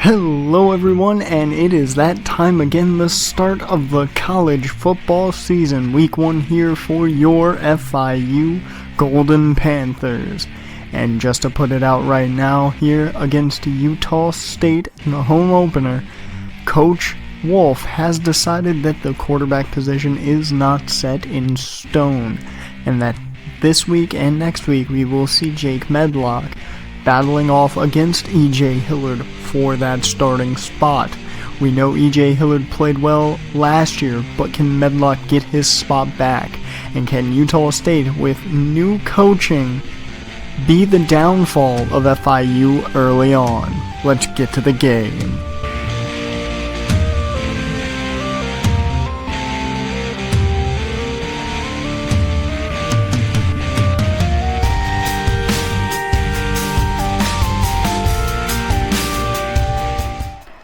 Hello everyone, and it is that time again, the start of the college football season. Week 1 here for your FIU Golden Panthers. And just to put it out right now, here against Utah State in the home opener, Coach Wolf has decided that the quarterback position is not set in stone, and that this week and next week we will see Jake Medlock battling off against E.J. Hillard for that starting spot. We know E.J. Hillard played well last year, but can Medlock get his spot back? And can Utah State, with new coaching, be the downfall of FIU early on? Let's get to the game.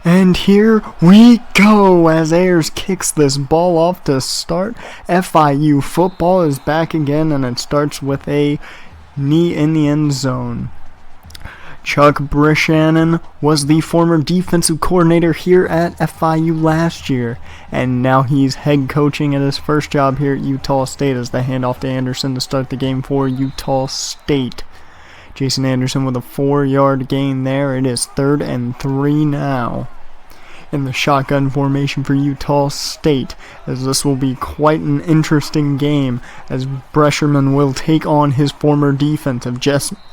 And here we go as Ayers kicks this ball off to start. FIU football is back again, and it starts with a knee in the end zone. Chuck Brishannon was the former defensive coordinator here at FIU last year, and now he's head coaching at his first job here at Utah State as the handoff to Anderson to start the game for Utah State. Jason Anderson with a 4-yard gain there. It is 3rd and 3 now in the shotgun formation for Utah State, as this will be quite an interesting game as Brescherman will take on his former defense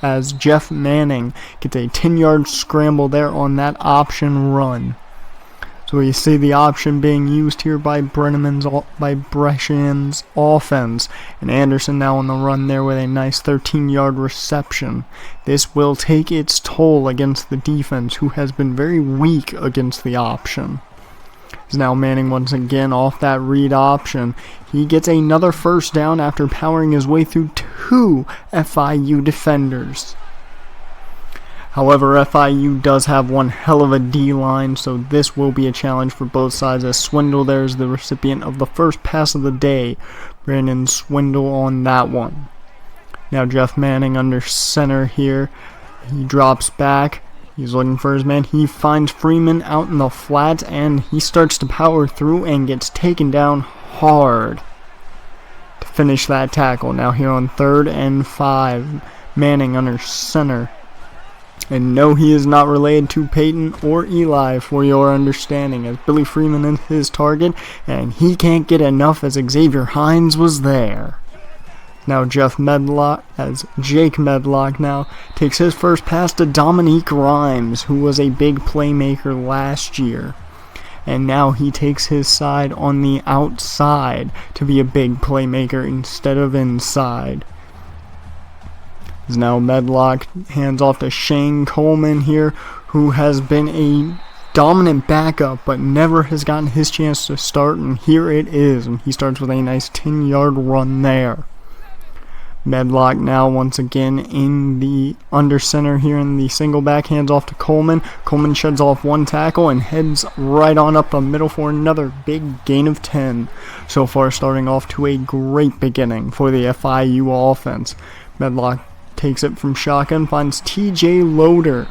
as Jeff Manning gets a 10-yard scramble there on that option run. So we see the option being used here by Brescherman's offense, and Anderson now on the run there with a nice 13-yard reception. This will take its toll against the defense, who has been very weak against the option. As now Manning once again off that read option. He gets another first down after powering his way through 2 FIU defenders. However, FIU does have one hell of a D-line, so this will be a challenge for both sides, as Swindle there is the recipient of the first pass of the day. Brandon Swindle on that one. Now Jeff Manning under center here. He drops back. He's looking for his man. He finds Freeman out in the flat, and he starts to power through and gets taken down hard to finish that tackle. Now here on 3rd and 5, Manning under center. And no, he is not related to Peyton or Eli, for your understanding, as Billy Freeman is his target, and he can't get enough as Xavier Hines was there. Now Jake Medlock now takes his first pass to Dominique Rhymes, who was a big playmaker last year. And now he takes his side on the outside to be a big playmaker instead of inside. Now Medlock hands off to Shane Coleman here, who has been a dominant backup but never has gotten his chance to start, and here it is, and he starts with a nice 10-yard run there. Medlock now once again in the under center here in the single back, hands off to Coleman. Coleman sheds off one tackle and heads right on up the middle for another big gain of 10. So far starting off to a great beginning for the FIU offense. Medlock takes it from shotgun, finds TJ Loader.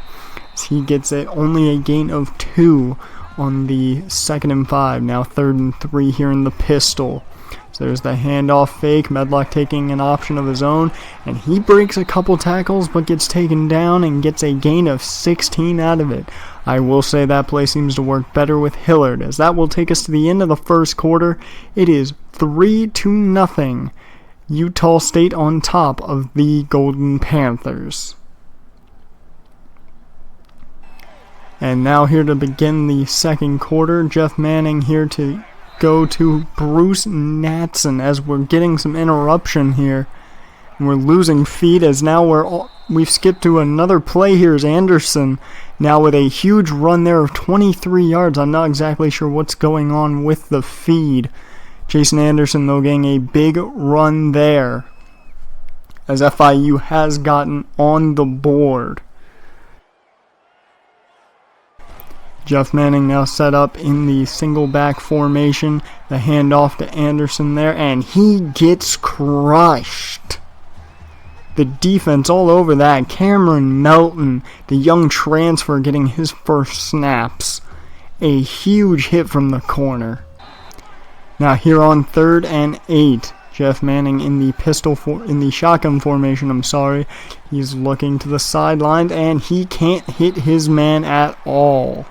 He gets it only a gain of 2 on the 2nd and 5. Now 3rd and 3 here in the pistol. So there's the handoff fake. Medlock taking an option of his own, and he breaks a couple tackles but gets taken down and gets a gain of 16 out of it. I will say that play seems to work better with Hillard, as that will take us to the end of the first quarter. It is 3-0. Utah State on top of the Golden Panthers. And now here to begin the second quarter, Jeff Manning here to go to Bruce Natson, as we're getting some interruption here. And we're losing feed, as now we've skipped to another play here as Anderson now with a huge run there of 23 yards. I'm not exactly sure what's going on with the feed. Jason Anderson, though, getting a big run there, as FIU has gotten on the board. Jeff Manning now set up in the single back formation. The handoff to Anderson there, and he gets crushed. The defense all over that. Cameron Melton, the young transfer, getting his first snaps. A huge hit from the corner. Now here on 3rd and 8, Jeff Manning in the shotgun formation. He's looking to the sidelines and he can't hit his man at all.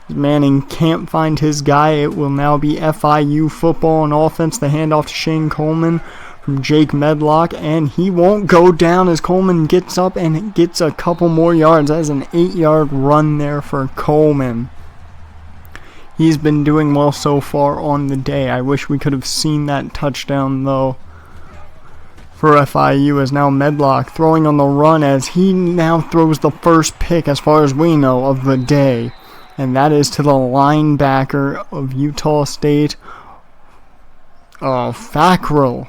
Manning can't find his guy. It will now be FIU football on offense. The handoff to Shane Coleman from Jake Medlock, and he won't go down as Coleman gets up and gets a couple more yards. That's an 8-yard run there for Coleman. He's been doing well so far on the day. I wish we could have seen that touchdown though for FIU, as now Medlock throwing on the run as he now throws the first pick, as far as we know, of the day. And that is to the linebacker of Utah State, Fackrell.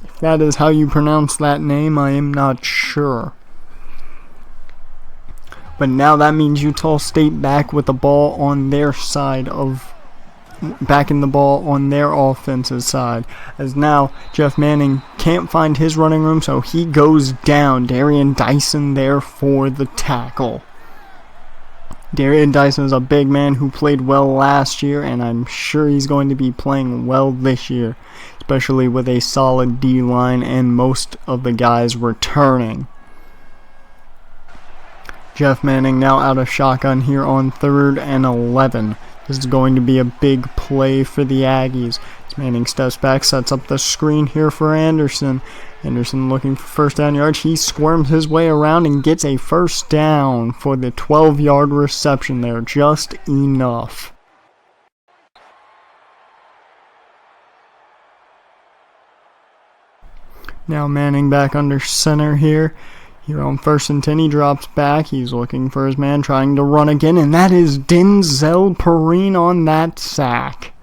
If that is how you pronounce that name, I am not sure. But now that means Utah State back with the ball on their side back in the ball on their offensive side. As now Jeff Manning can't find his running room, so he goes down. Darian Dyson there for the tackle. Darian Dyson is a big man who played well last year, and I'm sure he's going to be playing well this year, especially with a solid D-line and most of the guys returning. Jeff Manning now out of shotgun here on 3rd and 11. This is going to be a big play for the Aggies. As Manning steps back, sets up the screen here for Anderson. Anderson looking for first down yards. He squirms his way around and gets a first down for the 12-yard reception there. Just enough. Now Manning back under center here. Here on 1st and 10, he drops back. He's looking for his man, trying to run again, and that is Denzel Perrine on that sack.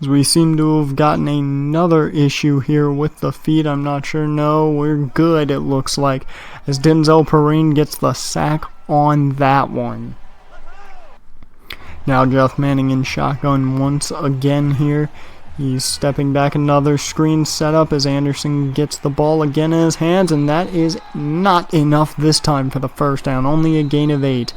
As we seem to have gotten another issue here with the feed. I'm not sure. No, we're good, it looks like, as Denzel Perrine gets the sack on that one. Now Jeff Manning in shotgun once again here. He's stepping back, another screen setup as Anderson gets the ball again in his hands, and that is not enough this time for the first down. Only a gain of 8,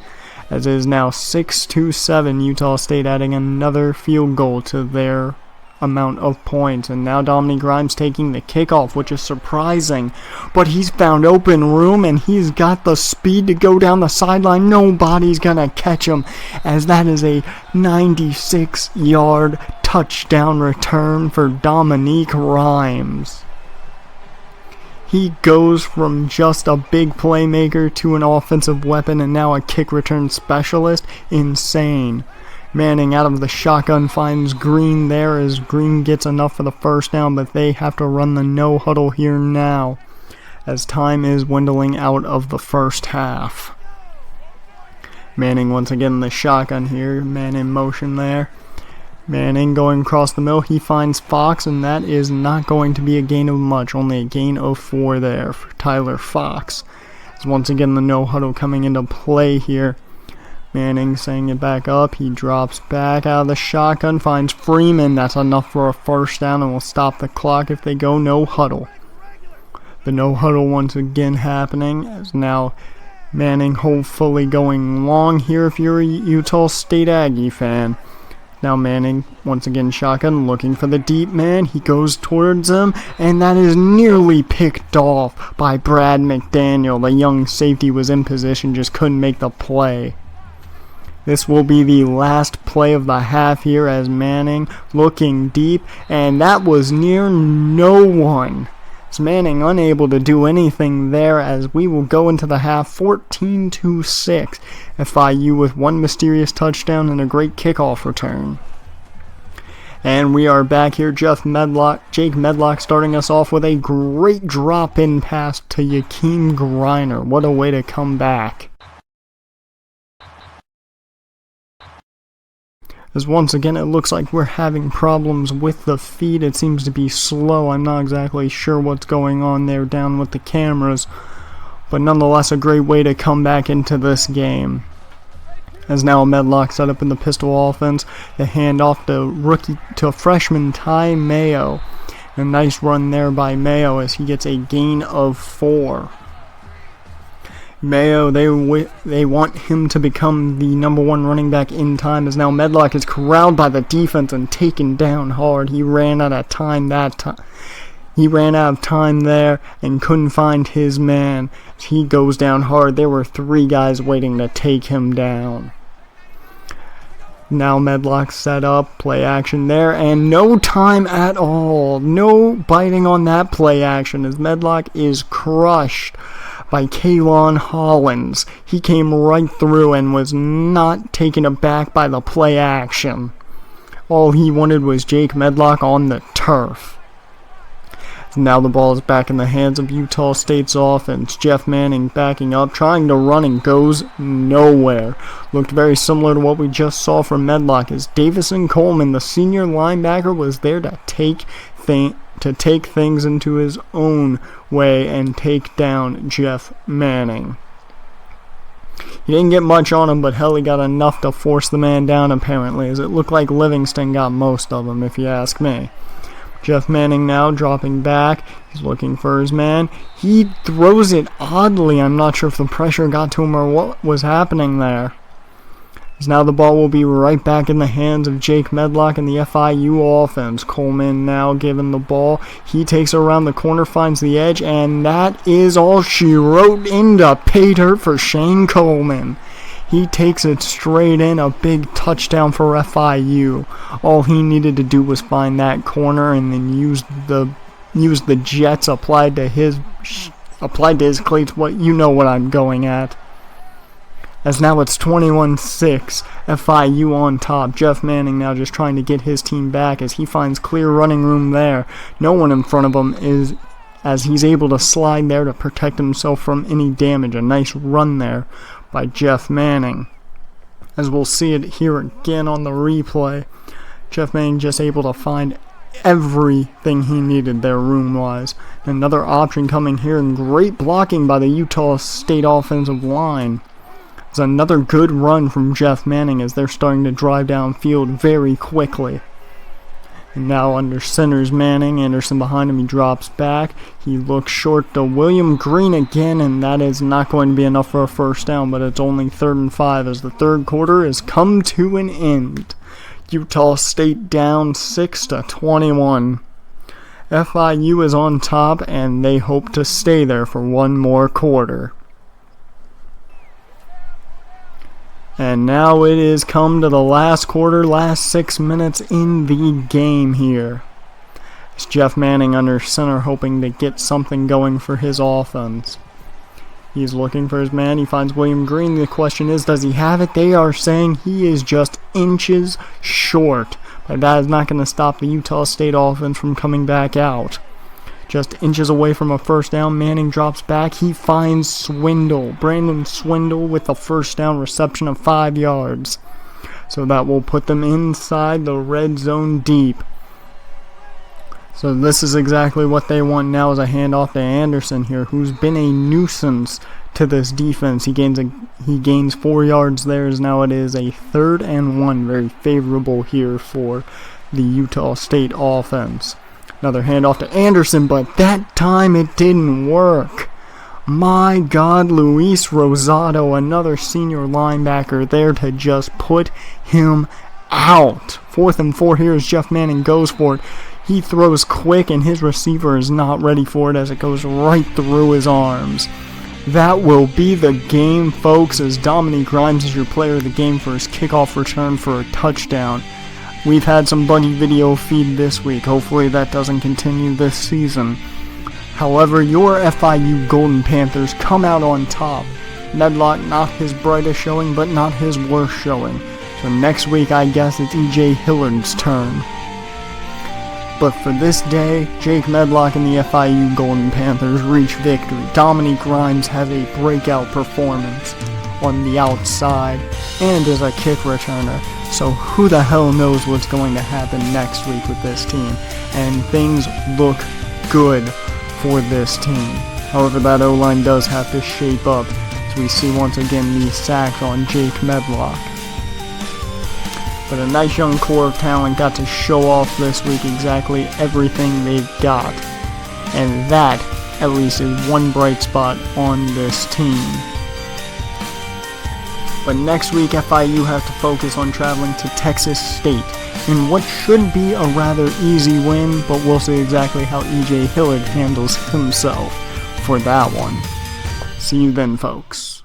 as it is now 6-7. Utah State adding another field goal to their amount of points. And now Dominique Grimes taking the kickoff, which is surprising, but he's found open room and he's got the speed to go down the sideline. Nobody's gonna catch him, as that is a 96-yard touchdown return for Dominique Grimes. He goes from just a big playmaker to an offensive weapon and now a kick return specialist. Insane. Manning out of the shotgun finds Green there, as Green gets enough for the first down, but they have to run the no huddle here now, as time is dwindling out of the first half. Manning once again in the shotgun here. Man in motion there. Manning going across the middle. He finds Fox, and that is not going to be a gain of much. Only a gain of 4 there for Tyler Fox. As once again the no huddle coming into play here. Manning setting it back up. He drops back out of the shotgun, finds Freeman. That's enough for a first down and will stop the clock if they go no huddle. The no huddle once again happening, as now Manning hopefully going long here if you're a Utah State Aggie fan. Now Manning once again shotgun, looking for the deep man. He goes towards him, and that is nearly picked off by Brad McDaniel. The young safety was in position, just couldn't make the play. This will be the last play of the half here, as Manning looking deep, and that was near no one. As Manning unable to do anything there, as we will go into the half 14-6. FIU with one mysterious touchdown and a great kickoff return. And we are back here. Jake Medlock starting us off with a great drop-in pass to Yakeem Griner. What a way to come back. As once again it looks like we're having problems with the feed. It seems to be slow. I'm not exactly sure what's going on there down with the cameras, but nonetheless a great way to come back into this game. As now Medlock set up in the pistol offense, the handoff to freshman Ty Mayo. A nice run there by Mayo as he gets a gain of 4. Mayo, they want him to become the number 1 running back in time, as now Medlock is corralled by the defense and taken down hard. He ran out of time that time. He ran out of time there and couldn't find his man. He goes down hard. There were 3 guys waiting to take him down. Now Medlock set up, play action there, and no time at all. No biting on that play action as Medlock is crushed by Kalon Hollins. He came right through and was not taken aback by the play action. All he wanted was Jake Medlock on the turf. Now the ball is back in the hands of Utah State's offense. Jeff Manning backing up, trying to run and goes nowhere. Looked very similar to what we just saw from Medlock as Davison Coleman, the senior linebacker, was there to take things into his own way and take down Jeff Manning. He didn't get much on him, but hell, he got enough to force the man down apparently, as it looked like Livingston got most of him, if you ask me. Jeff Manning now dropping back. He's looking for his man. He throws it oddly. I'm not sure if the pressure got to him or what was happening there. As now the ball will be right back in the hands of Jake Medlock and the FIU offense. Coleman now given the ball. He takes it around the corner, finds the edge, and that is all she wrote into pay dirt for Shane Coleman. He takes it straight in, a big touchdown for FIU. All he needed to do was find that corner and then use the jets applied to his cleats. What you know what I'm going at. As now it's 21-6, FIU on top. Jeff Manning now just trying to get his team back as he finds clear running room there. No one in front of him is, as he's able to slide there to protect himself from any damage. A nice run there by Jeff Manning. As we'll see it here again on the replay, Jeff Manning just able to find everything he needed there room-wise. Another option coming here, and great blocking by the Utah State offensive line. It's another good run from Jeff Manning as they're starting to drive downfield very quickly. And now under center's Manning. Anderson behind him. He drops back. He looks short to William Green again, and that is not going to be enough for a first down, but it's only 3rd and 5 as the third quarter has come to an end. Utah State down 6-21. FIU is on top, and they hope to stay there for one more quarter. And now it is come to the last quarter, last 6 minutes in the game here. It's Jeff Manning under center hoping to get something going for his offense. He's looking for his man. He finds William Green. The question is, does he have it? They are saying he is just inches short. But that is not going to stop the Utah State offense from coming back out. Just inches away from a first down. Manning drops back. He finds Swindle. Brandon Swindle with a first down reception of 5 yards. So that will put them inside the red zone deep. So this is exactly what they want now, is a handoff to Anderson here, who's been a nuisance to this defense. He gains 4 yards there, as now it is a 3rd and 1. Very favorable here for the Utah State offense. Another handoff to Anderson, but that time it didn't work. My God, Luis Rosado, another senior linebacker there to just put him out. 4th and 4 here as Jeff Manning goes for it. He throws quick and his receiver is not ready for it as it goes right through his arms. That will be the game, folks, as Dominique Grimes is your player of the game for his kickoff return for a touchdown. We've had some buggy video feed this week. Hopefully that doesn't continue this season. However, your FIU Golden Panthers come out on top. Medlock, not his brightest showing, but not his worst showing. So next week, I guess it's E.J. Hillard's turn. But for this day, Jake Medlock and the FIU Golden Panthers reach victory. Dominique Grimes has a breakout performance on the outside and is a kick returner. So who the hell knows what's going to happen next week with this team. And things look good for this team. However, that O-line does have to shape up, as we see once again the sack on Jake Medlock. But a nice young core of talent got to show off this week exactly everything they've got. And that, at least, is one bright spot on this team. But next week, FIU have to focus on traveling to Texas State in what should be a rather easy win, but we'll see exactly how E.J. Hillard handles himself for that one. See you then, folks.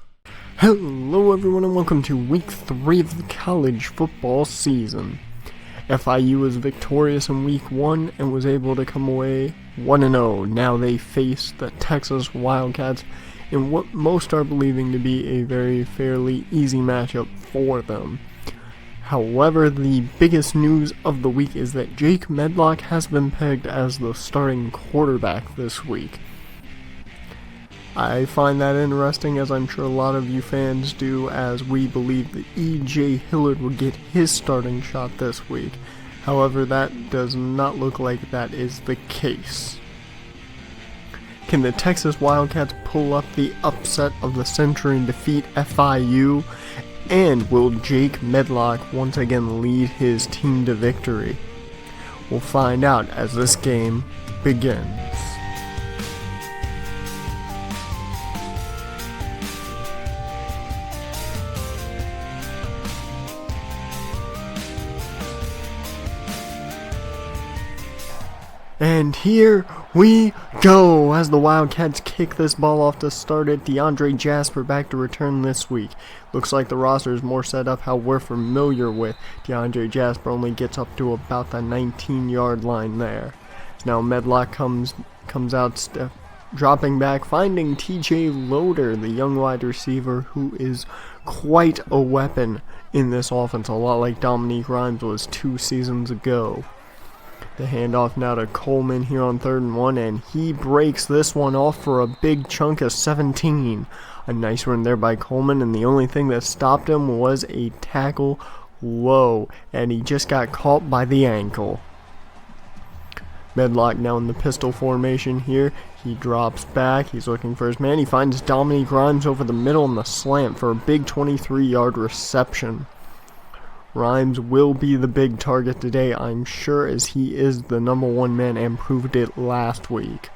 Hello everyone and welcome to week 3 of the college football season. FIU was victorious in week 1 and was able to come away 1-0. Now they face the Texas Wildcats in what most are believing to be a very fairly easy matchup for them. However, the biggest news of the week is that Jake Medlock has been pegged as the starting quarterback this week. I find that interesting, as I'm sure a lot of you fans do, as we believe that E.J. Hillard would get his starting shot this week. However, that does not look like that is the case. Can the Texas Wildcats pull up the upset of the century and defeat FIU? And will Jake Medlock once again lead his team to victory? We'll find out as this game begins. And here we go as the Wildcats kick this ball off to start it. DeAndre Jasper back to return this week. Looks like the roster is more set up how we're familiar with. DeAndre Jasper only gets up to about the 19-yard line there. Now Medlock comes out, dropping back, finding TJ Loader, the young wide receiver who is quite a weapon in this offense, a lot like Dominique Rhymes was 2 seasons ago. The handoff now to Coleman here on 3rd and 1, and he breaks this one off for a big chunk of 17. A nice run there by Coleman, and the only thing that stopped him was a tackle low, and he just got caught by the ankle. Medlock now in the pistol formation here. He drops back. He's looking for his man. He finds Dominique Rhymes over the middle in the slant for a big 23-yard reception. Rhymes will be the big target today, I'm sure, as he is the number 1 man and proved it last week.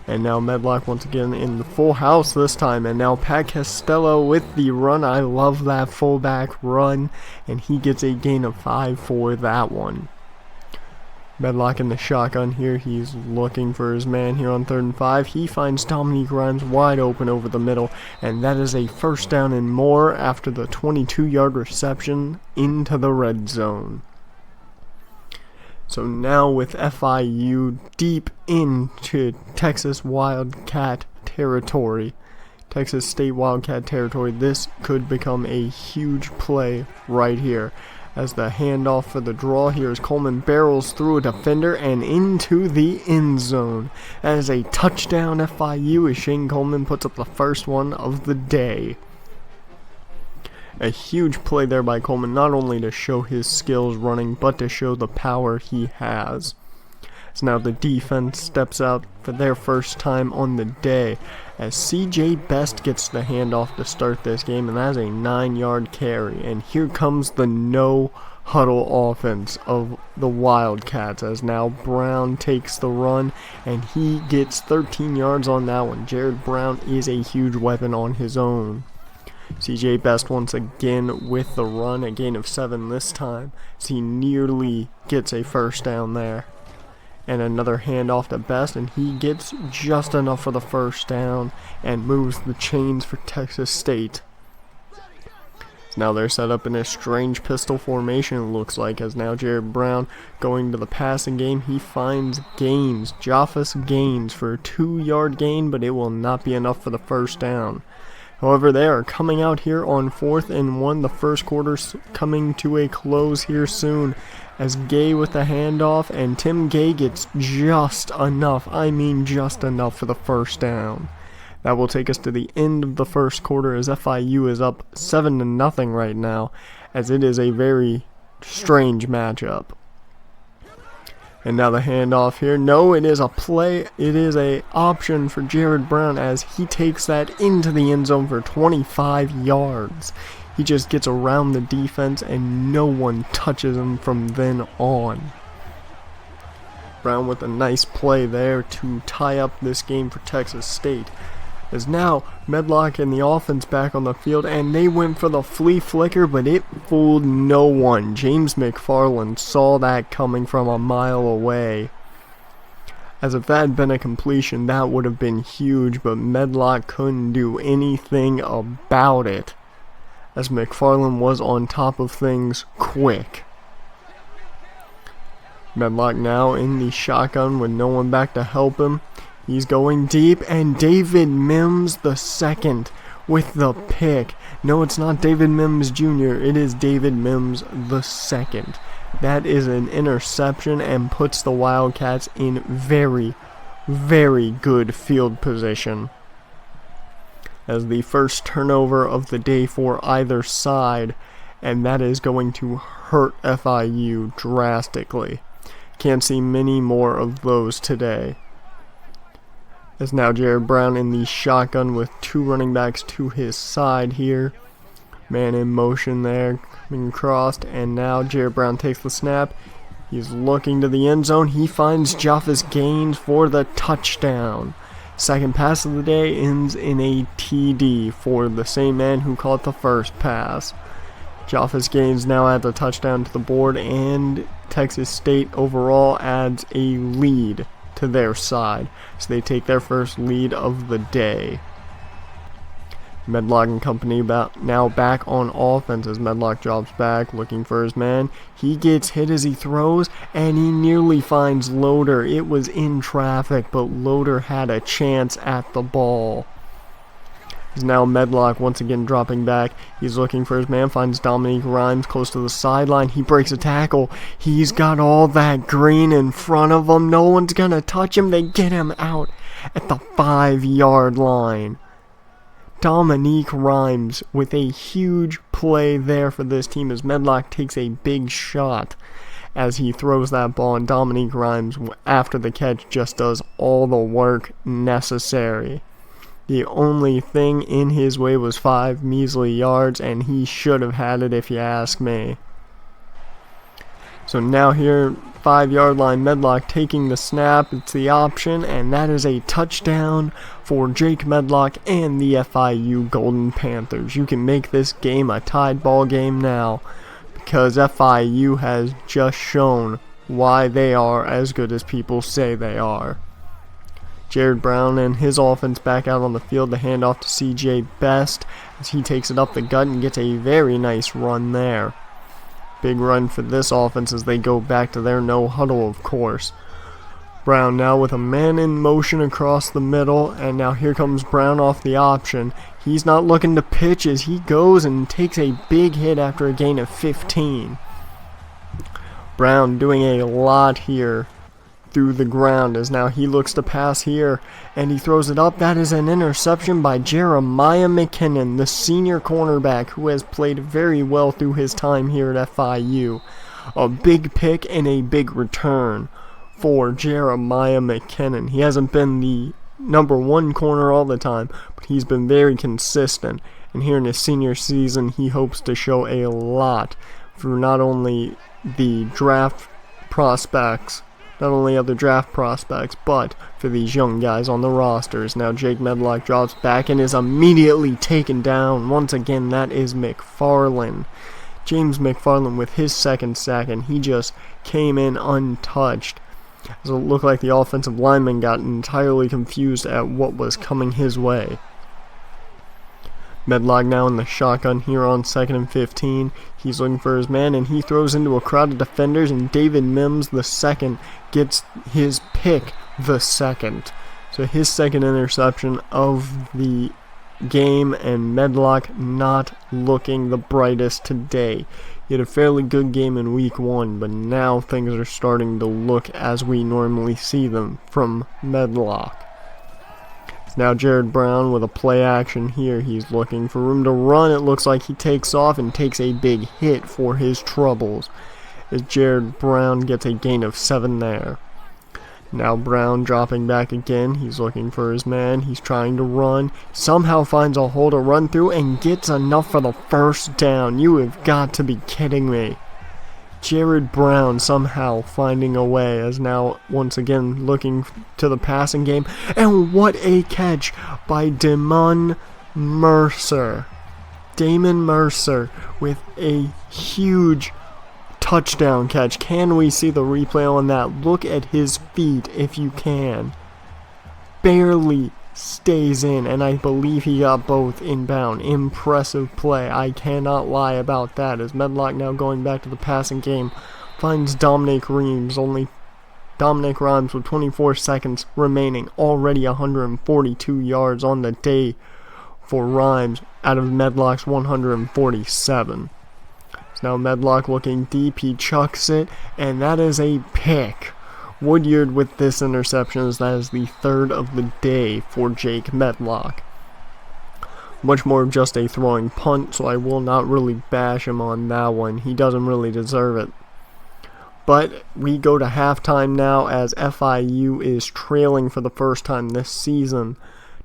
And now Medlock once again in the full house this time, and now Pat Costello with the run. I love that fullback run, and he gets a gain of 5 for that one. Medlock in the shotgun here. He's looking for his man here on 3rd and 5. He finds Dominique Rhymes wide open over the middle, and that is a first down and more after the 22-yard reception into the red zone. So now with FIU deep into Texas Wildcat territory, Texas State Wildcat territory, this could become a huge play right here. As the handoff for the draw here as Coleman barrels through a defender and into the end zone. That is a touchdown FIU as Shane Coleman puts up the first one of the day. A huge play there by Coleman, not only to show his skills running, but to show the power he has. So now the defense steps out for their first time on the day as CJ Best gets the handoff to start this game, and that's a 9-yard carry. And here comes the no huddle offense of the Wildcats as now Brown takes the run and he gets 13 yards on that one. Jared Brown is a huge weapon on his own. CJ Best once again with the run, a gain of 7 this time, as he nearly gets a first down there. And another handoff to Best, and he gets just enough for the first down and moves the chains for Texas State. Now they're set up in a strange pistol formation, it looks like, as now Jared Brown going to the passing game. He finds Gaines, Japhus Gaines, for a 2-yard gain, but it will not be enough for the first down. However, they are coming out here on 4th and 1. The first quarter's coming to a close here soon, as Gay with the handoff, and Tim Gay gets just enough, I mean just enough for the first down. That will take us to the end of the first quarter as FIU is up 7-0 right now, as it is a very strange matchup. And now the handoff here. No, it is a play. It is a option for Jared Brown as he takes that into the end zone for 25 yards. He just gets around the defense and no one touches him from then on. Brown with a nice play there to tie up this game for Texas State. As now Medlock and the offense back on the field, and they went for the flea flicker, but it fooled no one. James McFarland saw that coming from a mile away. As if that had been a completion, that would have been huge, but Medlock couldn't do anything about it, as McFarland was on top of things quick. Medlock now in the shotgun with no one back to help him. He's going deep, and David Mims II with the pick. No, it's not David Mims Jr., it is David Mims II. That is an interception and puts the Wildcats in very, very good field position, as the first turnover of the day for either side, and that is going to hurt FIU drastically. Can't see many more of those today. As now Jared Brown in the shotgun with two running backs to his side here. Man in motion there, coming across, and now Jared Brown takes the snap. He's looking to the end zone. He finds Japhus Gaines for the touchdown. Second pass of the day ends in a TD for the same man who caught the first pass. Japhus Gaines now adds a touchdown to the board, and Texas State overall adds a lead to their side, so they take their first lead of the day. Medlock and company now back on offense as Medlock drops back looking for his man. He gets hit as he throws, and he nearly finds Loader. It was in traffic, but Loader had a chance at the ball. Is now Medlock once again dropping back. He's looking for his man, finds Dominique Rhymes close to the sideline. He breaks a tackle. He's got all that green in front of him. No one's gonna touch him. They get him out at the 5-yard line. Dominique Rhymes with a huge play there for this team as Medlock takes a big shot as he throws that ball, and Dominique Rhymes after the catch just does all the work necessary. The only thing in his way was 5 measly yards, and he should have had it if you ask me. So now here, 5-yard line, Medlock taking the snap. It's the option, and that is a touchdown for Jake Medlock and the FIU Golden Panthers. You can make this game a tied ball game now, because FIU has just shown why they are as good as people say they are. Jared Brown and his offense back out on the field. The handoff to CJ Best as he takes it up the gut and gets a very nice run there. Big run for this offense as they go back to their no huddle, of course. Brown now with a man in motion across the middle, and now here comes Brown off the option. He's not looking to pitch as he goes and takes a big hit after a gain of 15. Brown doing a lot here through the ground as now he looks to pass here and he throws it up. That is an interception by Jeremiah McKinnon, the senior cornerback who has played very well through his time here at FIU. A big pick and a big return for Jeremiah McKinnon. He hasn't been the number one corner all the time, but he's been very consistent, and here in his senior season he hopes to show a lot for not only the draft prospects, not only other draft prospects, but for these young guys on the rosters. Now Jake Medlock drops back and is immediately taken down. Once again, that is McFarland. James McFarland with his second sack, and he just came in untouched. As it looked like the offensive lineman got entirely confused at what was coming his way. Medlock now in the shotgun here on 2nd and 15. He's looking for his man, and he throws into a crowd of defenders, and David Mims II gets his pick the second. So his second interception of the game, and Medlock not looking the brightest today. He had a fairly good game in week 1, but now things are starting to look as we normally see them from Medlock. Now Jared Brown with a play action here. He's looking for room to run. It looks like he takes off and takes a big hit for his troubles, as Jared Brown gets a gain of 7 there. Now Brown dropping back again. He's looking for his man. He's trying to run. Somehow finds a hole to run through and gets enough for the first down. You have got to be kidding me. Jared Brown somehow finding a way, as now once again looking to the passing game. And what a catch by Damon Mercer. Damon Mercer with a huge touchdown catch. Can we see the replay on that? Look at his feet if you can. Barely stays in, and I believe he got both inbound. Impressive play. I cannot lie about that, as Medlock now going back to the passing game finds Dominic Reams. Only Dominic Rhymes with 24 seconds remaining. Already 142 yards on the day for Rhymes out of Medlock's 147. So now Medlock looking deep, he chucks it, and that is a pick. Woodyard with this interception, as that is the third of the day for Jake Medlock. Much more of just a throwing punt, so I will not really bash him on that one. He doesn't really deserve it. But we go to halftime now, as FIU is trailing for the first time this season,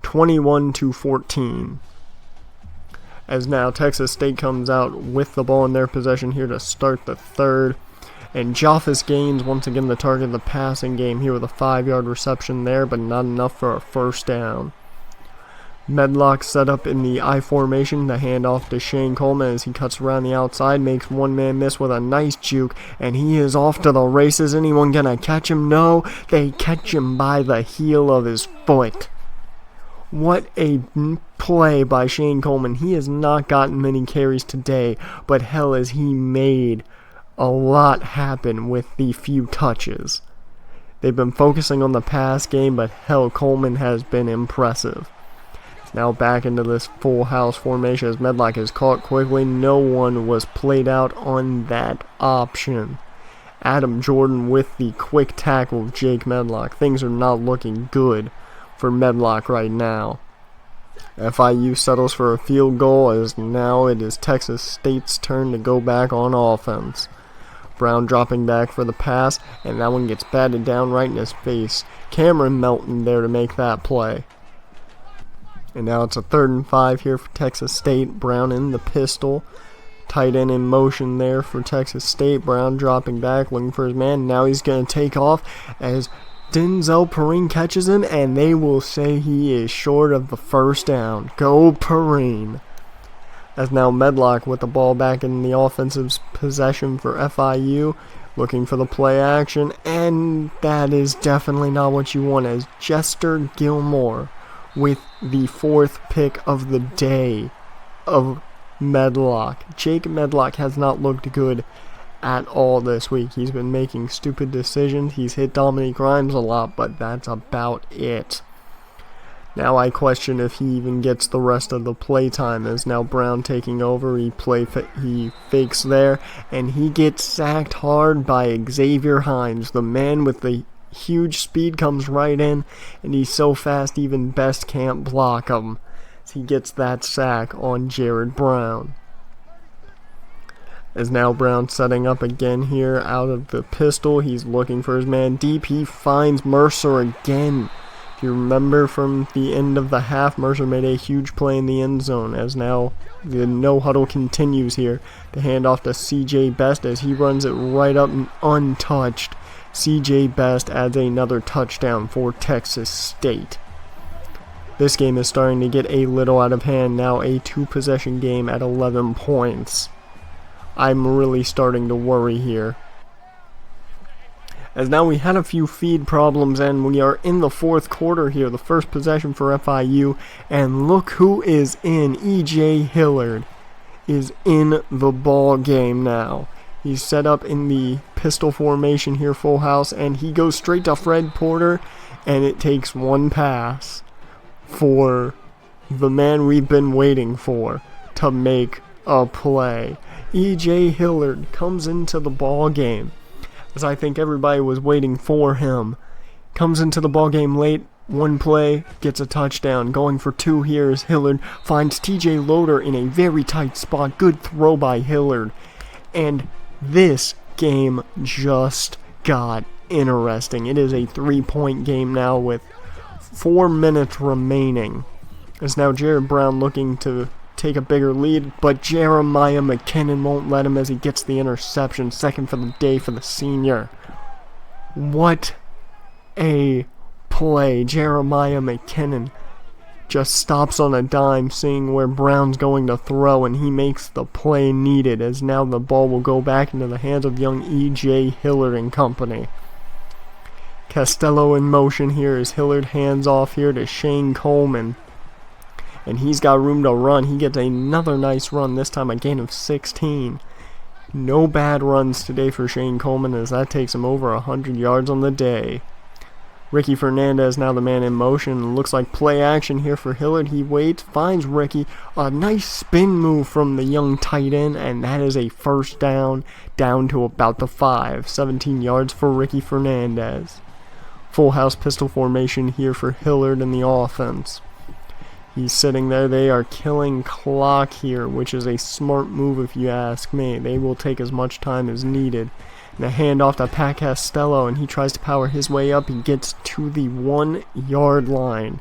21-14. As now Texas State comes out with the ball in their possession here to start the third. And Joffus Gaines once again the target of the passing game here with a 5-yard reception there, but not enough for a first down. Medlock set up in the I formation, the handoff to Shane Coleman as he cuts around the outside, makes one man miss with a nice juke, and he is off to the races. Anyone gonna catch him? No, they catch him by the heel of his foot. What a play by Shane Coleman. He has not gotten many carries today, but hell, has he made a lot happen with the few touches. They've been focusing on the pass game, but hell, Coleman has been impressive. Now back into this full house formation as Medlock is caught quickly. No one was played out on that option. Adam Jordan with the quick tackle of Jake Medlock. Things are not looking good for Medlock right now. FIU settles for a field goal, as now it is Texas State's turn to go back on offense. Brown dropping back for the pass, and that one gets batted down right in his face. Cameron Melton there to make that play. And now it's a 3rd and 5 here for Texas State. Brown in the pistol. Tight end in motion there for Texas State. Brown dropping back, looking for his man. Now he's going to take off as Denzel Perrine catches him, and they will say he is short of the first down. Go Perrine. As now Medlock with the ball back in the offensive possession for FIU, looking for the play action, and that is definitely not what you want, as Jester Gilmore with the 4th pick of the day of Medlock. Jake Medlock has not looked good at all this week. He's been making stupid decisions. He's hit Dominic Rhymes a lot, but that's about it. Now I question if he even gets the rest of the playtime, as now Brown taking over. He fakes there, and he gets sacked hard by Xavier Hines. The man with the huge speed comes right in, and he's so fast even Best can't block him. He gets that sack on Jared Brown. As now Brown setting up again here out of the pistol. He's looking for his man deep. He finds Mercer again. If you remember from the end of the half, Mercer made a huge play in the end zone, as now the no huddle continues here. The handoff to CJ Best as he runs it right up and untouched. CJ Best adds another touchdown for Texas State. This game is starting to get a little out of hand now, a 2-possession game at 11 points. I'm really starting to worry here. As now we had a few feed problems, and we are in the 4th quarter here, the first possession for FIU, and look who is in. E.J. Hillard is in the ball game now. He's set up in the pistol formation here, full house, and he goes straight to Fred Porter, and it takes one pass for the man we've been waiting for to make a play. E.J. Hillard comes into the ball game, as I think everybody was waiting for him. Comes into the ball game late, one play, gets a touchdown. Going for 2 here is Hillard, finds T.J. Loader in a very tight spot. Good throw by Hillard. And this game just got interesting. It is a 3-point game now with 4 minutes remaining. As now Jared Brown looking to take a bigger lead, but Jeremiah McKinnon won't let him as he gets the interception. Second for the day for the senior. What a play. Jeremiah McKinnon just stops on a dime, seeing where Brown's going to throw, and he makes the play needed, as now the ball will go back into the hands of young E.J. Hillard and company. Costello in motion here as Hillard hands off here to Shane Coleman. And he's got room to run. He gets another nice run, this time a gain of 16. No bad runs today for Shane Coleman, as that takes him over 100 yards on the day. Ricky Fernandez now the man in motion. Looks like play action here for Hillard. He waits, finds Ricky. A nice spin move from the young tight end, and that is a first down to about the 5. 17 yards for Ricky Fernandez. Full house pistol formation here for Hillard and the offense. He's sitting there. They are killing clock here, which is a smart move if you ask me. They will take as much time as needed. And a handoff to Pat Costello, and he tries to power his way up. He gets to the 1-yard line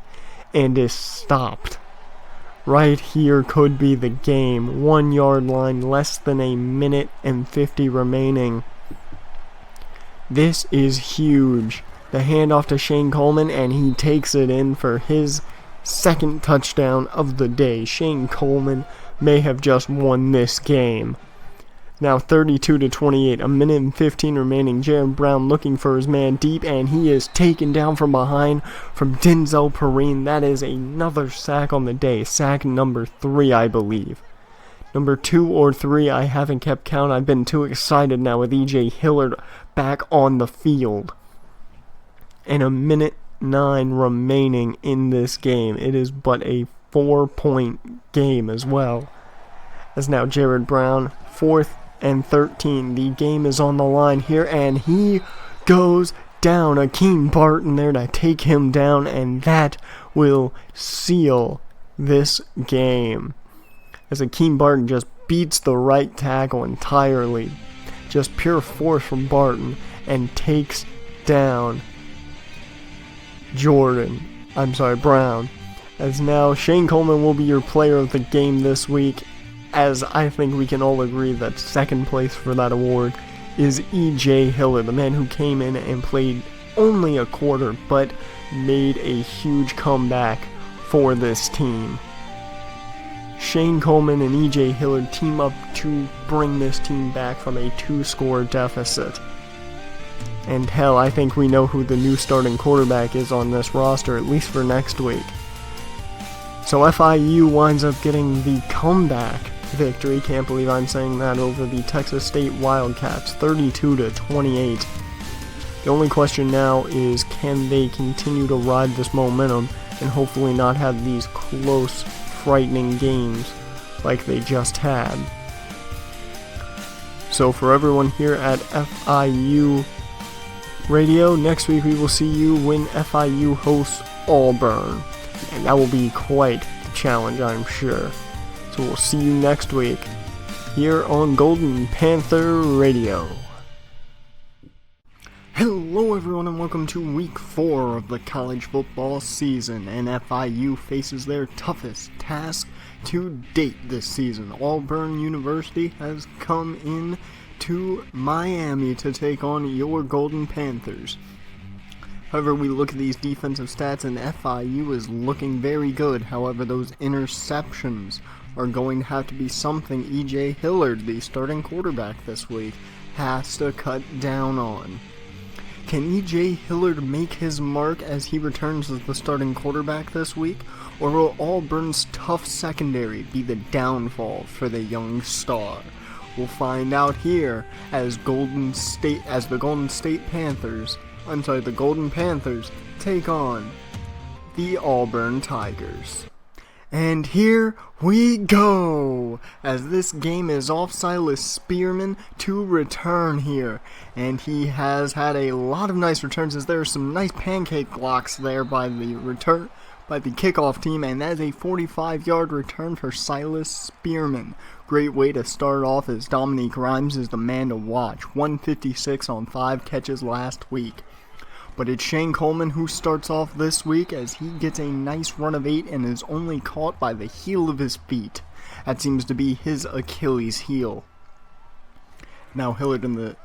and is stopped. Right here could be the game. 1-yard line, less than a minute and 50 remaining. This is huge. The handoff to Shane Coleman, and he takes it in for his second touchdown of the day. Shane Coleman may have just won this game. Now 32-28, a minute and 15 remaining. Jared Brown looking for his man deep, and he is taken down from behind from Denzel Perrine. That is another sack on the day. Sack number 3, I believe. Number 2 or 3, I haven't kept count. I've been too excited now with E.J. Hillard back on the field. And a minute 9 remaining in this game. It is but a 4-point game as well. As now Jared Brown, 4th and 13. The game is on the line here, and he goes down. Akeem Barton there to take him down, and that will seal this game. As Akeem Barton just beats the right tackle entirely. Just pure force from Barton, and takes down Brown. As now Shane Coleman will be your player of the game this week, as I think we can all agree that second place for that award is E.J. Hillard, the man who came in and played only a quarter but made a huge comeback for this team. Shane Coleman and E.J. Hillard team up to bring this team back from a 2-score deficit. And hell, I think we know who the new starting quarterback is on this roster, at least for next week. So FIU winds up getting the comeback victory, can't believe I'm saying that, over the Texas State Wildcats, 32-28. The only question now is, can they continue to ride this momentum and hopefully not have these close, frightening games like they just had. So for everyone here at FIU Radio, next week we will see you when FIU hosts Auburn, and that will be quite the challenge, I'm sure. So we'll see you next week here on Golden Panther Radio. Hello everyone, and welcome to week 4 of the college football season, and FIU faces their toughest task to date this season. Auburn University has come in to Miami to take on your Golden Panthers. However, we look at these defensive stats, and FIU is looking very good. However, those interceptions are going to have to be something E.J. Hillard, the starting quarterback this week, has to cut down on. Can E.J. Hillard make his mark as he returns as the starting quarterback this week, or will Auburn's tough secondary be the downfall for the young star? We'll find out here as the Golden Panthers take on the Auburn Tigers. And here we go, as this game is off Silas Spearman to return here. And he has had a lot of nice returns, as there are some nice pancake blocks there by the kickoff team, and that is a 45-yard return for Silas Spearman. Great way to start off, as Dominique Rhymes is the man to watch. 156 on 5 catches last week. But it's Shane Coleman who starts off this week, as he gets a nice run of 8 and is only caught by the heel of his feet. That seems to be his Achilles heel. Now Hillard in the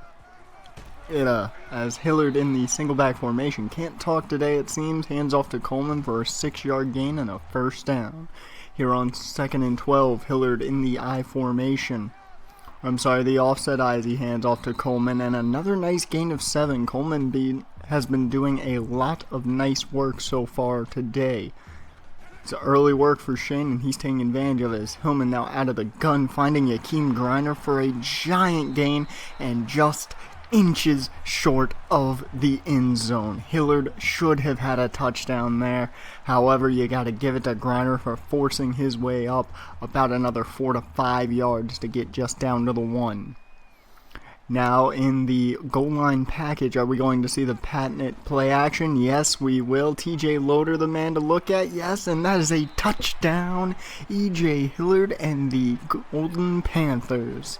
single back formation. Can't talk today, it seems. Hands off to Coleman for a 6-yard gain and a first down. Here on 2nd and 12, Hillard in the I formation. The offset I, as he hands off to Coleman, and another nice gain of 7. Coleman has been doing a lot of nice work so far today. It's early work for Shane, and he's taking advantage of it. As Hillman now out of the gun, finding Yakeem Griner for a giant gain, and just inches short of the end zone. Hillard should have had a touchdown there. However, you got to give it to Griner for forcing his way up about another 4 to 5 yards to get just down to the 1. Now in the goal line package, are we going to see the patented play action? Yes, we will. TJ Loader, the man to look at. Yes, and that is a touchdown. EJ Hillard and the Golden Panthers.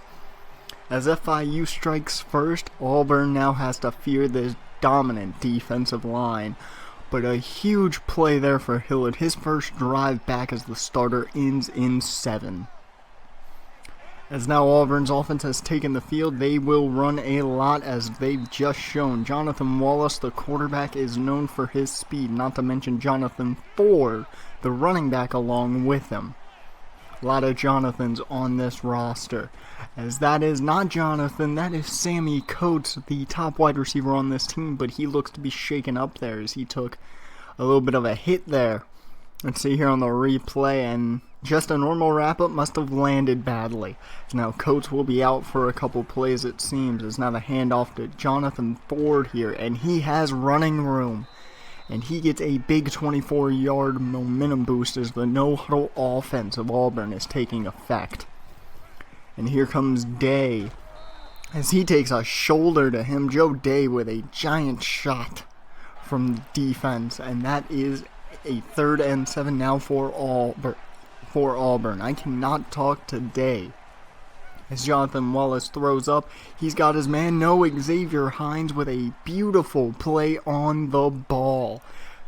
As FIU strikes first, Auburn now has to fear this dominant defensive line. But a huge play there for Hillard. His first drive back as the starter ends in 7. As now Auburn's offense has taken the field, they will run a lot, as they've just shown. Jonathan Wallace, the quarterback, is known for his speed, not to mention Jonathan Ford, the running back, along with him. A lot of Jonathans on this roster. As that is not Jonathan, that is Sammy Coates, the top wide receiver on this team, but he looks to be shaken up there as he took a little bit of a hit there. Let's see here on the replay, and just a normal wrap-up must have landed badly. So now Coates will be out for a couple plays, it seems, as now the handoff to Jonathan Ford here, and he has running room. And he gets a big 24-yard momentum boost as the no-huddle offense of Auburn is taking effect. And here comes Day, as he takes a shoulder to him. Joe Day with a giant shot from defense, and that is a 3rd and 7 now for Auburn. I cannot talk today. As Jonathan Wallace throws up, he's got his man, Xavier Hines, with a beautiful play on the ball.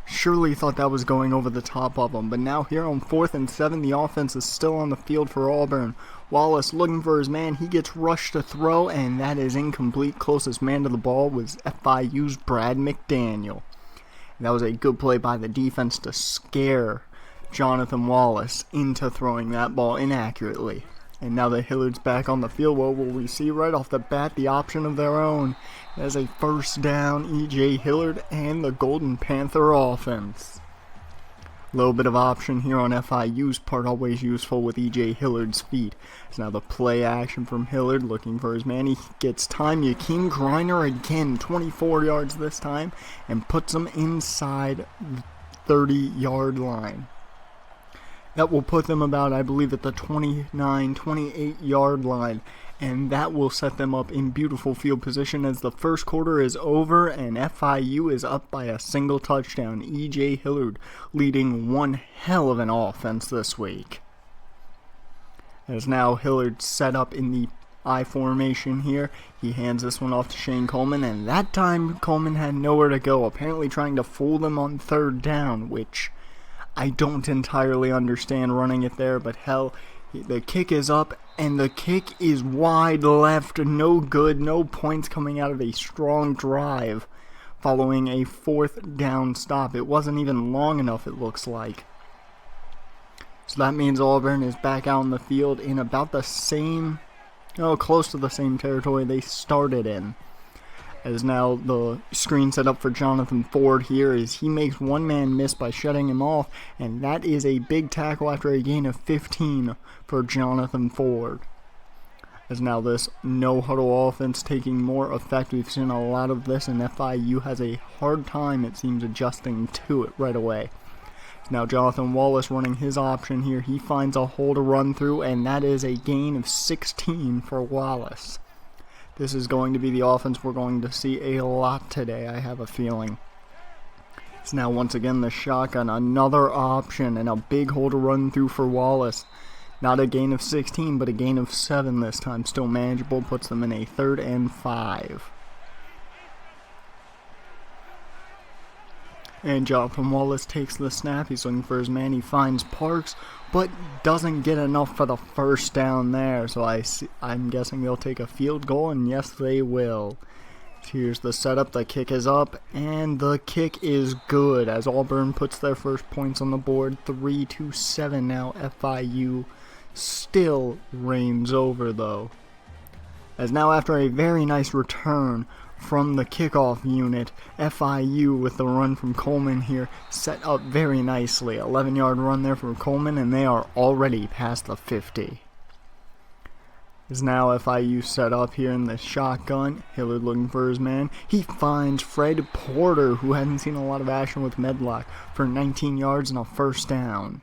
Surely thought that was going over the top of him, but now here on 4th and 7, the offense is still on the field for Auburn. Wallace looking for his man, he gets rushed to throw, and that is incomplete. Closest man to the ball was FIU's Brad McDaniel. That was a good play by the defense to scare Jonathan Wallace into throwing that ball inaccurately. And now the Hillards back on the field. What will we see right off the bat? The option of their own. As a first down, E.J. Hillard and the Golden Panther offense. A little bit of option here on FIU's part, always useful with E.J. Hillard's feet. So now the play action from Hillard, looking for his man. He gets time. Yakeem Griner again, 24 yards this time, and puts him inside the 30-yard line. That will put them about, I believe, at the 29, 28-yard line. And that will set them up in beautiful field position as the first quarter is over and FIU is up by a single touchdown. E.J. Hillard leading one hell of an offense this week. As now Hillard set up in the I formation here. He hands this one off to Shane Coleman, and that time Coleman had nowhere to go, apparently trying to fool them on 3rd down, which I don't entirely understand running it there, but hell, the kick is up, and the kick is wide left. No good, no points coming out of a strong drive following a 4th down stop. It wasn't even long enough, it looks like. So that means Auburn is back out on the field in about the same, close to the same territory they started in. As now the screen set up for Jonathan Ford here as he makes one man miss by shutting him off, and that is a big tackle after a gain of 15 for Jonathan Ford. As now this no-huddle offense taking more effect. We've seen a lot of this, and FIU has a hard time, it seems, adjusting to it right away. Now Jonathan Wallace running his option here. He finds a hole to run through, and that is a gain of 16 for Wallace. This is going to be the offense we're going to see a lot today, I have a feeling. It's now once again the shotgun, another option, and a big hole to run through for Wallace. Not a gain of 16, but a gain of 7 this time. Still manageable, puts them in a 3rd and 5. And Jonathan Wallace takes the snap. He's looking for his man. He finds Parks, but doesn't get enough for the first down there. So I'm guessing they'll take a field goal, and yes, they will. Here's the setup. The kick is up, and the kick is good as Auburn puts their first points on the board. 3-7 now. FIU still reigns over, though. As now, after a very nice return from the kickoff unit, FIU with the run from Coleman here set up very nicely. 11-yard run there from Coleman, and they are already past the 50. Is now FIU set up here in the shotgun. Hillard looking for his man. He finds Fred Porter, who hadn't seen a lot of action with Medlock, for 19 yards and a first down.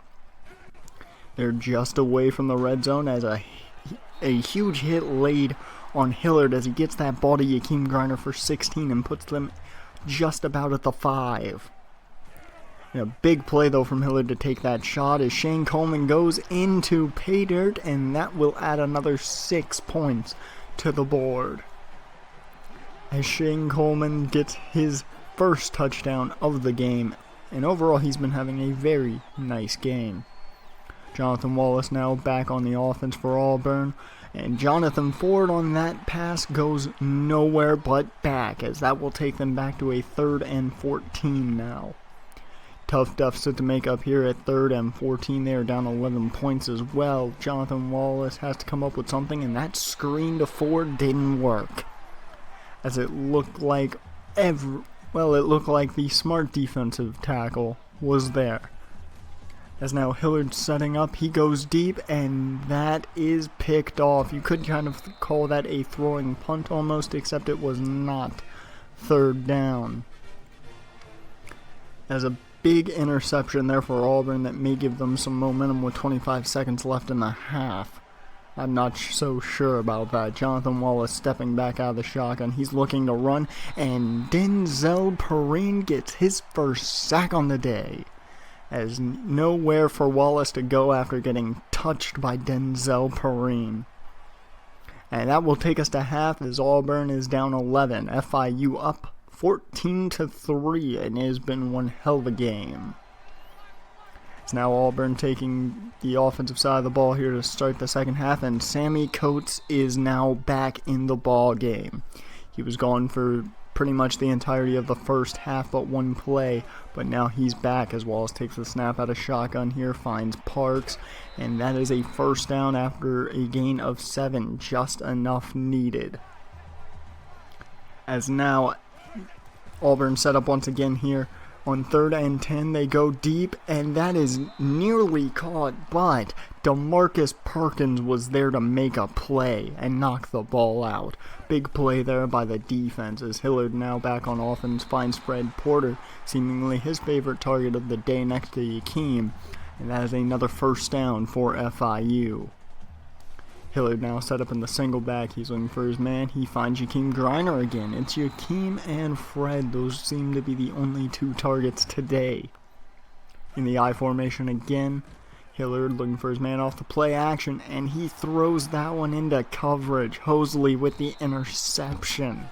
They're just away from the red zone as a huge hit laid on Hillard as he gets that ball to Yakeem Griner for 16 and puts them just about at the 5. And a big play, though, from Hillard to take that shot as Shane Coleman goes into pay dirt, and that will add another 6 points to the board. As Shane Coleman gets his first touchdown of the game, and overall he's been having a very nice game. Jonathan Wallace now back on the offense for Auburn, and Jonathan Ford on that pass goes nowhere but back, as that will take them back to a 3rd and 14 now. Tough deficit to make up here at 3rd and 14. They are down 11 points as well. Jonathan Wallace has to come up with something, and that screen to Ford didn't work, as it looked like the smart defensive tackle was there. As now Hillard setting up, he goes deep, and that is picked off. You could kind of call that a throwing punt almost, except it was not 3rd down. As a big interception there for Auburn that may give them some momentum with 25 seconds left in the half. I'm not so sure about that. Jonathan Wallace stepping back out of the shotgun. He's looking to run, and Denzel Perrine gets his first sack on the day, as nowhere for Wallace to go after getting touched by Denzel Perrine. And that will take us to half as Auburn is down 11. FIU up 14-3, and it has been one hell of a game. It's now Auburn taking the offensive side of the ball here to start the second half, and Sammy Coates is now back in the ball game. He was gone for pretty much the entirety of the first half but one play, but now he's back as Wallace takes the snap out of shotgun here, finds Parks, and that is a first down after a gain of 7, just enough needed. As now Auburn set up once again here on 3rd and 10. They go deep, and that is nearly caught, but DeMarcus Perkins was there to make a play and knock the ball out. Big play there by the defense as Hillard now back on offense finds Fred Porter, seemingly his favorite target of the day next to Yakeem, and that is another first down for FIU. Hillard now set up in the single back. He's looking for his man. He finds Yakeem Griner again. It's Yakeem and Fred. Those seem to be the only 2 targets today. In the I formation again, Hillard looking for his man off the play action, and he throws that one into coverage. Hosley with the interception.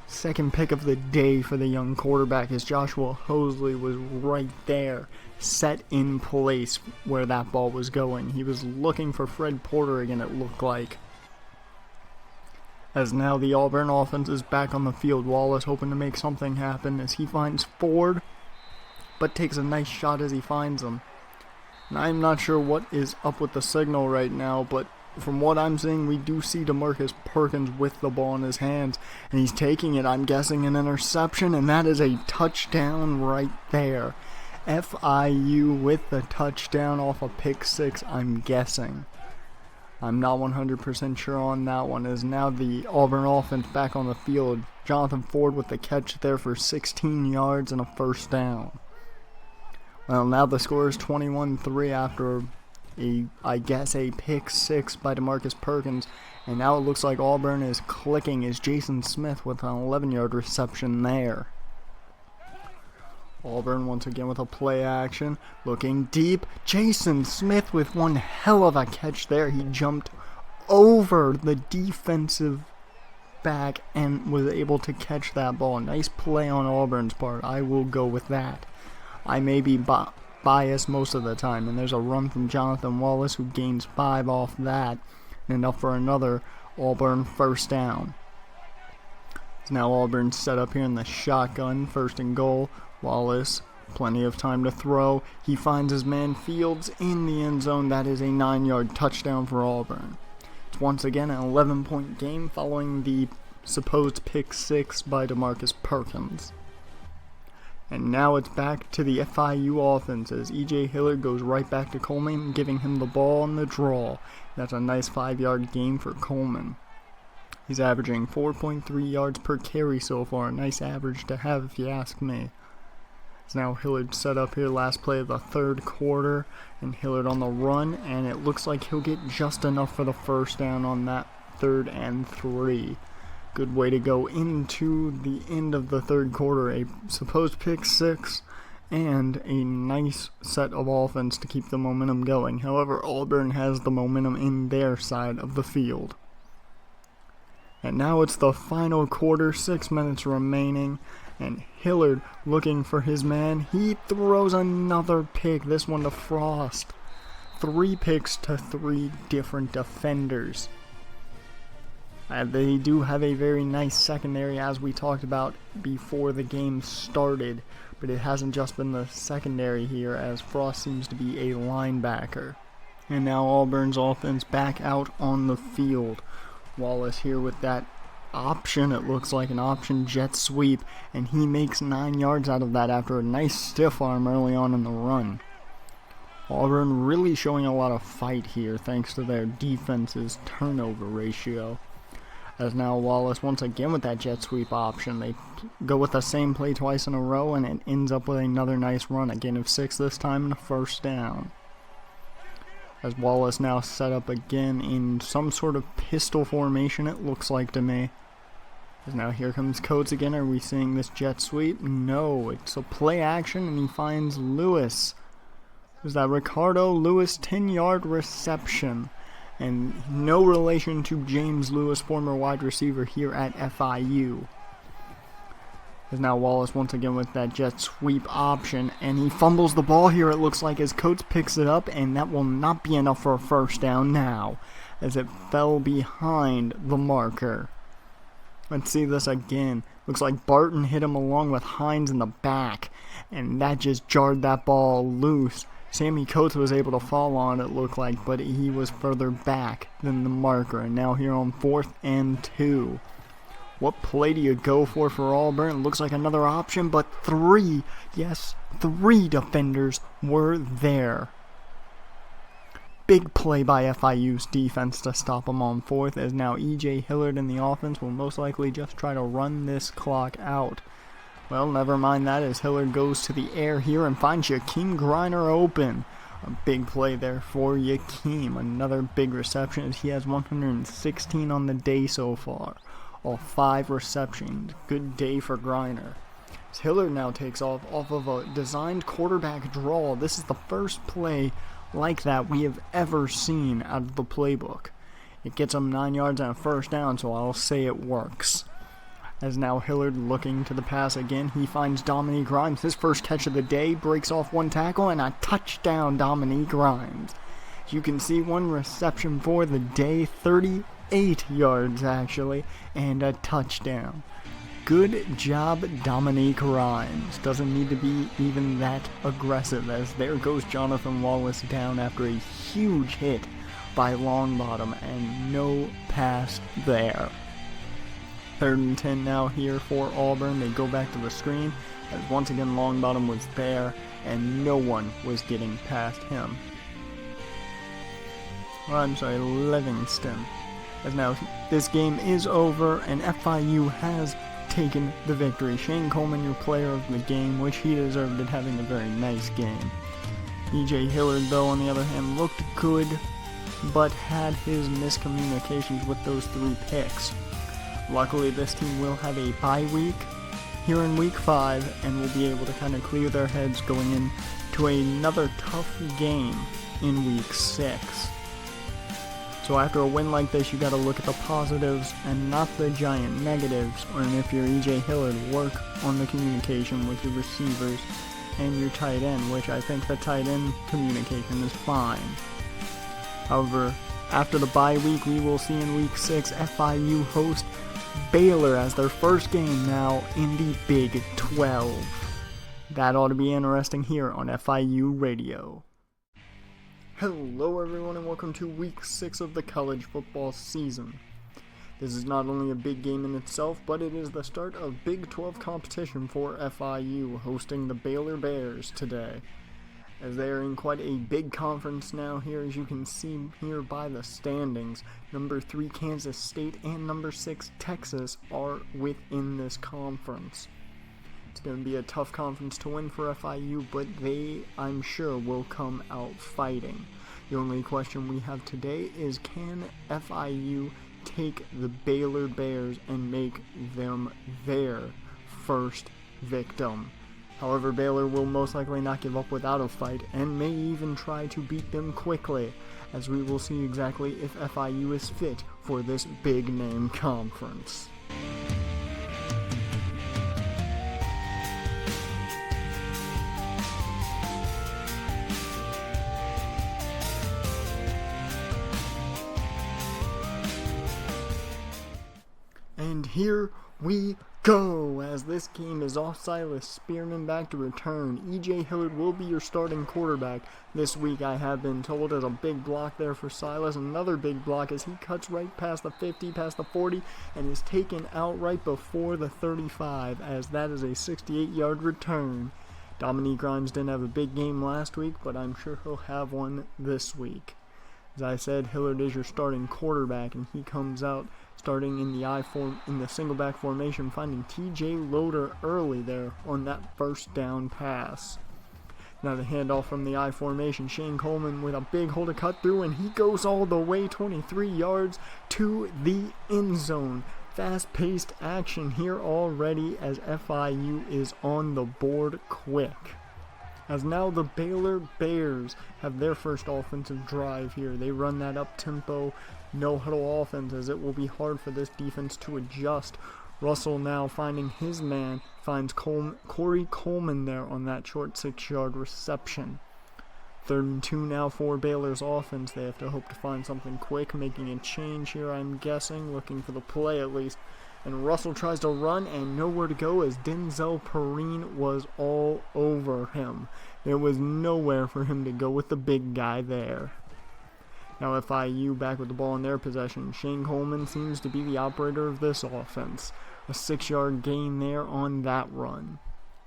Second pick of the day for the young quarterback as Joshua Hosley was right there, set in place where that ball was going. He was looking for Fred Porter again, it looked like. As now the Auburn offense is back on the field, Wallace hoping to make something happen as he finds Ford, but takes a nice shot as he finds him. And I'm not sure what is up with the signal right now, but from what I'm seeing, we do see DeMarcus Perkins with the ball in his hands, and he's taking it, I'm guessing, an interception, and that is a touchdown right there. FIU with the touchdown off a pick 6, I'm guessing. I'm not 100% sure on that one, as now the Auburn offense back on the field. Jonathan Ford with the catch there for 16 yards and a first down. Well, now the score is 21-3 after a pick 6 by DeMarcus Perkins, and now it looks like Auburn is clicking as Jason Smith with an 11-yard reception there. Auburn once again with a play action, looking deep. Jason Smith with one hell of a catch there. He jumped over the defensive back and was able to catch that ball. Nice play on Auburn's part. I will go with that. I may be biased most of the time, and there's a run from Jonathan Wallace who gains 5 off that, and enough for another Auburn first down. It's now Auburn set up here in the shotgun, 1st and goal. Wallace, plenty of time to throw. He finds his man Fields in the end zone. That is a 9-yard touchdown for Auburn. It's once again an 11-point game following the supposed pick 6 by DeMarcus Perkins. And now it's back to the FIU offense as E.J. Hillard goes right back to Coleman, giving him the ball on the draw. That's a nice 5-yard gain for Coleman. He's averaging 4.3 yards per carry so far. A nice average to have if you ask me. It's now Hillard set up here, last play of the 3rd quarter, and Hillard on the run, and it looks like he'll get just enough for the first down on that 3rd and 3. Good way to go into the end of the 3rd quarter. A supposed pick 6 and a nice set of offense to keep the momentum going. However, Auburn has the momentum in their side of the field. And now it's the final quarter, 6 minutes remaining, and Hillard looking for his man. He throws another pick, this one to Frost. 3 picks to 3 different defenders. They do have a very nice secondary, as we talked about before the game started, but it hasn't just been the secondary here, as Frost seems to be a linebacker. And now Auburn's offense back out on the field. Wallace here with that option, it looks like an option jet sweep, and he makes 9 yards out of that after a nice stiff arm early on in the run. Auburn really showing a lot of fight here thanks to their defense's turnover ratio. As now Wallace once again with that jet sweep option. They go with the same play twice in a row, and it ends up with another nice run. A gain of 6 this time and a first down. As Wallace now set up again in some sort of pistol formation, it looks like to me. As now here comes Coates again. Are we seeing this jet sweep? No, it's a play action, and he finds Lewis. Is that Ricardo Lewis? 10-yard reception. And no relation to James Lewis, former wide receiver here at FIU. As now Wallace once again with that jet sweep option, and he fumbles the ball here, it looks like, as Coates picks it up, and that will not be enough for a first down now, as it fell behind the marker. Let's see this again. Looks like Barton hit him along with Hines in the back, and that just jarred that ball loose. Sammy Coates was able to fall on it, looked like, but he was further back than the marker, and now here on 4th and 2. What play do you go for Auburn? It looks like another option, but 3, yes, 3 defenders were there. Big play by FIU's defense to stop them on 4th, as now E.J. Hillard in the offense will most likely just try to run this clock out. Well, never mind that, as Hillard goes to the air here and finds Jakeem Griner open. A big play there for Jakeem. Another big reception, as he has 116 on the day so far. All 5 receptions. Good day for Griner. As Hillard now takes off of a designed quarterback draw. This is the first play like that we have ever seen out of the playbook. It gets him 9 yards and a first down, so I'll say it works. As now Hillard looking to the pass again, he finds Dominique Grimes. His first catch of the day, breaks off 1 tackle, and a touchdown, Dominique Grimes. You can see 1 reception for the day, 38 yards actually, and a touchdown. Good job, Dominique Grimes. Doesn't need to be even that aggressive, as there goes Jonathan Wallace down after a huge hit by Longbottom, and no pass there. 3rd and 10 now here for Auburn. They go back to the screen, as once again Longbottom was there, and no one was getting past him. Livingston. As now this game is over, and FIU has taken the victory. Shane Coleman, your player of the game, which he deserved it, having a very nice game. E.J. Hillard, though, on the other hand, looked good, but had his miscommunications with those 3 picks. Luckily, this team will have a bye week, here in week 5 and will be able to kind of clear their heads going into another tough game in week 6. So after a win like this, you got to look at the positives and not the giant negatives. And if you're EJ Hillard, work on the communication with your receivers and your tight end, which I think the tight end communication is fine. However, after the bye week, we will see in week 6 FIU host Baylor as their first game now in the Big 12. That ought to be interesting here on FIU Radio. Hello everyone and welcome to week 6 of the college football season. This is not only a big game in itself, but it is the start of Big 12 competition for FIU, hosting the Baylor Bears today, as they are in quite a big conference now here, as you can see here by the standings. Number 3 Kansas State and number 6 Texas are within this conference. It's going to be a tough conference to win for FIU, but they, I'm sure, will come out fighting. The only question we have today is, can FIU take the Baylor Bears and make them their first victim? However, Baylor will most likely not give up without a fight and may even try to beat them quickly, as we will see exactly if FIU is fit for this big name conference. And here we go, as this game is off. Silas Spearman back to return. EJ Hillard will be your starting quarterback this week, I have been told, as a big block there for Silas. Another big block as he cuts right past the 50, past the 40, and is taken out right before the 35, as that is a 68-yard return. Dominique Grimes didn't have a big game last week, but I'm sure he'll have one this week. As I said, Hillard is your starting quarterback, and he comes out starting in the single back formation, finding TJ Loader early there on that first down pass. Now the handoff from the I formation, Shane Coleman with a big hole to cut through, and he goes all the way 23 yards to the end zone. Fast-paced action here already as FIU is on the board quick. As now the Baylor Bears have their first offensive drive here. They run that up-tempo, no-huddle offense, as it will be hard for this defense to adjust. Russell now finding his man, finds Corey Coleman there on that short 6-yard reception. 3rd and 2 now for Baylor's offense. They have to hope to find something quick, making a change here, I'm guessing, looking for the play at least. And Russell tries to run and nowhere to go as Denzel Perrine was all over him. There was nowhere for him to go with the big guy there. Now FIU back with the ball in their possession. Shane Coleman seems to be the operator of this offense. A 6-yard gain there on that run.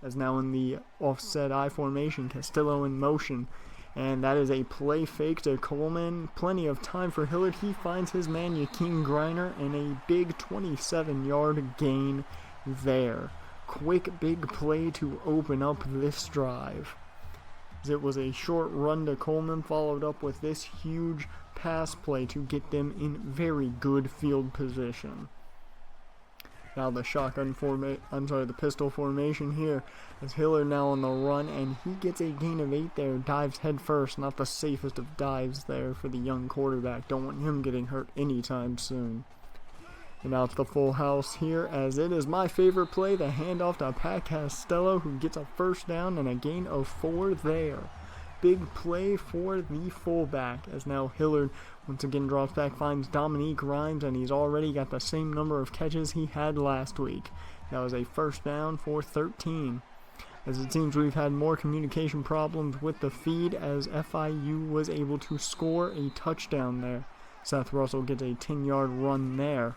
As now in the offset I formation, Castillo in motion. And that is a play fake to Coleman. Plenty of time for Hillard. He finds his man, Yakeem Griner, and a big 27-yard gain there. Quick, big play to open up this drive. As it was a short run to Coleman, followed up with this huge pass play to get them in very good field position. Now the the pistol formation here, as Hillard now on the run, and he gets a gain of 8 there, dives head first. Not the safest of dives there for the young quarterback. Don't want him getting hurt anytime soon. And now it's the full house here, as it is my favorite play, the handoff to Pat Costello, who gets a first down and a gain of 4 there. Big play for the fullback, as now Hillard once again drops back, finds Dominique Grimes, and he's already got the same number of catches he had last week. That was a first down for 13. As it seems we've had more communication problems with the feed, as FIU was able to score a touchdown there. Seth Russell gets a 10-yard run there.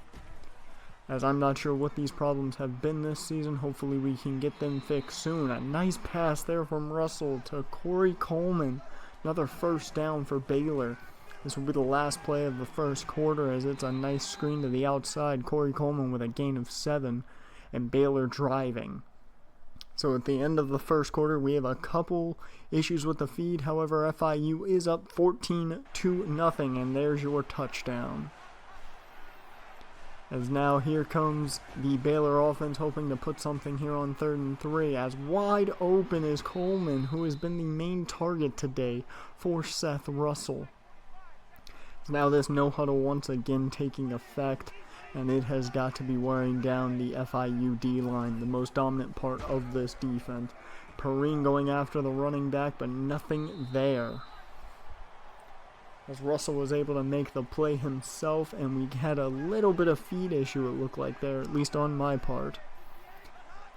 As I'm not sure what these problems have been this season. Hopefully we can get them fixed soon. A nice pass there from Russell to Corey Coleman. Another first down for Baylor. This will be the last play of the first quarter, as it's a nice screen to the outside. Corey Coleman with a gain of 7 and Baylor driving. So at the end of the first quarter, we have a couple issues with the feed. However, FIU is up 14-0, and there's your touchdown. As now here comes the Baylor offense hoping to put something here on 3rd and 3. As wide open is Coleman, who has been the main target today for Seth Russell. So now this no huddle once again taking effect, and it has got to be wearing down the FIU D-line, the most dominant part of this defense. Perrine going after the running back, but nothing there. As Russell was able to make the play himself, and we had a little bit of feed issue, it looked like there, at least on my part.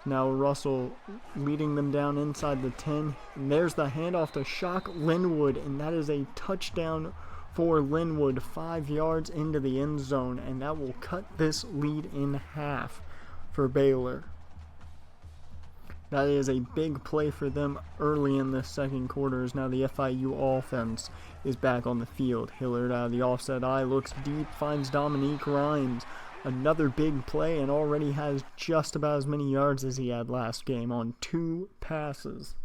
Now Russell leading them down inside the 10. And there's the handoff to Shock Linwood, and that is a touchdown for Linwood, 5 yards into the end zone, and that will cut this lead in half for Baylor. That is a big play for them early in the second quarter, as now the FIU offense is back on the field. Hillard out of the offset eye, looks deep, finds Dominique Rhymes. Another big play, and already has just about as many yards as he had last game on 2 passes.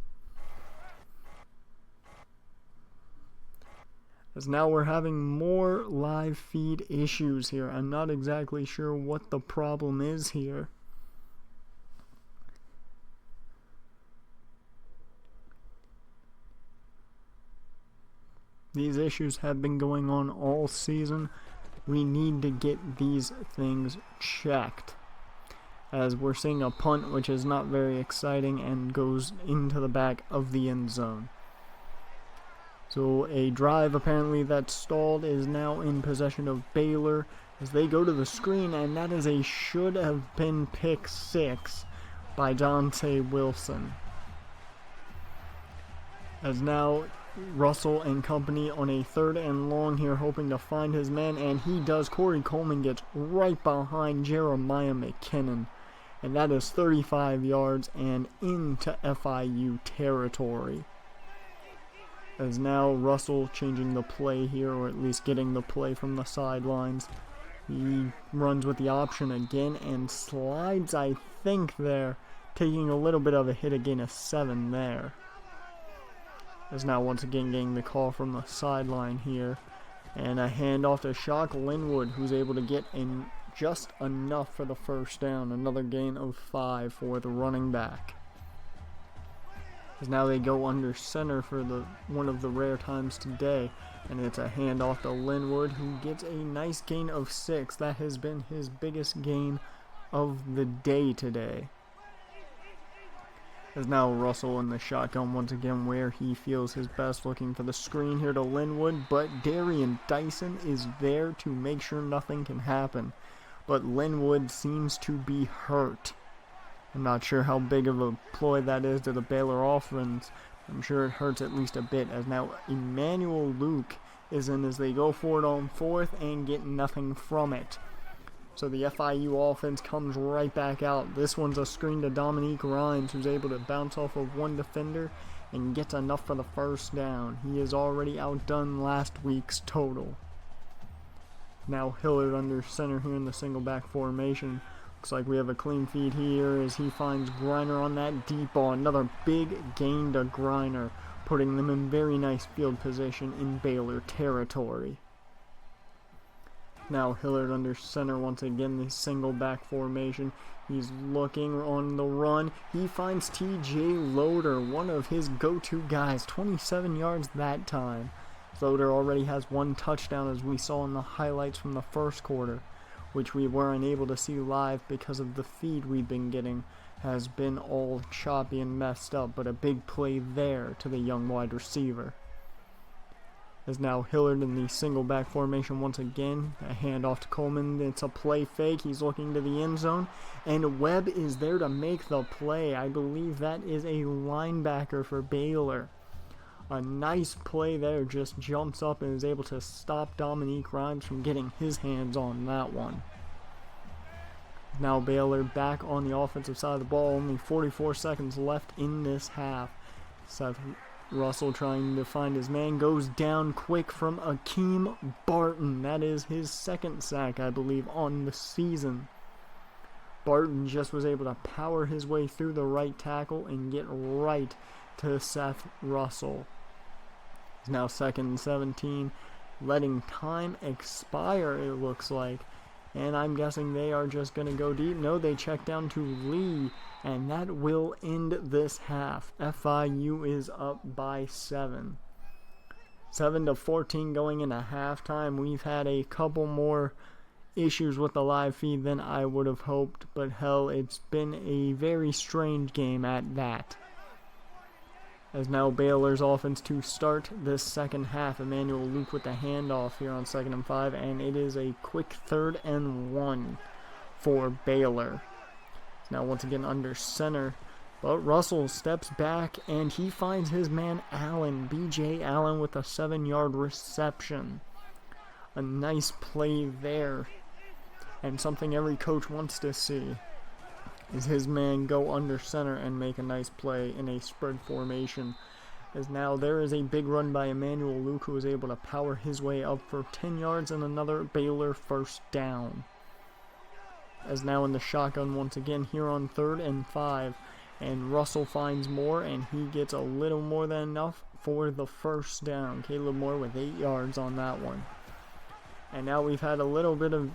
As now we're having more live feed issues here. I'm not exactly sure what the problem is here. These issues have been going on all season. We need to get these things checked, as we're seeing a punt which is not very exciting and goes into the back of the end zone. So a drive apparently that stalled is now in possession of Baylor as they go to the screen, and that is a should have been pick 6 by Dante Wilson. As now Russell and company on a 3rd and long here, hoping to find his man, and he does. Corey Coleman gets right behind Jeremiah McKinnon, and that is 35 yards and into FIU territory. As now Russell changing the play here, or at least getting the play from the sidelines. He runs with the option again and slides, I think, there, taking a little bit of a hit, a gain of 7 there. Is now once again getting the call from the sideline here, and a handoff to Shock Linwood, who's able to get in just enough for the first down. Another gain of 5 for the running back. As now they go under center for one of the rare times today, and it's a handoff to Linwood, who gets a nice gain of 6. That has been his biggest gain of the day today. As now Russell in the shotgun once again where he feels his best, looking for the screen here to Linwood, but Darian Dyson is there to make sure nothing can happen. But Linwood seems to be hurt. I'm not sure how big of a ploy that is to the Baylor offense. I'm sure it hurts at least a bit, as now Emmanuel Luke is in as they go for it on 4th and get nothing from it. So the FIU offense comes right back out. This one's a screen to Dominique Rhymes, who's able to bounce off of one defender and gets enough for the first down. He has already outdone last week's total. Now Hillard under center here in the single back formation. Looks like we have a clean feed here as he finds Griner on that deep ball. Another big gain to Griner, putting them in very nice field position in Baylor territory. Now Hillard under center once again, the single back formation. He's looking on the run. He finds TJ Loader, one of his go-to guys, 27 yards that time. Loader already has 1 touchdown, as we saw in the highlights from the first quarter, which we were unable to see live because of the feed we've been getting has been all choppy and messed up, but a big play there to the young wide receiver. As now Hillard in the single back formation once again. A handoff to Coleman. It's a play fake. He's looking to the end zone. And Webb is there to make the play. I believe that is a linebacker for Baylor. A nice play there. Just jumps up and is able to stop Dominique Rhymes from getting his hands on that one. Now Baylor back on the offensive side of the ball. Only 44 seconds left in this half. Seth Russell trying to find his man, goes down quick from Akeem Barton. That is his 2nd sack, I believe, on the season. Barton just was able to power his way through the right tackle and get right to Seth Russell. It's now 2nd and 17, letting time expire, it looks like, and I'm guessing they are just going to go deep. No, they check down to Lee, and that will end this half. FIU is up by 7. 7-14 going into halftime. We've had a couple more issues with the live feed than I would have hoped, but hell, it's been a very strange game at that. As now Baylor's offense to start this second half. Emmanuel Luke with the handoff here on 2nd and 5, and it is a quick 3rd and 1 for Baylor. Now once again under center, but Russell steps back and he finds his man Allen, B.J. Allen, with a 7-yard reception. A nice play there, and something every coach wants to see is his man go under center and make a nice play in a spread formation. As now there is a big run by Emmanuel Luke, who was able to power his way up for 10 yards and another Baylor first down. As now in the shotgun once again here on 3rd and 5, and Russell finds Moore, and he gets a little more than enough for the first down. Caleb Moore with 8 yards on that one. And now we've had a little bit of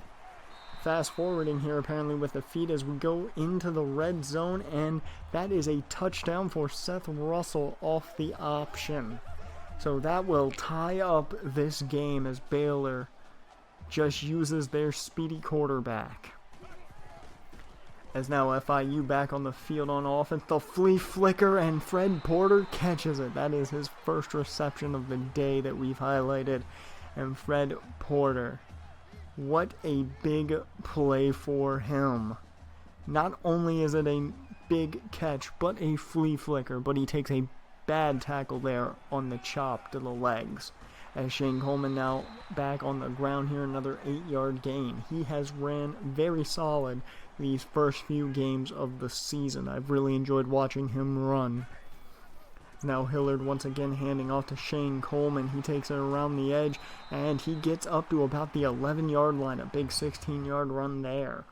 fast forwarding here apparently with the feed as we go into the red zone, and that is a touchdown for Seth Russell off the option. So that will tie up this game as Baylor just uses their speedy quarterback. As now FIU back on the field on offense, the flea flicker, and Fred Porter catches it. That is his first reception of the day that we've highlighted. And Fred Porter, what a big play for him. Not only is it a big catch, but a flea flicker, but he takes a bad tackle there on the chop to the legs. As Shane Coleman now back on the ground here, another 8-yard gain. He has ran very solid these first few games of the season. I've really enjoyed watching him run. Now Hillard once again handing off to Shane Coleman. He takes it around the edge, and he gets up to about the 11-yard line. A big 16-yard run there.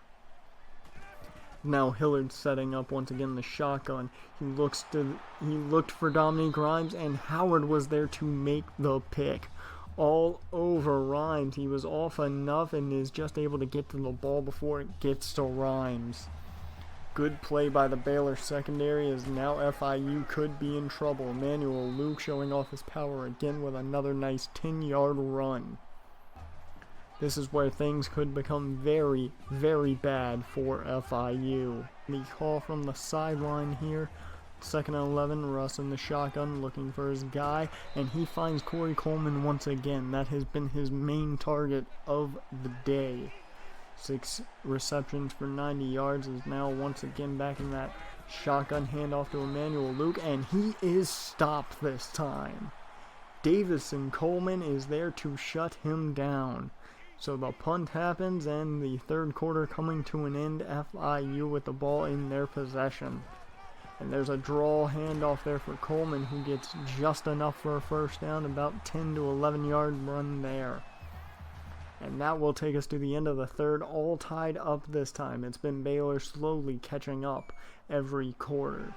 Now Hillard setting up once again the shotgun. He looked for Dominique Grimes, and Howard was there to make the pick. All over Rhymes. He was off enough and is just able to get to the ball before it gets to Rhymes. Good play by the Baylor secondary, as now FIU could be in trouble. Emmanuel Luke showing off his power again with another nice 10-yard run. This is where things could become very, very bad for FIU. The call from the sideline here. 2nd and 11, Russ in the shotgun looking for his guy, and he finds Corey Coleman once again. That has been his main target of the day. 6 receptions for 90 yards, is now once again back in that shotgun handoff to Emmanuel Luke, and he is stopped this time. Davison Coleman is there to shut him down. So the punt happens, and the third quarter coming to an end. FIU with the ball in their possession. And there's a draw handoff there for Coleman, who gets just enough for a first down, about 10 to 11 yard run there. And that will take us to the end of the third, all tied up this time. It's been Baylor slowly catching up every quarter.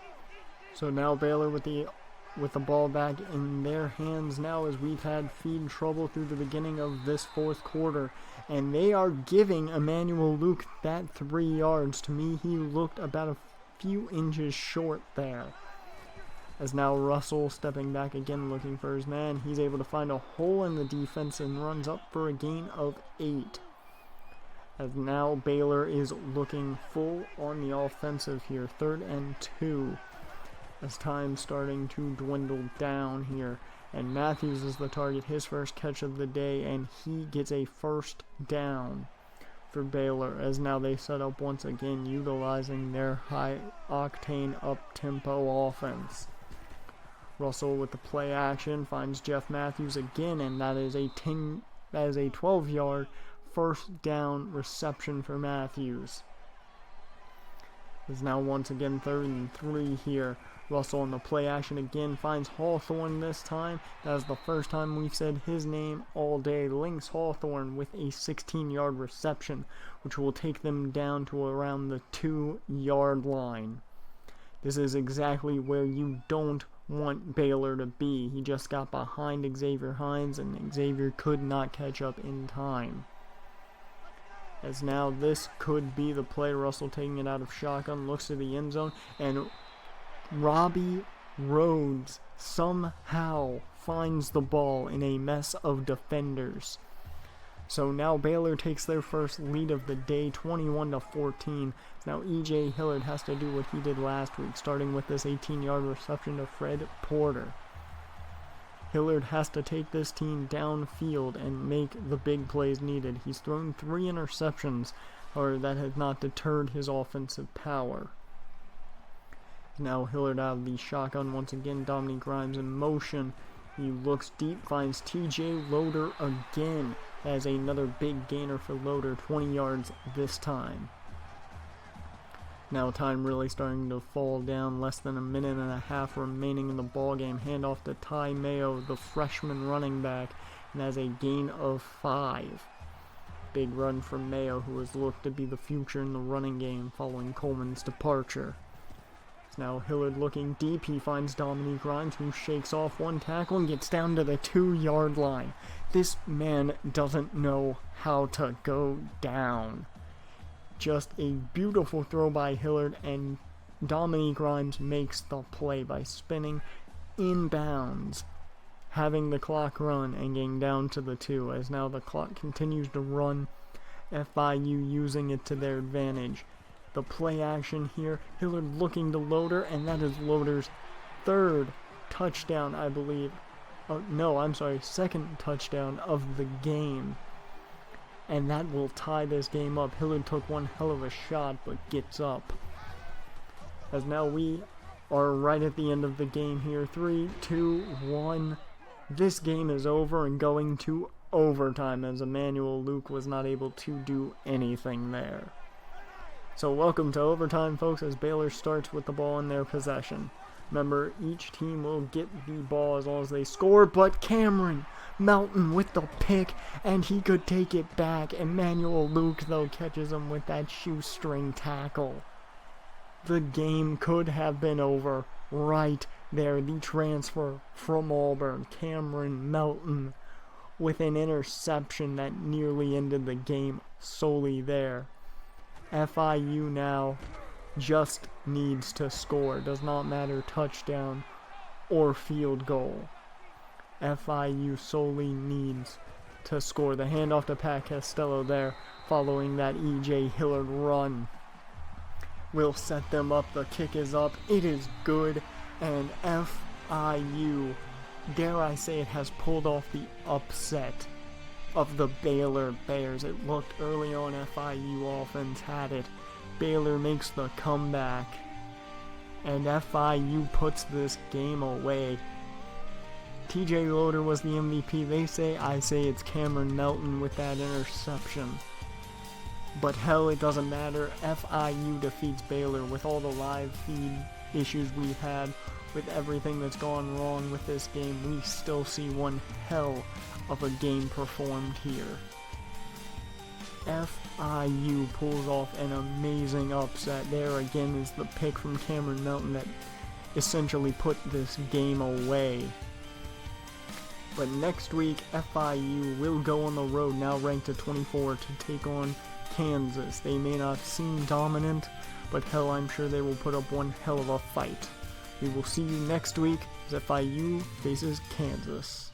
So now Baylor with the ball back in their hands now, as we've had feed trouble through the beginning of this fourth quarter. And they are giving Emmanuel Luke that 3 yards. To me, he looked about a few inches short there. As now Russell stepping back again looking for his man. He's able to find a hole in the defense and runs up for a gain of 8. As now Baylor is looking full on the offensive here. 3rd and 2. As time starting to dwindle down here. And Matthews is the target, his first catch of the day, and he gets a first down for Baylor, as now they set up once again utilizing their high-octane up-tempo offense. Russell with the play action finds Jeff Matthews again, and that is a 12-yard first down reception for Matthews. It's now once again 3rd and 3 here. Russell on the play action again finds Hawthorne this time. That is the first time we've said his name all day. Lynx Hawthorne with a 16-yard reception, which will take them down to around the 2-yard line. This is exactly where you don't want Baylor to be. He just got behind Xavier Hines, and Xavier could not catch up in time. as now this could be the play. Russell taking it out of shotgun, looks to the end zone, and Robbie Rhodes somehow finds the ball in a mess of defenders. So now Baylor takes their first lead of the day, 21-14. Now E.J. Hillard has to do what he did last week, starting with this 18-yard reception to Fred Porter. Hillard has to take this team downfield and make the big plays needed. He's thrown 3 interceptions, or that has not deterred his offensive power. Now Hillard out of the shotgun once again. Dominique Grimes in motion. He looks deep, finds T.J. Loader again. As another big gainer for Loader, 20 yards this time. Now time really starting to fall down, less than a minute and a half remaining in the ballgame. Handoff to Ty Mayo, the freshman running back, and has a gain of 5. Big run from Mayo, who has looked to be the future in the running game following Coleman's departure. Now Hillard looking deep, he finds Dominique Grimes, who shakes off one tackle and gets down to the 2-yard line. This man doesn't know how to go down. Just a beautiful throw by Hillard, and Dominique Grimes makes the play by spinning inbounds, having the clock run and getting down to the 2, as now the clock continues to run, FIU using it to their advantage. The play action here, Hillard looking to Loader, and that is Loader's 3rd touchdown, I believe. Second touchdown of the game. And that will tie this game up. Hillard took one hell of a shot, but gets up. As now we are right at the end of the game here. 3, 2, 1. This game is over and going to overtime, as Emmanuel Luke was not able to do anything there. So welcome to overtime, folks, as Baylor starts with the ball in their possession. Remember, each team will get the ball as long as they score, but Cameron Melton with the pick, and he could take it back. Emmanuel Luke, though, catches him with that shoestring tackle. The game could have been over right there. The transfer from Auburn, Cameron Melton, with an interception that nearly ended the game solely there. FIU now just needs to score. Does not matter touchdown or field goal. FIU solely needs to score. The handoff to Pat Costello there, following that E.J. Hillard run, will set them up. The kick is up. It is good. And FIU, dare I say it, has pulled off the upset of the Baylor Bears. It looked early on FIU offense had it. Baylor makes the comeback, and FIU puts this game away. TJ Loader was the MVP. They say, I say it's Cameron Melton with that interception. But hell, it doesn't matter. FIU defeats Baylor with all the live feed issues we've had, with everything that's gone wrong with this game. We still see one hell of a game performed here. FIU pulls off an amazing upset. There again is the pick from Cameron Melton that essentially put this game away. But next week, FIU will go on the road, now ranked at 24, to take on Kansas. They may not seem dominant, but hell, I'm sure they will put up one hell of a fight. We will see you next week as FIU faces Kansas.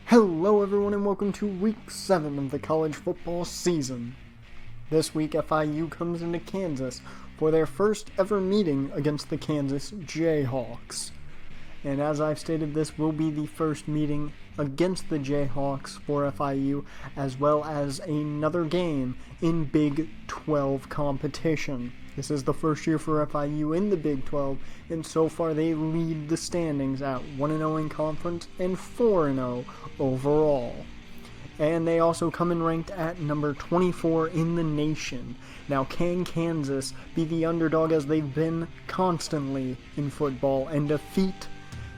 Hello everyone and welcome to week 7 of the college football season. This week FIU comes into Kansas for their first ever meeting against the Kansas Jayhawks. And as I've stated, this will be the first meeting against the Jayhawks for FIU, as well as another game in Big 12 competition. This is the first year for FIU in the Big 12, and so far they lead the standings at 1-0 in conference and 4-0 overall. And they also come in ranked at number 24 in the nation. Now, can Kansas be the underdog as they've been constantly in football and defeat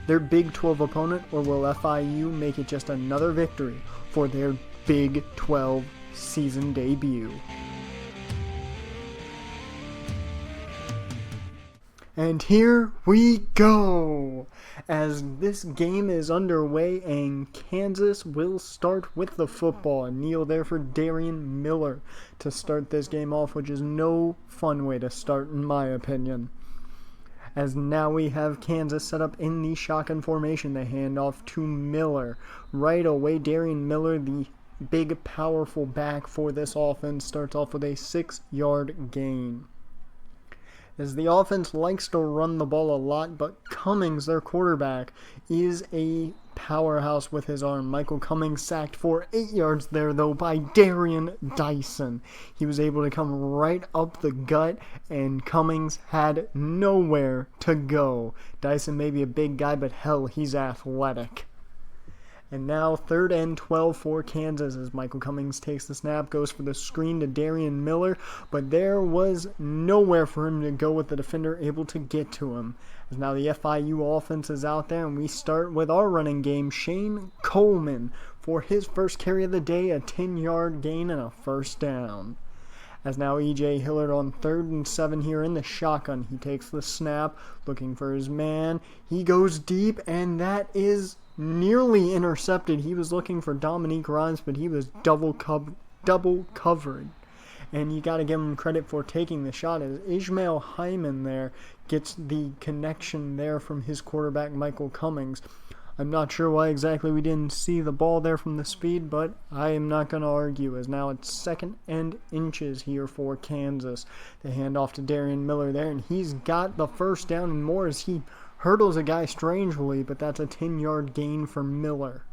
their Big 12 opponent, or will FIU make it just another victory for their Big 12 season debut? And here we go! as this game is underway and Kansas will start with the football. And kneel there for Darian Miller to start this game off, which is no fun way to start in my opinion. As now we have Kansas set up in the shotgun formation. They hand off to Miller. Right away, Darian Miller, the big, powerful back for this offense, starts off with a 6-yard gain. As the offense likes to run the ball a lot, but Cummings, their quarterback, is a powerhouse with his arm. Michael Cummings sacked for 8 yards there, though, by Darian Dyson. He was able to come right up the gut, and Cummings had nowhere to go. Dyson may be a big guy, but hell, he's athletic. And now 3rd and 12 for Kansas as Michael Cummings takes the snap, goes for the screen to Darian Miller, but there was nowhere for him to go with the defender able to get to him. As now the FIU offense is out there, and we start with our running game. Shane Coleman for his first carry of the day, a 10-yard gain and a first down. As now E.J. Hillard on 3rd and 7 here in the shotgun. He takes the snap, looking for his man. He goes deep, and that is nearly intercepted. He was looking for Dominique Rhymes, but he was double covered. And you got to give him credit for taking the shot, as Ishmael Hyman there gets the connection there from his quarterback, Michael Cummings. I'm not sure why exactly we didn't see the ball there from the speed, but I am not going to argue, as now it's 2nd and inches here for Kansas. They hand off to Darian Miller there, and he's got the first down and more as he hurdles a guy strangely, but that's a 10-yard gain for Miller.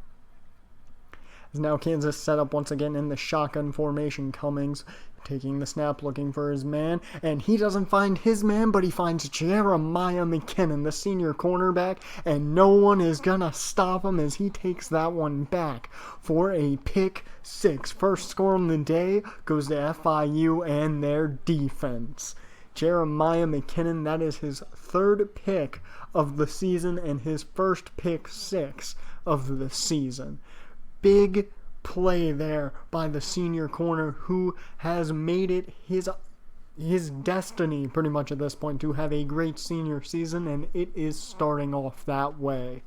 As now Kansas set up once again in the shotgun formation. Cummings taking the snap, looking for his man, and he doesn't find his man, but he finds Jeremiah McKinnon, the senior cornerback, and no one is gonna stop him as he takes that one back for a pick 6. First score on the day goes to FIU and their defense. Jeremiah McKinnon, that is his 3rd pick of the season and his first pick 6 of the season. Big play there by the senior corner, who has made it his destiny pretty much at this point to have a great senior season, and it is starting off that way.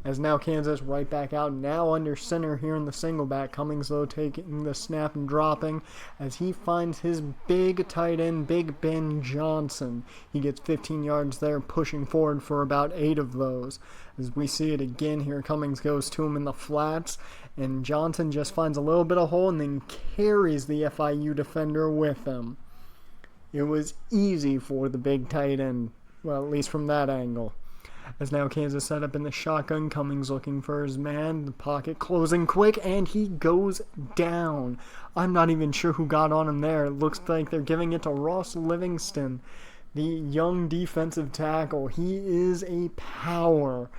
As now Kansas right back out, now under center here in the single back. Cummings, though, taking the snap and dropping as he finds his big tight end, Big Ben Johnson. He gets 15 yards there, pushing forward for about 8 of those. As we see it again here, Cummings goes to him in the flats, and Johnson just finds a little bit of hole and then carries the FIU defender with him. It was easy for the big tight end, well, at least from that angle. As now Kansas set up in the shotgun. Cummings looking for his man. The pocket closing quick, and he goes down. I'm not even sure who got on him there. It looks like they're giving it to Ross Livingston, the young defensive tackle. He is a power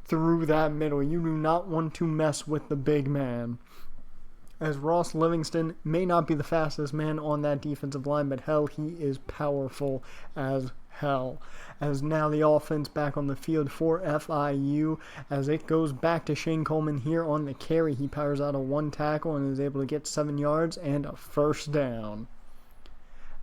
through that middle. You do not want to mess with the big man. As Ross Livingston may not be the fastest man on that defensive line, but hell, he is powerful as hell. As now the offense back on the field for FIU, as it goes back to Shane Coleman here on the carry. He powers out a 1 tackle and is able to get 7 yards and a first down.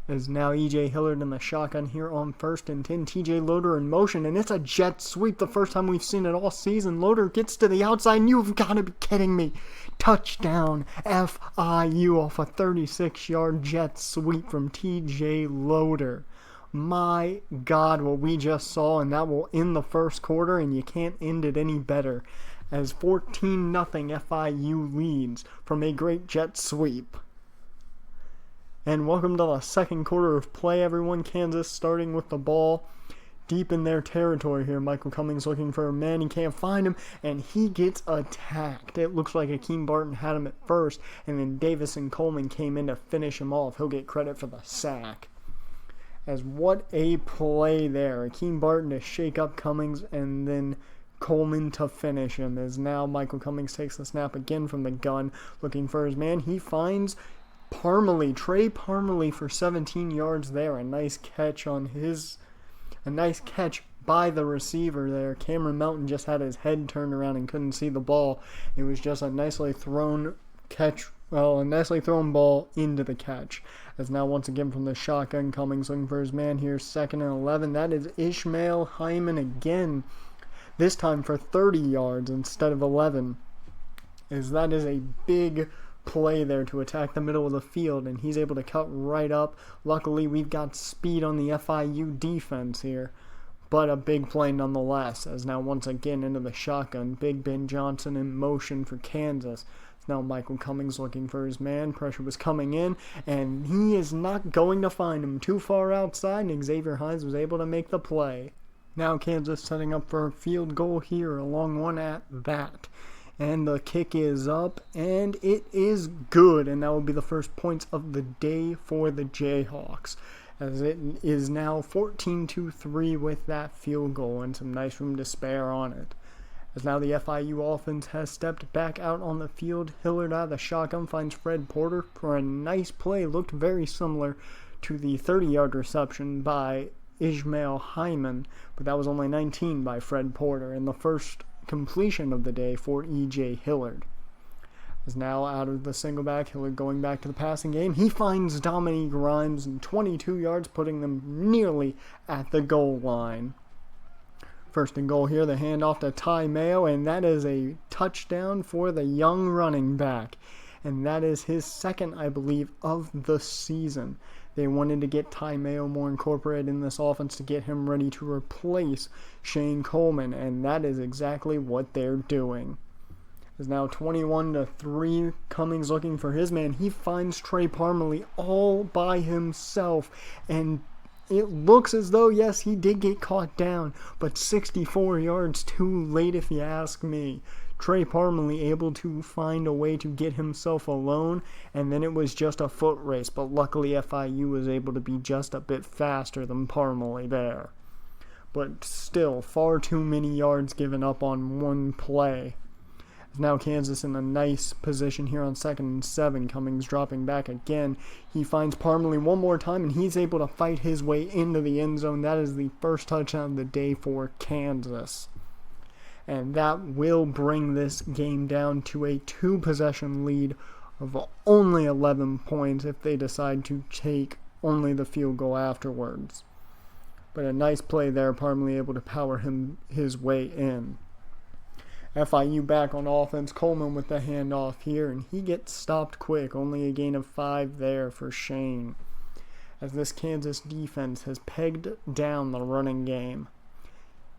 As now E.J. Hillard in the shotgun here on 1st and 10. T.J. Loader in motion, and it's a jet sweep, the first time we've seen it all season. Loader gets to the outside, and you've got to be kidding me. Touchdown, FIU, off a 36-yard jet sweep from T.J. Loader. My God, what we just saw, and that will end the first quarter, and you can't end it any better, as 14-0 FIU leads from a great jet sweep. And welcome to the second quarter of play, everyone. Kansas starting with the ball deep in their territory here. Michael Cummings looking for a man. He can't find him, and he gets attacked. It looks like Akeem Barton had him at first, and then Davis and Coleman came in to finish him off. He'll get credit for the sack. As what a play there. Akeem Barton to shake up Cummings, and then Coleman to finish him. As now Michael Cummings takes the snap again from the gun, looking for his man. He finds Trey Parmalee for 17 yards there. A nice catch by the receiver there. Cameron Melton just had his head turned around and couldn't see the ball. It was just a nicely thrown catch a nicely thrown ball into the catch. As now once again from the shotgun, Cummings looking for his man here, 2nd and 11. That is Ishmael Hyman again, this time for 30 yards instead of 11. As that is a big play there to attack the middle of the field, and he's able to cut right up. Luckily, we've got speed on the FIU defense here, but a big play nonetheless, as now once again into the shotgun. Big Ben Johnson in motion for Kansas. Now Michael Cummings looking for his man. Pressure was coming in, and he is not going to find him too far outside, and Xavier Hines was able to make the play. Now Kansas setting up for a field goal here, a long one at that. And the kick is up, and it is good, and that will be the first points of the day for the Jayhawks, as it is now 14-3 with that field goal and some nice room to spare on it. As now the FIU offense has stepped back out on the field. Hillard out of the shotgun finds Fred Porter for a nice play. Looked very similar to the 30-yard reception by Ishmael Hyman, but that was only 19 by Fred Porter, and the first completion of the day for E.J. Hillard. As now out of the single back, Hillard going back to the passing game. He finds Dominique Grimes in 22 yards, putting them nearly at the goal line. First and goal here, the handoff to Ty Mayo, and that is a touchdown for the young running back. And that is his second, I believe, of the season. They wanted to get Ty Mayo more incorporated in this offense to get him ready to replace Shane Coleman, and that is exactly what they're doing. It's now 21-3. Cummings looking for his man. He finds Trey Parmalee all by himself, and it looks as though, yes, he did get caught down, but 64 yards too late if you ask me. Trey Parmalee able to find a way to get himself alone, and then it was just a foot race, but luckily FIU was able to be just a bit faster than Parmalee there. But still, far too many yards given up on one play. Now Kansas in a nice position here on 2nd and 7. Cummings dropping back again. He finds Parmalee one more time, and he's able to fight his way into the end zone. That is the first touchdown of the day for Kansas. And that will bring this game down to a 2-possession lead of only 11 points if they decide to take only the field goal afterwards. But a nice play there, Parmalee able to power his way in. FIU back on offense, Coleman with the handoff here, and he gets stopped quick. Only a gain of 5 there for Shane, as this Kansas defense has pegged down the running game.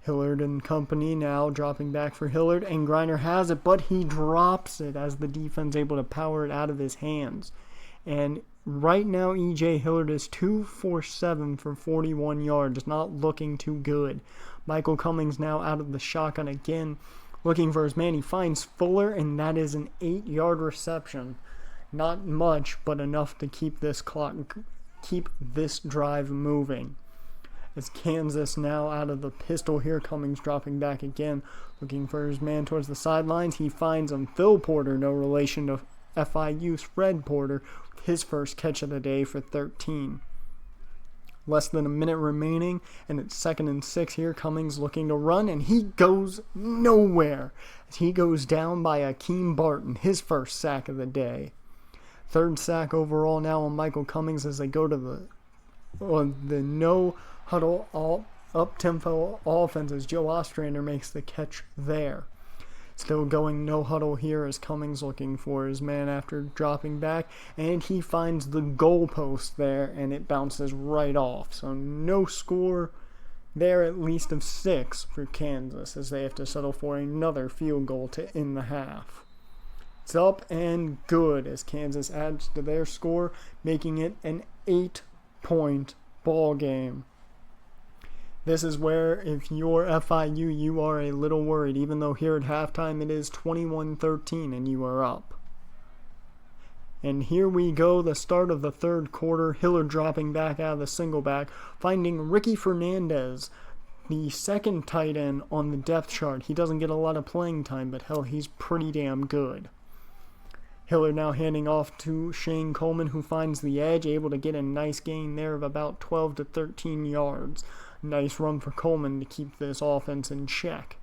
Hillard and company now dropping back for Hillard, and Griner has it, but he drops it as the defense able to power it out of his hands. And right now, E.J. Hillard is 2 for 7 for 41 yards, not looking too good. Michael Cummings now out of the shotgun again, looking for his man. He finds Fuller, and that is an 8-yard reception. Not much, but enough to keep this drive moving. As Kansas now out of the pistol here, Cummings dropping back again, looking for his man towards the sidelines. He finds him. Phil Porter, no relation to FIU's Fred Porter, his first catch of the day for 13. Less than a minute remaining, and it's 2nd and 6 here. Cummings looking to run, and he goes nowhere. He goes down by Akeem Barton, his first sack of the day. 3rd sack overall now on Michael Cummings as they go to the no-huddle up-tempo offense as Joe Ostrander makes the catch there. Still going no huddle here as Cummings looking for his man after dropping back, and he finds the goalpost there, and it bounces right off. So no score there, at least of 6 for Kansas, as they have to settle for another field goal to end the half. It's up and good as Kansas adds to their score, making it an 8-point ball game. This is where, if you're FIU, you are a little worried, even though here at halftime it is 21-13 and you are up. And here we go, the start of the 3rd quarter. Hillard dropping back out of the single back, finding Ricky Fernandez, the 2nd tight end on the depth chart. He doesn't get a lot of playing time, but hell, he's pretty damn good. Hillard now handing off to Shane Coleman, who finds the edge, able to get a nice gain there of about 12 to 13 yards. Nice run for Coleman to keep this offense in check.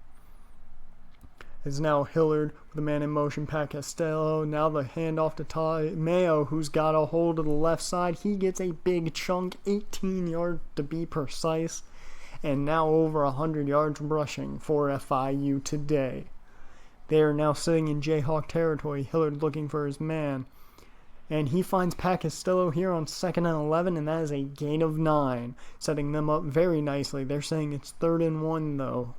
Is now Hillard with a man in motion, Pat Costello. Now the handoff to Mayo, who's got a hold of the left side. He gets a big chunk, 18 yards to be precise, and now over 100 yards rushing for FIU today. They are now sitting in Jayhawk territory. Hillard looking for his man, and he finds Pat Costello here on 2nd and 11, and that is a gain of 9, setting them up very nicely. They're saying it's 3rd and 1 though.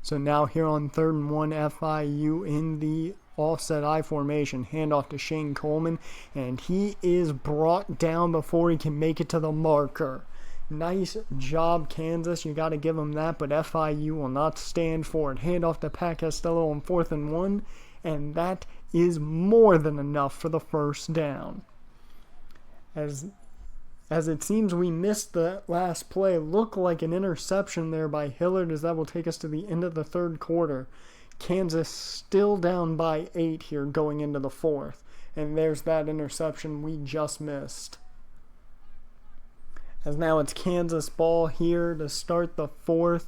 So now here on 3rd and 1, FIU in the offset I formation. Handoff to Shane Coleman, and he is brought down before he can make it to the marker. Nice job, Kansas. You got to give them that, but FIU will not stand for it. Handoff to Pat Costello on 4th and 1, and that is more than enough for the first down. As it seems we missed the last play, looked like an interception there by Hillard, as that will take us to the end of the 3rd quarter. Kansas still down by 8 here going into the 4th. And there's that interception we just missed. As now it's Kansas ball here to start the 4th.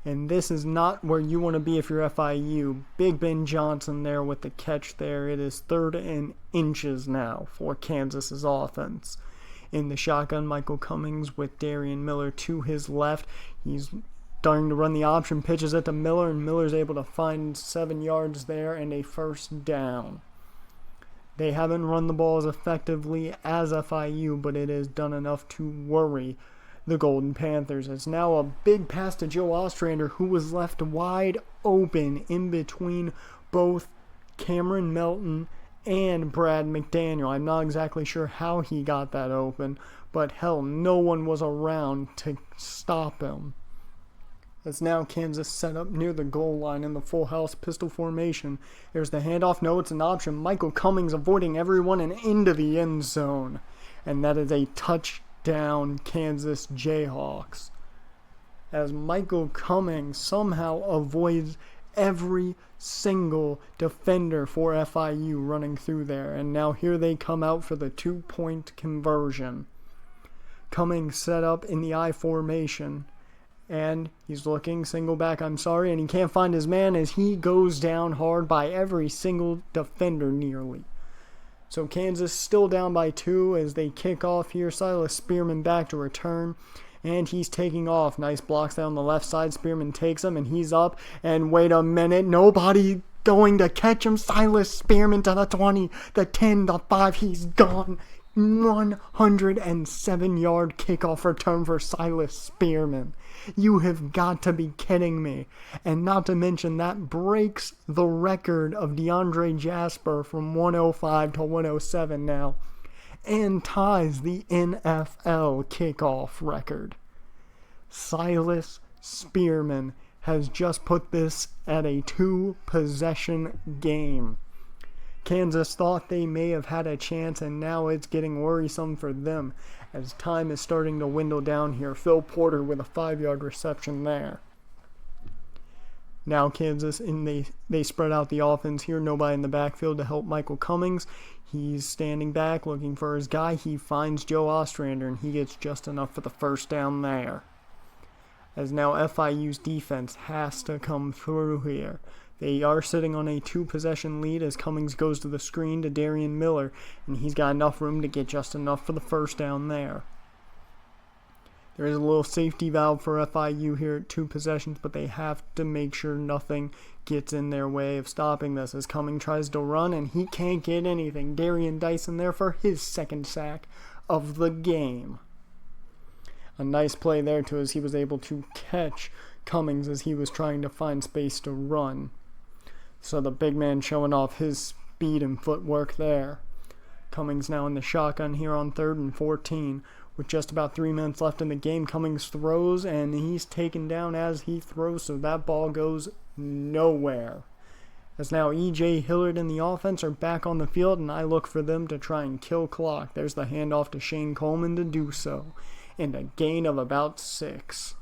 And this is not where you want to be if you're FIU. Big Ben Johnson there with the catch there. It is 3rd and inches now for Kansas's offense. In the shotgun, Michael Cummings with Darian Miller to his left. He's starting to run the option, pitches it to Miller, and Miller's able to find 7 yards there and a first down. They haven't run the ball as effectively as FIU, but it has done enough to worry the Golden Panthers. It's now a big pass to Joe Ostrander, who was left wide open in between both Cameron Melton and Brad McDaniel. I'm not exactly sure how he got that open, but hell, no one was around to stop him. As now Kansas set up near the goal line in the full house pistol formation. There's the handoff. No, it's an option. Michael Cummings avoiding everyone and into the end zone. And that is a touchdown, Kansas Jayhawks. As Michael Cummings somehow avoids every single defender for FIU running through there. And now here they come out for the 2-point conversion. Cummings set up in the I formation. And he's looking, single back, and he can't find his man as he goes down hard by every single defender nearly. So Kansas still down by 2 as they kick off here. Silas Spearman back to return. And he's taking off. Nice blocks down the left side. Spearman takes him, and he's up. And wait a minute. Nobody going to catch him. Silas Spearman to the 20, the 10, the 5. He's gone. 107-yard kickoff return for Silas Spearman. You have got to be kidding me. And not to mention, that breaks the record of DeAndre Jasper from 105 to 107 now, and ties the NFL kickoff record. Silas Spearman has just put this at a 2-possession game. Kansas thought they may have had a chance, and now it's getting worrisome for them as time is starting to dwindle down here. Phil Porter with a 5-yard reception there. Now Kansas, they spread out the offense here. Nobody in the backfield to help Michael Cummings. He's standing back looking for his guy. He finds Joe Ostrander, and he gets just enough for the first down there. As now FIU's defense has to come through here. They are sitting on a 2-possession lead as Cummings goes to the screen to Darian Miller, and he's got enough room to get just enough for the first down there. There is a little safety valve for FIU here at 2 possessions, but they have to make sure nothing gets in their way of stopping this as Cummings tries to run, and he can't get anything. Darian Dyson there for his 2nd sack of the game. A nice play there too, as he was able to catch Cummings as he was trying to find space to run. So the big man showing off his speed and footwork there. Cummings now in the shotgun here on 3rd and 14. With just about 3 minutes left in the game, Cummings throws, and he's taken down as he throws, so that ball goes nowhere. As now E.J. Hillard and the offense are back on the field, and I look for them to try and kill clock. There's the handoff to Shane Coleman to do so, and a gain of about 6.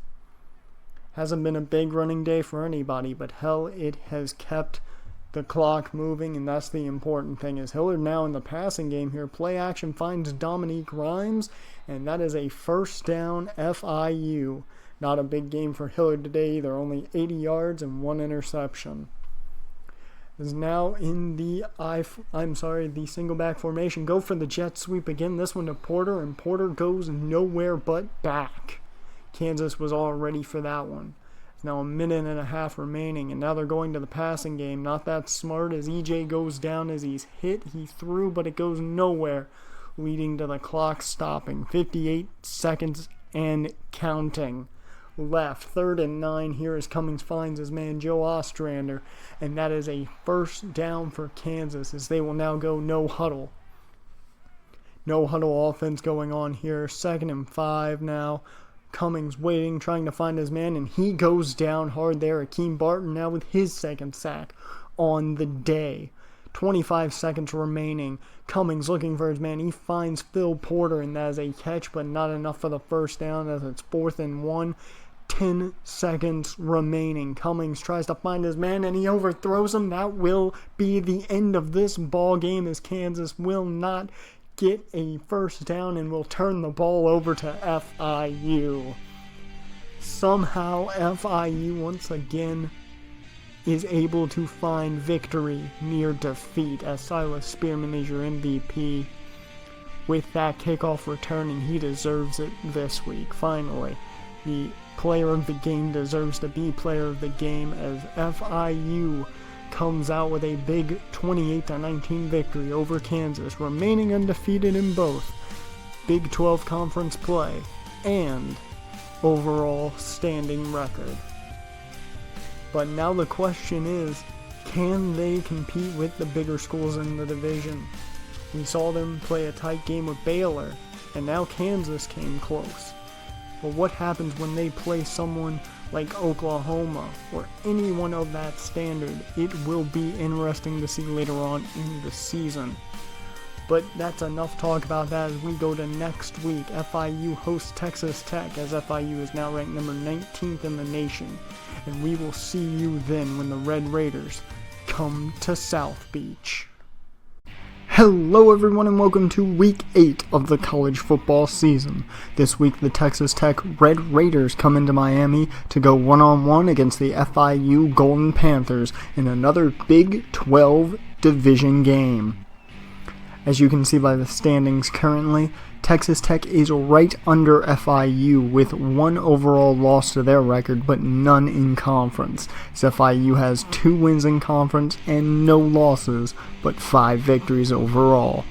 Hasn't been a big running day for anybody, but hell, it has kept the clock moving, and that's the important thing. Is Hillard now in the passing game here. Play action finds Dominique Grimes, and that is a first down FIU. Not a big game for Hillard today either, only 80 yards and 1 interception. is now in the the single back formation. Go for the jet sweep again. This one to Porter, and Porter goes nowhere but back. Kansas was all ready for that one. It's now a minute and a half remaining, and now they're going to the passing game. Not that smart as EJ goes down as he's hit. He threw, but it goes nowhere, leading to the clock stopping. 58 seconds and counting left. 3rd and 9 here as Cummings finds his man Joe Ostrander, and that is a first down for Kansas as they will now go no huddle. No huddle offense going on here. 2nd and 5 now. Cummings waiting, trying to find his man, and he goes down hard there. Akeem Barton now with his 2nd sack on the day. 25 seconds remaining. Cummings looking for his man. He finds Phil Porter, and that is a catch, but not enough for the first down as it's 4th and 1. 10 seconds remaining. Cummings tries to find his man, and he overthrows him. That will be the end of this ball game as Kansas will not get a first down and will turn the ball over to FIU. Somehow FIU once again is able to find victory near defeat as Silas Spearman is your MVP with that kickoff return, and he deserves it this week. Finally, the player of the game deserves to be player of the game as FIU comes out with a big 28-19 victory over Kansas, remaining undefeated in both Big 12 conference play and overall standing record. But now the question is, can they compete with the bigger schools in the division? We saw them play a tight game with Baylor, and now Kansas came close. But what happens when they play someone like Oklahoma or anyone of that standard? It will be interesting to see later on in the season. But that's enough talk about that as we go to next week. FIU hosts Texas Tech as FIU is now ranked number 19th in the nation. And we will see you then when the Red Raiders come to South Beach. Hello everyone and welcome to week 8 of the college football season. This week the Texas Tech Red Raiders come into Miami to go one-on-one against the FIU Golden Panthers in another Big 12 division game. As you can see by the standings currently, Texas Tech is right under FIU with 1 overall loss to their record but none in conference. So FIU has 2 wins in conference and no losses but 5 victories overall.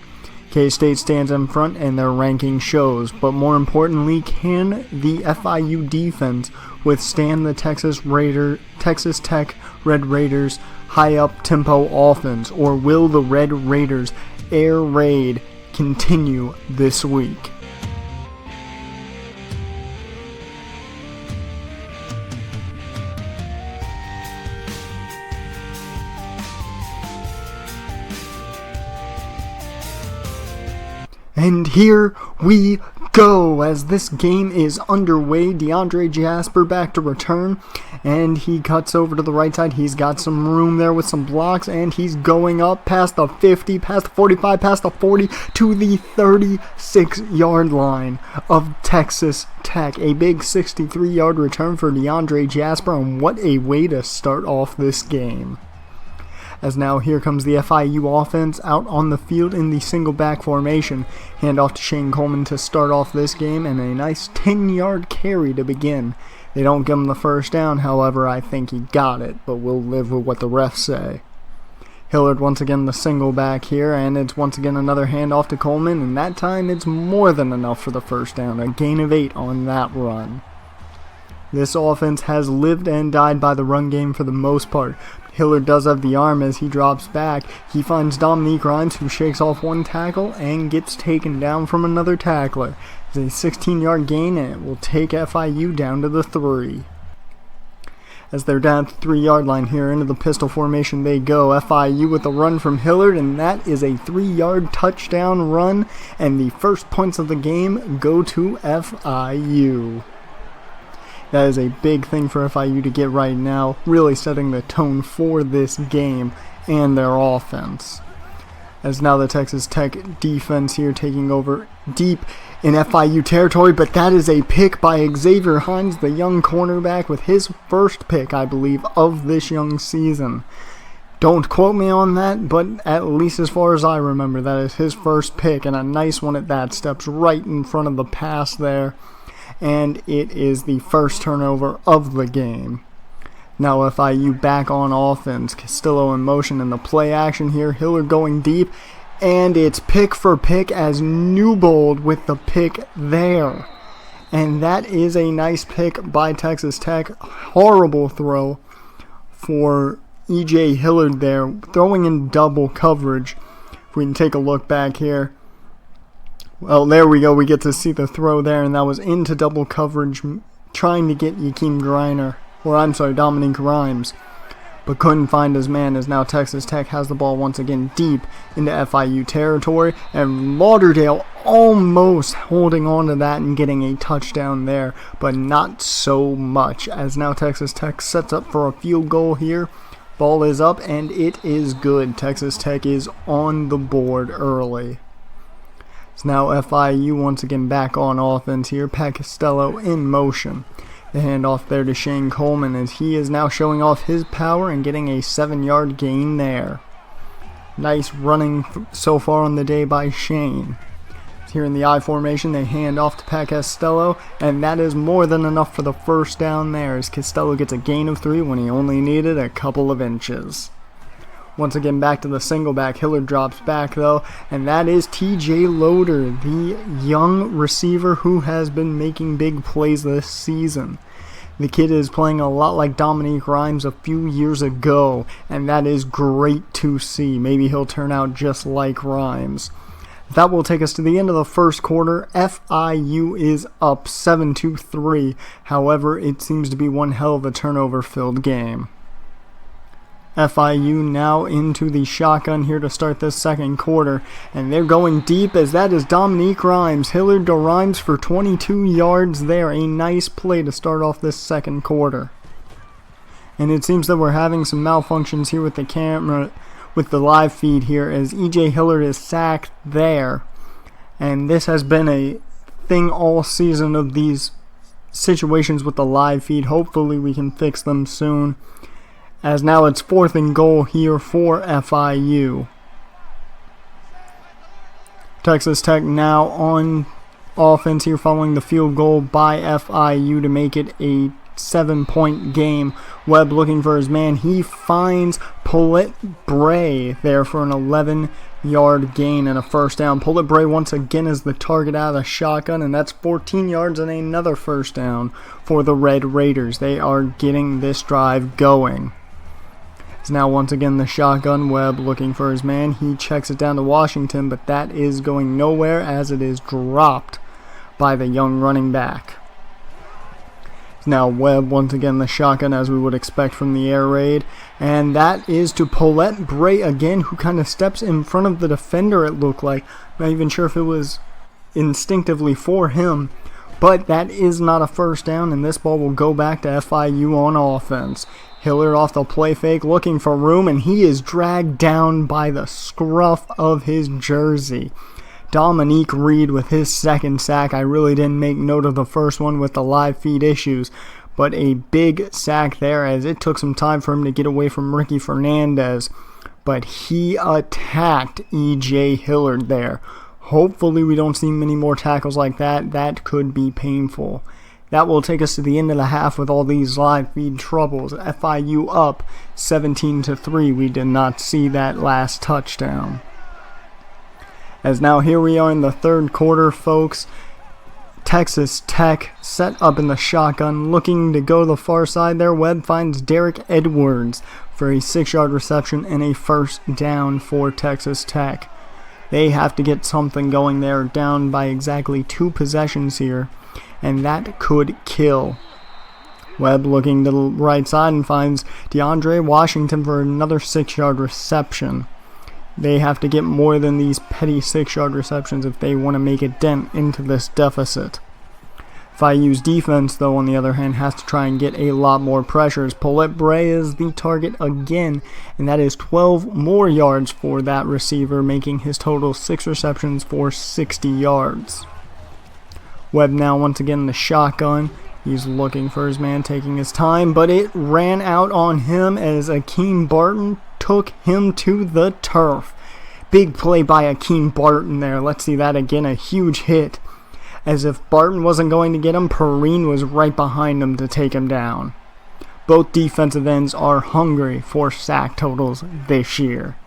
K-State stands in front and their ranking shows, but more importantly, can the FIU defense withstand the Texas Tech Red Raiders high up tempo offense, or will the Red Raiders air raid continue this week? And here we go as this game is underway. DeAndre Jasper back to return, and he cuts over to the right side. He's got some room there with some blocks, and he's going up past the 50, past the 45, past the 40 to the 36-yard line of Texas Tech. A big 63-yard return for DeAndre Jasper, and what a way to start off this game. As now here comes the FIU offense out on the field in the single back formation. Hand off to Shane Coleman to start off this game, and a nice 10-yard carry to begin. They don't give him the first down, however, I think he got it, but we'll live with what the refs say. Hillard once again the single back here, and it's once again another handoff to Coleman, and that time it's more than enough for the first down. A gain of 8 on that run. This offense has lived and died by the run game for the most part. Hillard does have the arm as he drops back. He finds Dominique Rhines, who shakes off one tackle and gets taken down from another tackler. It's a 16-yard gain, and it will take FIU down to the 3. As they're down at the 3-yard line here, into the pistol formation they go. FIU with a run from Hillard, and that is a 3-yard touchdown run, and the first points of the game go to FIU. That is a big thing for FIU to get right now, really setting the tone for this game and their offense. As now the Texas Tech defense here taking over deep in FIU territory, but that is a pick by Xavier Hines, the young cornerback, with his first pick, I believe, of this young season. Don't quote me on that, but at least as far as I remember, that is his first pick, and a nice one at that. Steps right in front of the pass there, and it is the first turnover of the game. Now FIU back on offense. Castillo in motion in the play action here. Hillard going deep, and it's pick for pick as Newbold with the pick there. And that is a nice pick by Texas Tech. Horrible throw for E.J. Hillard there, throwing in double coverage. If we can take a look back here. Well, there we go. We get to see the throw there, and that was into double coverage, trying to get Dominique Grimes, but couldn't find his man, as now Texas Tech has the ball once again deep into FIU territory, and Lauderdale almost holding on to that and getting a touchdown there, but not so much, as now Texas Tech sets up for a field goal here. Ball is up, and it is good. Texas Tech is on the board early. It's now FIU once again back on offense here. Pat Costello in motion. The handoff there to Shane Coleman, as he is now showing off his power and getting a 7-yard gain there. Nice running so far on the day by Shane. Here in the I formation, they hand off to Pat Costello, and that is more than enough for the first down there, as Costello gets a gain of 3 when he only needed a couple of inches. Once again back to the single back. Hillard drops back though, and that is TJ Loader, the young receiver who has been making big plays this season. The kid is playing a lot like Dominique Grimes a few years ago, and that is great to see. Maybe he'll turn out just like Grimes. That will take us to the end of the first quarter. FIU is up 7-3. However, it seems to be one hell of a turnover-filled game. FIU now into the shotgun here to start this second quarter, and they're going deep, as that is Dominique Grimes. Hillard to Grimes for 22 yards there. A nice play to start off this second quarter. And it seems that we're having some malfunctions here with the camera, with the live feed here, as E.J. Hillard is sacked there. And this has been a thing all season of these situations with the live feed. Hopefully we can fix them soon, as now it's 4th and goal here for FIU. Texas Tech now on offense here following the field goal by FIU to make it a 7-point game. Webb looking for his man. He finds Paulette Bray there for an 11-yard gain and a first down. Paulette Bray once again is the target out of the shotgun, and that's 14 yards and another first down for the Red Raiders. They are getting this drive going. It's now once again the shotgun. Webb looking for his man. He checks it down to Washington, but that is going nowhere, as it is dropped by the young running back. Now Webb once again the shotgun, as we would expect from the air raid, and that is to Paulette Bray again, who kind of steps in front of the defender, it looked like. Not even sure if it was instinctively for him, but that is not a first down, and this ball will go back to FIU on offense. Hillard off the play fake, looking for room, and he is dragged down by the scruff of his jersey. Dominique Reed with his second sack. I really didn't make note of the first one with the live feed issues, but a big sack there, as it took some time for him to get away from Ricky Fernandez, but he attacked E.J. Hillard there. Hopefully we don't see many more tackles like that. That could be painful. That will take us to the end of the half with all these live feed troubles. FIU up 17-3. We did not see that last touchdown. As now here we are in the third quarter, folks. Texas Tech set up in the shotgun, looking to go the far side there. Webb finds Derek Edwards for a 6-yard reception and a first down for Texas Tech. They have to get something going there, down by exactly 2 possessions here, and that could kill. Webb looking to the right side and finds DeAndre Washington for another 6-yard reception. They have to get more than these petty 6-yard receptions if they want to make a dent into this deficit. FIU's defense, though, on the other hand, has to try and get a lot more pressures. Paulette Bray is the target again, and that is 12 more yards for that receiver, making his total 6 receptions for 60 yards. Webb now once again in the shotgun. He's looking for his man, taking his time, but it ran out on him as Akeem Barton took him to the turf. Big play by Akeem Barton there. Let's see that again. A huge hit. As if Barton wasn't going to get him, Perrine was right behind him to take him down. Both defensive ends are hungry for sack totals this year.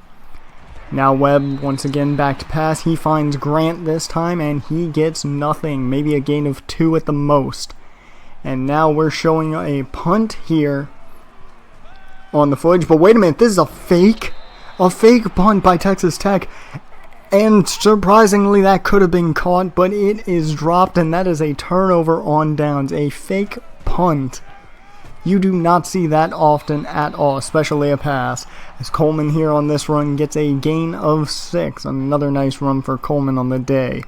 Now Webb once again back to pass. He finds Grant this time and he gets nothing. Maybe a gain of 2 at the most. And now we're showing a punt here on the footage. But wait a minute, this is a fake punt by Texas Tech. And surprisingly, that could have been caught, but it is dropped, and that is a turnover on downs. A fake punt. You do not see that often at all, especially a pass. As Coleman here on this run gets a gain of 6. Another nice run for Coleman on the day.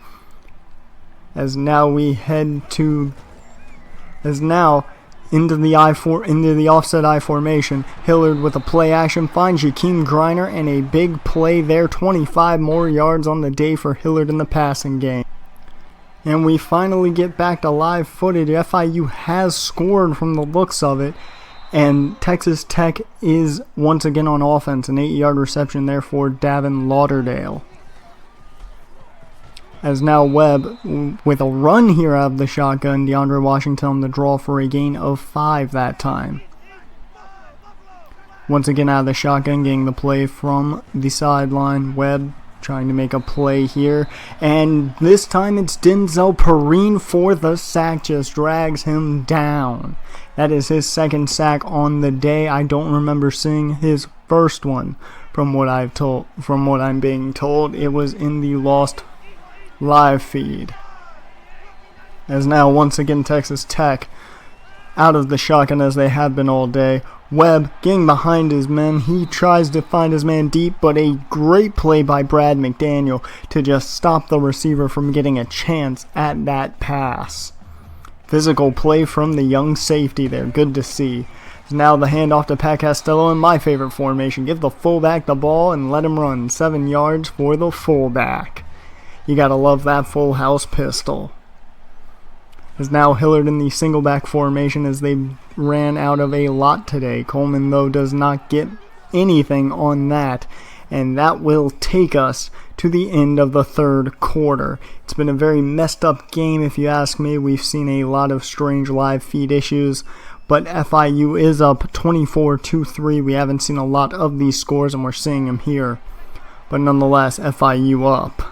As now we head to... into the offset I formation. Hillard with a play action finds Jakeem Griner, and a big play there. 25 more yards on the day for Hillard in the passing game. And we finally get back to live footage. FIU has scored from the looks of it, and Texas Tech is once again on offense. An 8-yard reception there for Davin Lauderdale. As now Webb with a run here out of the shotgun. DeAndre Washington on the draw for a gain of 5 that time. Once again out of the shotgun, getting the play from the sideline. Webb trying to make a play here. And this time it's Denzel Perrine for the sack. Just drags him down. That is his second sack on the day. I don't remember seeing his first one from what I'm being told. It was in the lost live feed. As now once again Texas Tech out of the shotgun as they have been all day. Webb getting behind his men. He tries to find his man deep, but a great play by Brad McDaniel to just stop the receiver from getting a chance at that pass. Physical play from the young safety there. Good to see. Now the handoff to Pat Costello in my favorite formation. Give the fullback the ball and let him run. 7 yards for the fullback. You gotta love that full house pistol. Is now Hillard in the single back formation as they ran out of a lot today. Coleman, though, does not get anything on that. And that will take us to the end of the third quarter. It's been a very messed up game, if you ask me. We've seen a lot of strange live feed issues. But FIU is up 24-3. We haven't seen a lot of these scores, and we're seeing them here. But nonetheless, FIU up.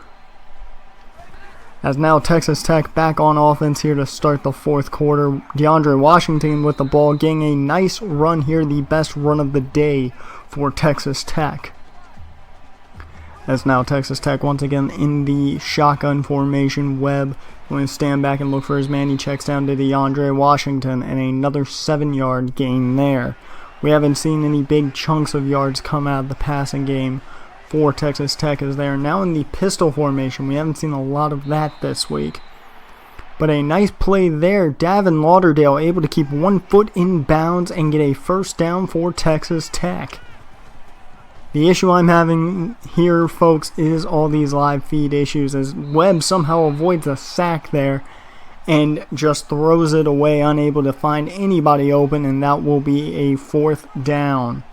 As now Texas Tech back on offense here to start the fourth quarter. DeAndre Washington with the ball, getting a nice run here, the best run of the day for Texas Tech. As now Texas Tech once again in the shotgun formation. Webb going to stand back and look for his man. He checks down to DeAndre Washington, and another 7-yard gain there. We haven't seen any big chunks of yards come out of the passing game for Texas Tech, as they are now in the pistol formation. We haven't seen a lot of that this week. But a nice play there. Davin Lauderdale able to keep 1 foot in bounds and get a first down for Texas Tech. The issue I'm having here, folks, is all these live feed issues, as Webb somehow avoids a sack there and just throws it away, unable to find anybody open, and that will be a 4th down.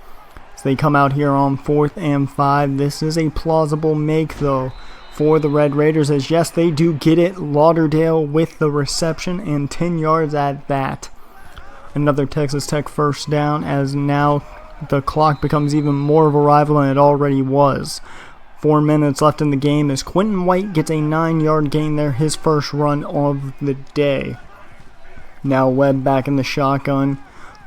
So they come out here on 4th and 5. This is a plausible make, though, for the Red Raiders, as yes, they do get it. Lauderdale with the reception and 10 yards at that. Another Texas Tech first down, as now the clock becomes even more of a rival than it already was. 4 minutes left in the game as Quentin White gets a 9-yard gain there, his first run of the day. Now Webb back in the shotgun,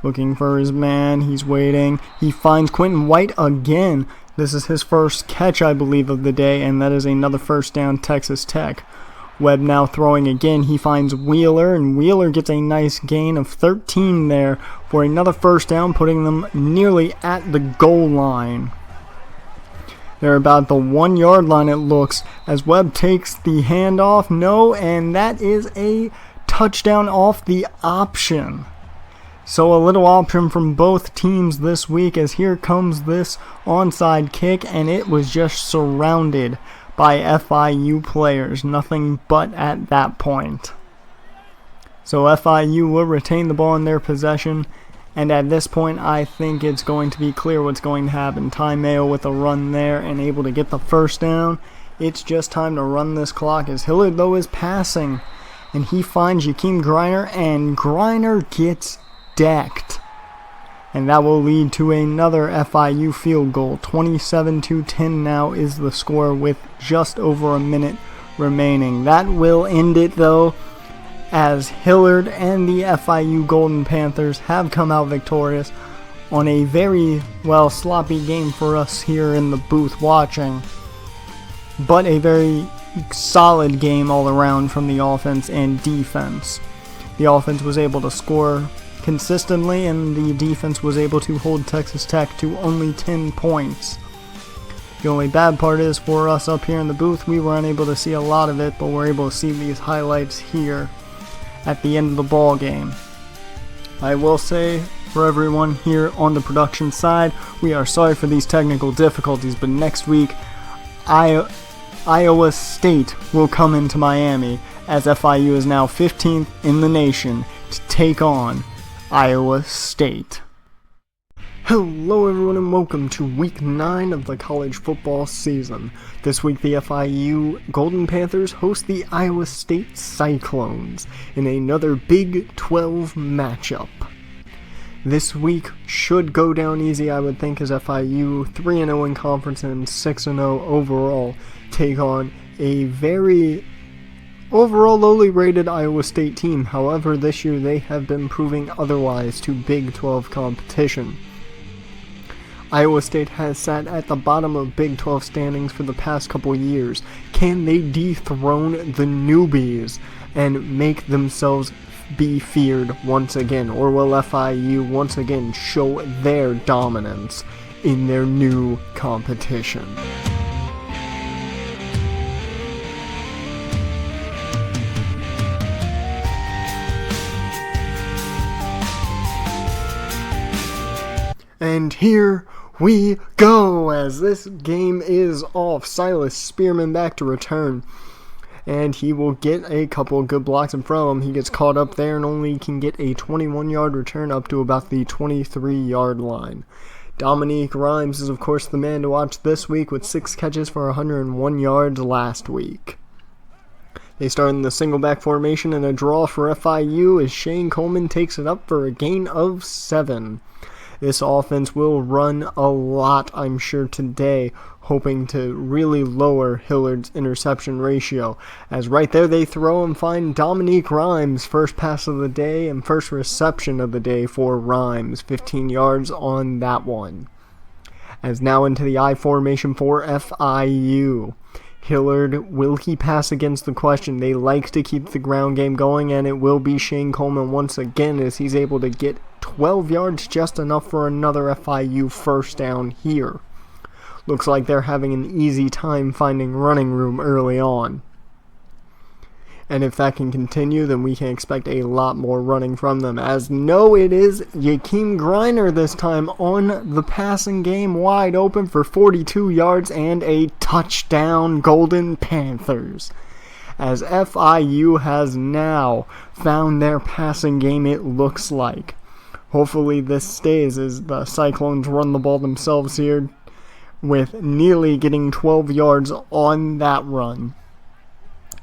looking for his man. He's waiting. He finds Quentin White again. This is his first catch, I believe, of the day, and that is another first down, Texas Tech. Webb now throwing again. He finds Wheeler, and Wheeler gets a nice gain of 13 there for another first down, putting them nearly at the goal line. They're about the 1-yard line, it looks, as Webb takes the handoff. No, and that is a touchdown off the option. So a little option from both teams this week, as here comes this onside kick, and it was just surrounded by FIU players. Nothing but at that point. So FIU will retain the ball in their possession, And at this point, I think it's going to be clear what's going to happen. Ty Mayo with a run there and able to get the first down. It's just time to run this clock as Hillard, though, is passing. And he finds Jakeem Griner, and Griner gets decked. And that will lead to another FIU field goal. 27-10 now is the score with just over a minute remaining. That will end it, though, as Hillard and the FIU Golden Panthers have come out victorious on a very, sloppy game for us here in the booth watching. But a very solid game all around from the offense and defense. The offense was able to score consistently, and the defense was able to hold Texas Tech to only 10 points. The only bad part is for us up here in the booth, we were unable to see a lot of it, but we're able to see these highlights here at the end of the ball game. I will say, for everyone here on the production side, we are sorry for these technical difficulties, but next week, Iowa State will come into Miami, as FIU is now 15th in the nation to take on Iowa State. Hello everyone and welcome to week 9 of the college football season. This week the FIU Golden Panthers host the Iowa State Cyclones in another Big 12 matchup. This week should go down easy, I would think, as FIU 3-0 in conference and 6-0 overall take on a very overall lowly rated Iowa State team. However, this year they have been proving otherwise to Big 12 competition. Iowa State has sat at the bottom of Big 12 standings for the past couple years. Can they dethrone the newbies and make themselves be feared once again? Or will FIU once again show their dominance in their new competition? And here we go, as this game is off. Silas Spearman back to return, and he will get a couple of good blocks in front of him. He gets caught up there and only can get a 21-yard return up to about the 23-yard line. Dominique Rhymes is, of course, the man to watch this week with 6 catches for 101 yards last week. They start in the single back formation and a draw for FIU as Shane Coleman takes it up for a gain of 7. This offense will run a lot, I'm sure, today, hoping to really lower Hillard's interception ratio. As right there they throw and find Dominique Rhymes, first pass of the day and first reception of the day for Rhymes. 15 yards on that one. As now into the I formation for FIU. Hillard, will he pass against the question? They like to keep the ground game going, and it will be Shane Coleman once again as he's able to get 12 yards, just enough for another FIU first down here. Looks like they're having an easy time finding running room early on. And if that can continue, then we can expect a lot more running from them. As no, it is Jakeem Griner this time on the passing game, wide open for 42 yards and a touchdown, Golden Panthers. As FIU has now found their passing game, it looks like. Hopefully this stays as the Cyclones run the ball themselves here, with Neely getting 12 yards on that run.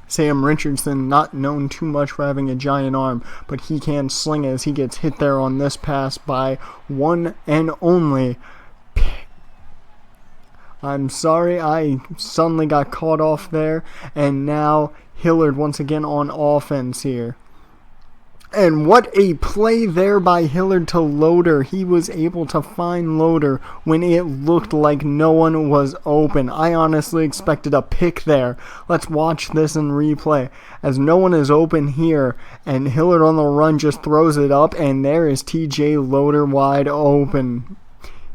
Sam Richardson, not known too much for having a giant arm, but he can sling as he gets hit there on this pass by one and only. I'm sorry, I suddenly got caught off there, and now Hillard once again on offense here. And what a play there by Hillard to Loader. He was able to find Loader when it looked like no one was open. I honestly expected a pick there. Let's watch this in replay. As no one is open here, and Hillard on the run just throws it up, and there is TJ Loader wide open,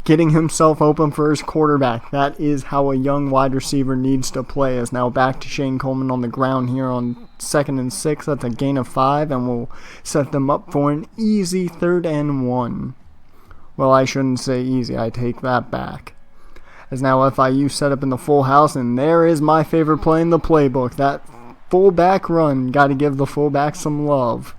getting himself open for his quarterback. That is how a young wide receiver needs to play. As now back to Shane Coleman on the ground here on 2nd and 6. That's a gain of 5, and we'll set them up for an easy 3rd and 1. Well, I shouldn't say easy. I take that back. As now FIU set up in the full house, and there is my favorite play in the playbook. That fullback run. Got to give the fullback some love.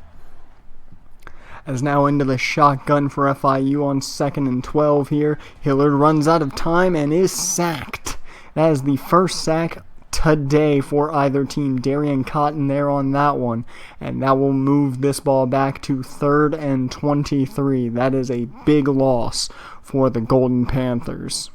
As now into the shotgun for FIU on 2nd and 12 here. Hillard runs out of time and is sacked. That is the first sack today for either team. Darian Cotton there on that one. And that will move this ball back to 3rd and 23. That is a big loss for the Golden Panthers.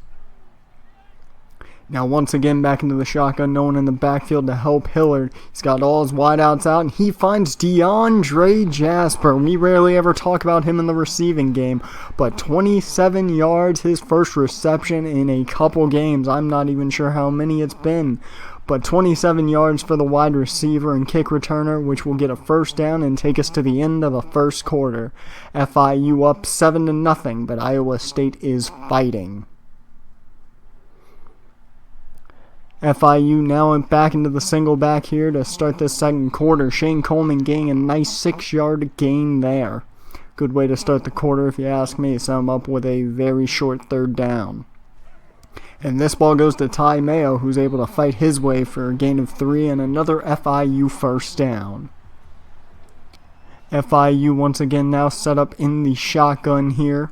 Now once again back into the shotgun, no one in the backfield to help Hillard. He's got all his wideouts out, and he finds DeAndre Jasper. We rarely ever talk about him in the receiving game, but 27 yards, his first reception in a couple games. I'm not even sure how many it's been, but 27 yards for the wide receiver and kick returner, which will get a first down and take us to the end of the first quarter. FIU up 7-0, but Iowa State is fighting. FIU now back into the single back here to start this second quarter. Shane Coleman getting a nice 6-yard gain there. Good way to start the quarter if you ask me. Set him up with a very short 3rd down. And this ball goes to Ty Mayo, who's able to fight his way for a gain of 3 and another FIU first down. FIU once again now set up in the shotgun here.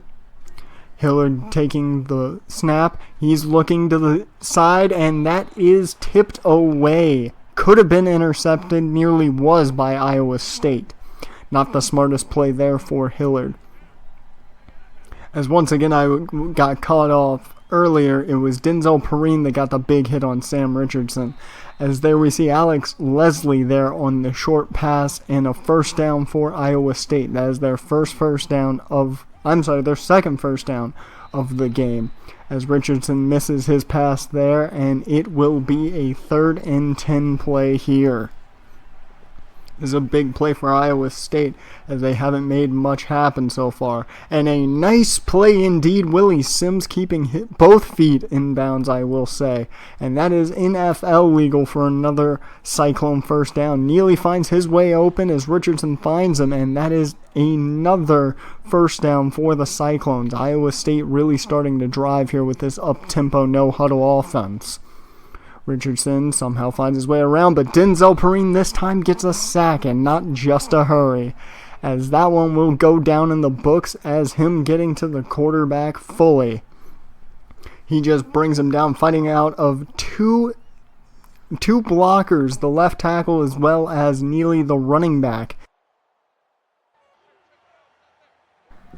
Hillard taking the snap. He's looking to the side, and that is tipped away. Could have been intercepted, nearly was by Iowa State. Not the smartest play there for Hillard. As once again I got caught off earlier, it was Denzel Perrine that got the big hit on Sam Richardson. As there we see Alex Leslie there on the short pass and a first down for Iowa State. That is their their second first down of the game, as Richardson misses his pass there, and it will be a 3rd and 10 play here. This is a big play for Iowa State, as they haven't made much happen so far. And a nice play indeed. Willie Sims keeping both feet in bounds, I will say. And that is NFL legal for another Cyclone first down. Neely finds his way open as Richardson finds him, and that is another first down for the Cyclones. Iowa State really starting to drive here with this up-tempo, no-huddle offense. Richardson somehow finds his way around, but Denzel Perrine this time gets a sack, and not just a hurry, as that one will go down in the books as him getting to the quarterback fully. He just brings him down, fighting out of two blockers, the left tackle as well as Neely, the running back.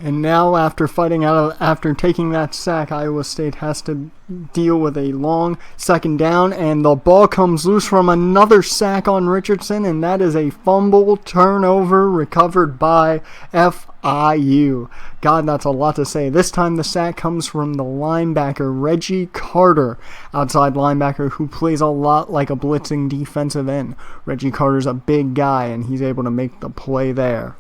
And now after taking that sack, Iowa State has to deal with a long 2nd down, and the ball comes loose from another sack on Richardson, and that is a fumble turnover recovered by FIU. God, that's a lot to say. This time the sack comes from the linebacker, Reggie Carter, outside linebacker who plays a lot like a blitzing defensive end. Reggie Carter's a big guy, and he's able to make the play there.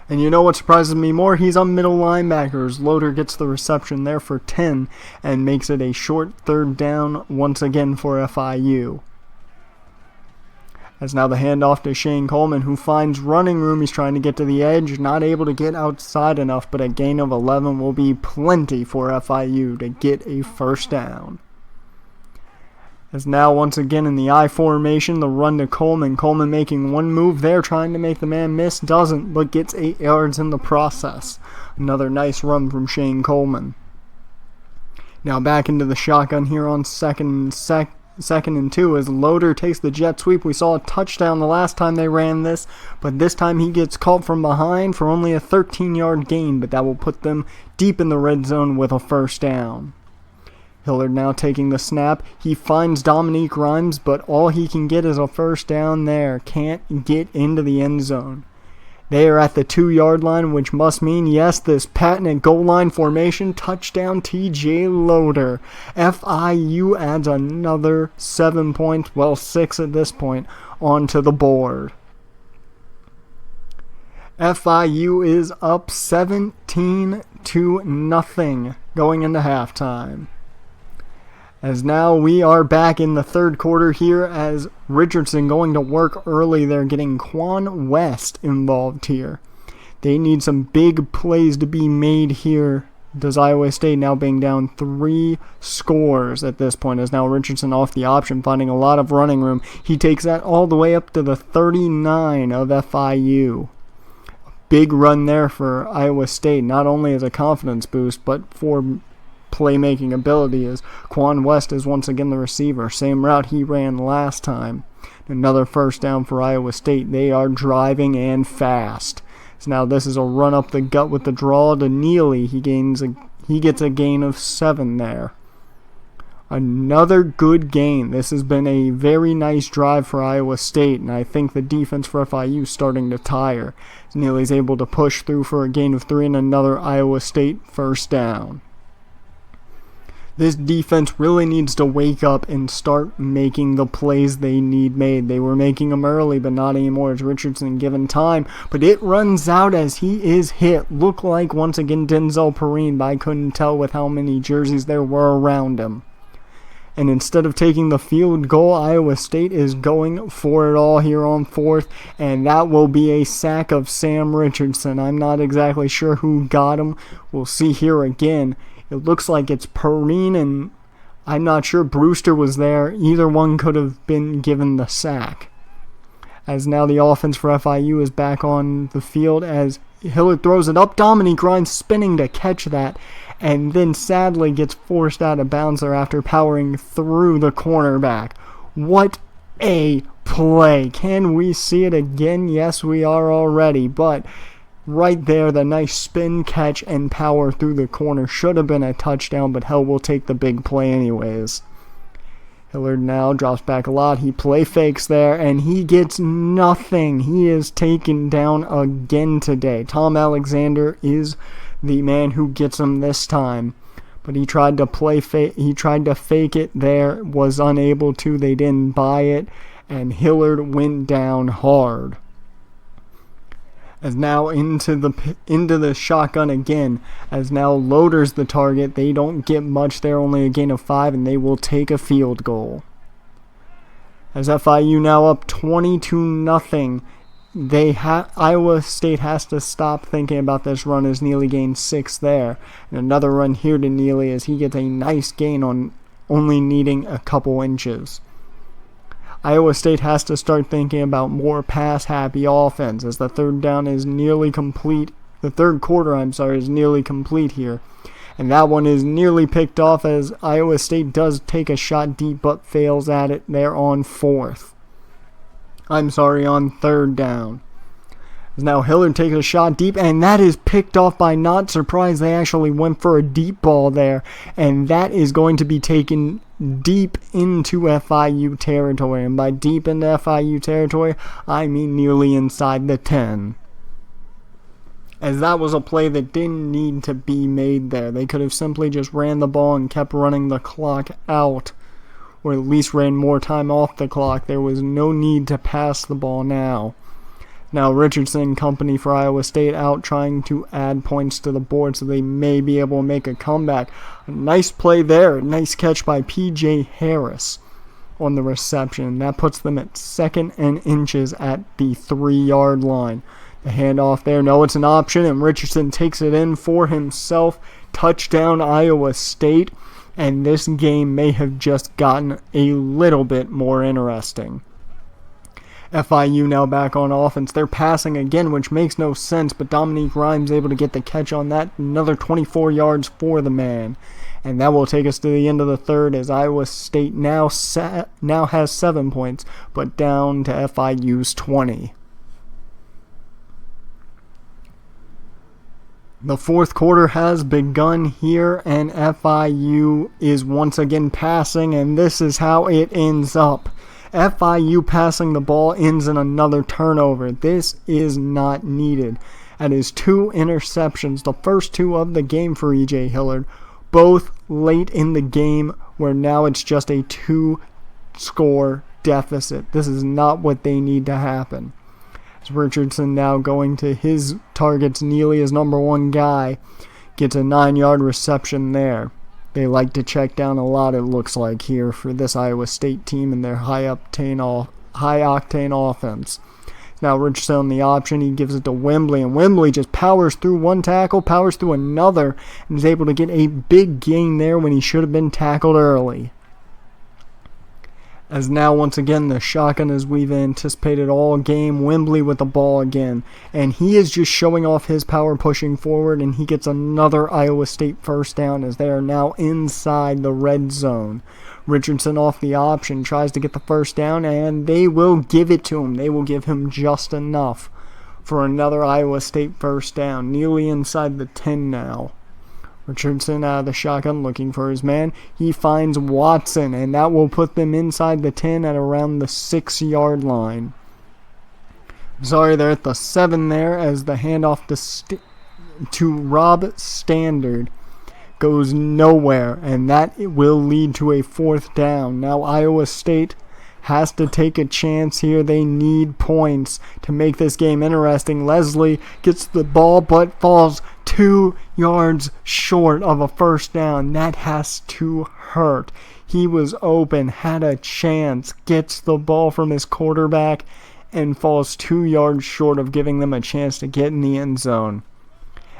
And you know what surprises me more? He's a middle linebacker. Loader gets the reception there for 10 and makes it a short 3rd down once again for FIU. As now the handoff to Shane Coleman, who finds running room. He's trying to get to the edge, not able to get outside enough, but a gain of 11 will be plenty for FIU to get a first down. As now once again in the I formation, the run to Coleman. Coleman making one move there, trying to make the man miss, doesn't, but gets 8 yards in the process. Another nice run from Shane Coleman. Now back into the shotgun here on second and 2 as Loader takes the jet sweep. We saw a touchdown the last time they ran this, but this time he gets caught from behind for only a 13-yard gain, but that will put them deep in the red zone with a first down. Hillard now taking the snap. He finds Dominique Rhymes, but all he can get is a first down there. Can't get into the end zone. They are at the 2-yard line, which must mean, yes, this patented goal line formation. Touchdown TJ Loader. FIU adds another 7 points, well 6 at this point, onto the board. FIU is up 17-0 going into halftime. As now we are back in the third quarter here as Richardson going to work early. They're getting Quan West involved here. They need some big plays to be made here. Does Iowa State now being down 3 scores at this point, as now Richardson off the option, finding a lot of running room. He takes that all the way up to the 39 of FIU. big run there for Iowa State, not only as a confidence boost, but for playmaking ability, as Quan West is once again the receiver. Same route he ran last time. Another first down for Iowa State. They are driving and fast. So now this is a run up the gut with the draw to Neely. He gets a gain of 7 there. Another good gain. This has been a very nice drive for Iowa State, and I think the defense for FIU is starting to tire. Neely's able to push through for a gain of 3 and another Iowa State first down. This defense really needs to wake up and start making the plays they need made. They were making them early, but not anymore as Richardson given time. But it runs out as he is hit. Look like once again Denzel Perrine, but I couldn't tell with how many jerseys there were around him. And instead of taking the field goal, Iowa State is going for it all here on 4th, and that will be a sack of Sam Richardson. I'm not exactly sure who got him. We'll see here again. It looks like it's Perrine, and I'm not sure Brewster was there. Either one could have been given the sack. As now the offense for FIU is back on the field as Hillard throws it up. Dominique Grimes spinning to catch that, and then sadly gets forced out of bounds there after powering through the cornerback. What a play. Can we see it again? Yes, we are already, but right there, the nice spin, catch, and power through the corner should have been a touchdown, but hell, we'll take the big play anyways. Hillard now drops back a lot. He play fakes there, and he gets nothing. He is taken down again today. Tom Alexander is the man who gets him this time, but he tried to fake it there, was unable to. They didn't buy it, and Hillard went down hard. As now into the shotgun again, as now Loader's the target. They don't get much there, only a gain of 5, and they will take a field goal. As FIU now up 20-0, Iowa State has to stop thinking about this run as Neely gains 6 there. And another run here to Neely as he gets a nice gain on only needing a couple inches. Iowa State has to start thinking about more pass-happy offense as the third down is nearly complete. The third quarter, is nearly complete here. And that one is nearly picked off as Iowa State does take a shot deep but fails at it there on 4th. on 3rd down. Now Hillard takes a shot deep, and that is picked off by Not Surprised. They actually went for a deep ball there, and that is going to be taken deep into FIU territory. And by deep into FIU territory, I mean nearly inside the 10. As that was a play that didn't need to be made there. They could have simply just ran the ball and kept running the clock out, or at least ran more time off the clock. There was no need to pass the ball now. Now Richardson and company for Iowa State out trying to add points to the board so they may be able to make a comeback. A nice play there. Nice catch by P.J. Harris on the reception. That puts them at 2nd and inches at the 3-yard line. The handoff there. No, it's an option, and Richardson takes it in for himself. Touchdown Iowa State. And this game may have just gotten a little bit more interesting. FIU now back on offense. They're passing again, which makes no sense, but Dominique Grimes able to get the catch on that. Another 24 yards for the man. And that will take us to the end of the third as Iowa State now has 7 points, but down to FIU's 20. The fourth quarter has begun here, and FIU is once again passing, and this is how it ends up. FIU passing the ball ends in another turnover. This is not needed. That is 2 interceptions, the first 2 of the game for E.J. Hillard, both late in the game where now it's just a 2-score deficit. This is not what they need to happen. As Richardson now going to his targets, Neely is number 1 guy, gets a 9-yard reception there. They like to check down a lot, it looks like, here for this Iowa State team and their high-octane offense. Now Richardson on the option, he gives it to Wembley, and Wembley just powers through one tackle, powers through another, and is able to get a big gain there when he should have been tackled early. As now, once again, the shotgun as we've anticipated all game. Wembley with the ball again. And he is just showing off his power pushing forward, and he gets another Iowa State first down as they are now inside the red zone. Richardson off the option, tries to get the first down, and they will give it to him. They will give him just enough for another Iowa State first down. Nearly inside the 10 now. Richardson out of the shotgun looking for his man. He finds Watson, and that will put them inside the 10 at around the 6-yard line. Sorry, they're at the 7 there as the handoff to Rob Standard goes nowhere, and that will lead to a 4th down. Now Iowa State has to take a chance here. They need points to make this game interesting. Leslie gets the ball but falls 2 yards short of a first down. That has to hurt. He was open, had a chance, gets the ball from his quarterback, and falls 2 yards short of giving them a chance to get in the end zone.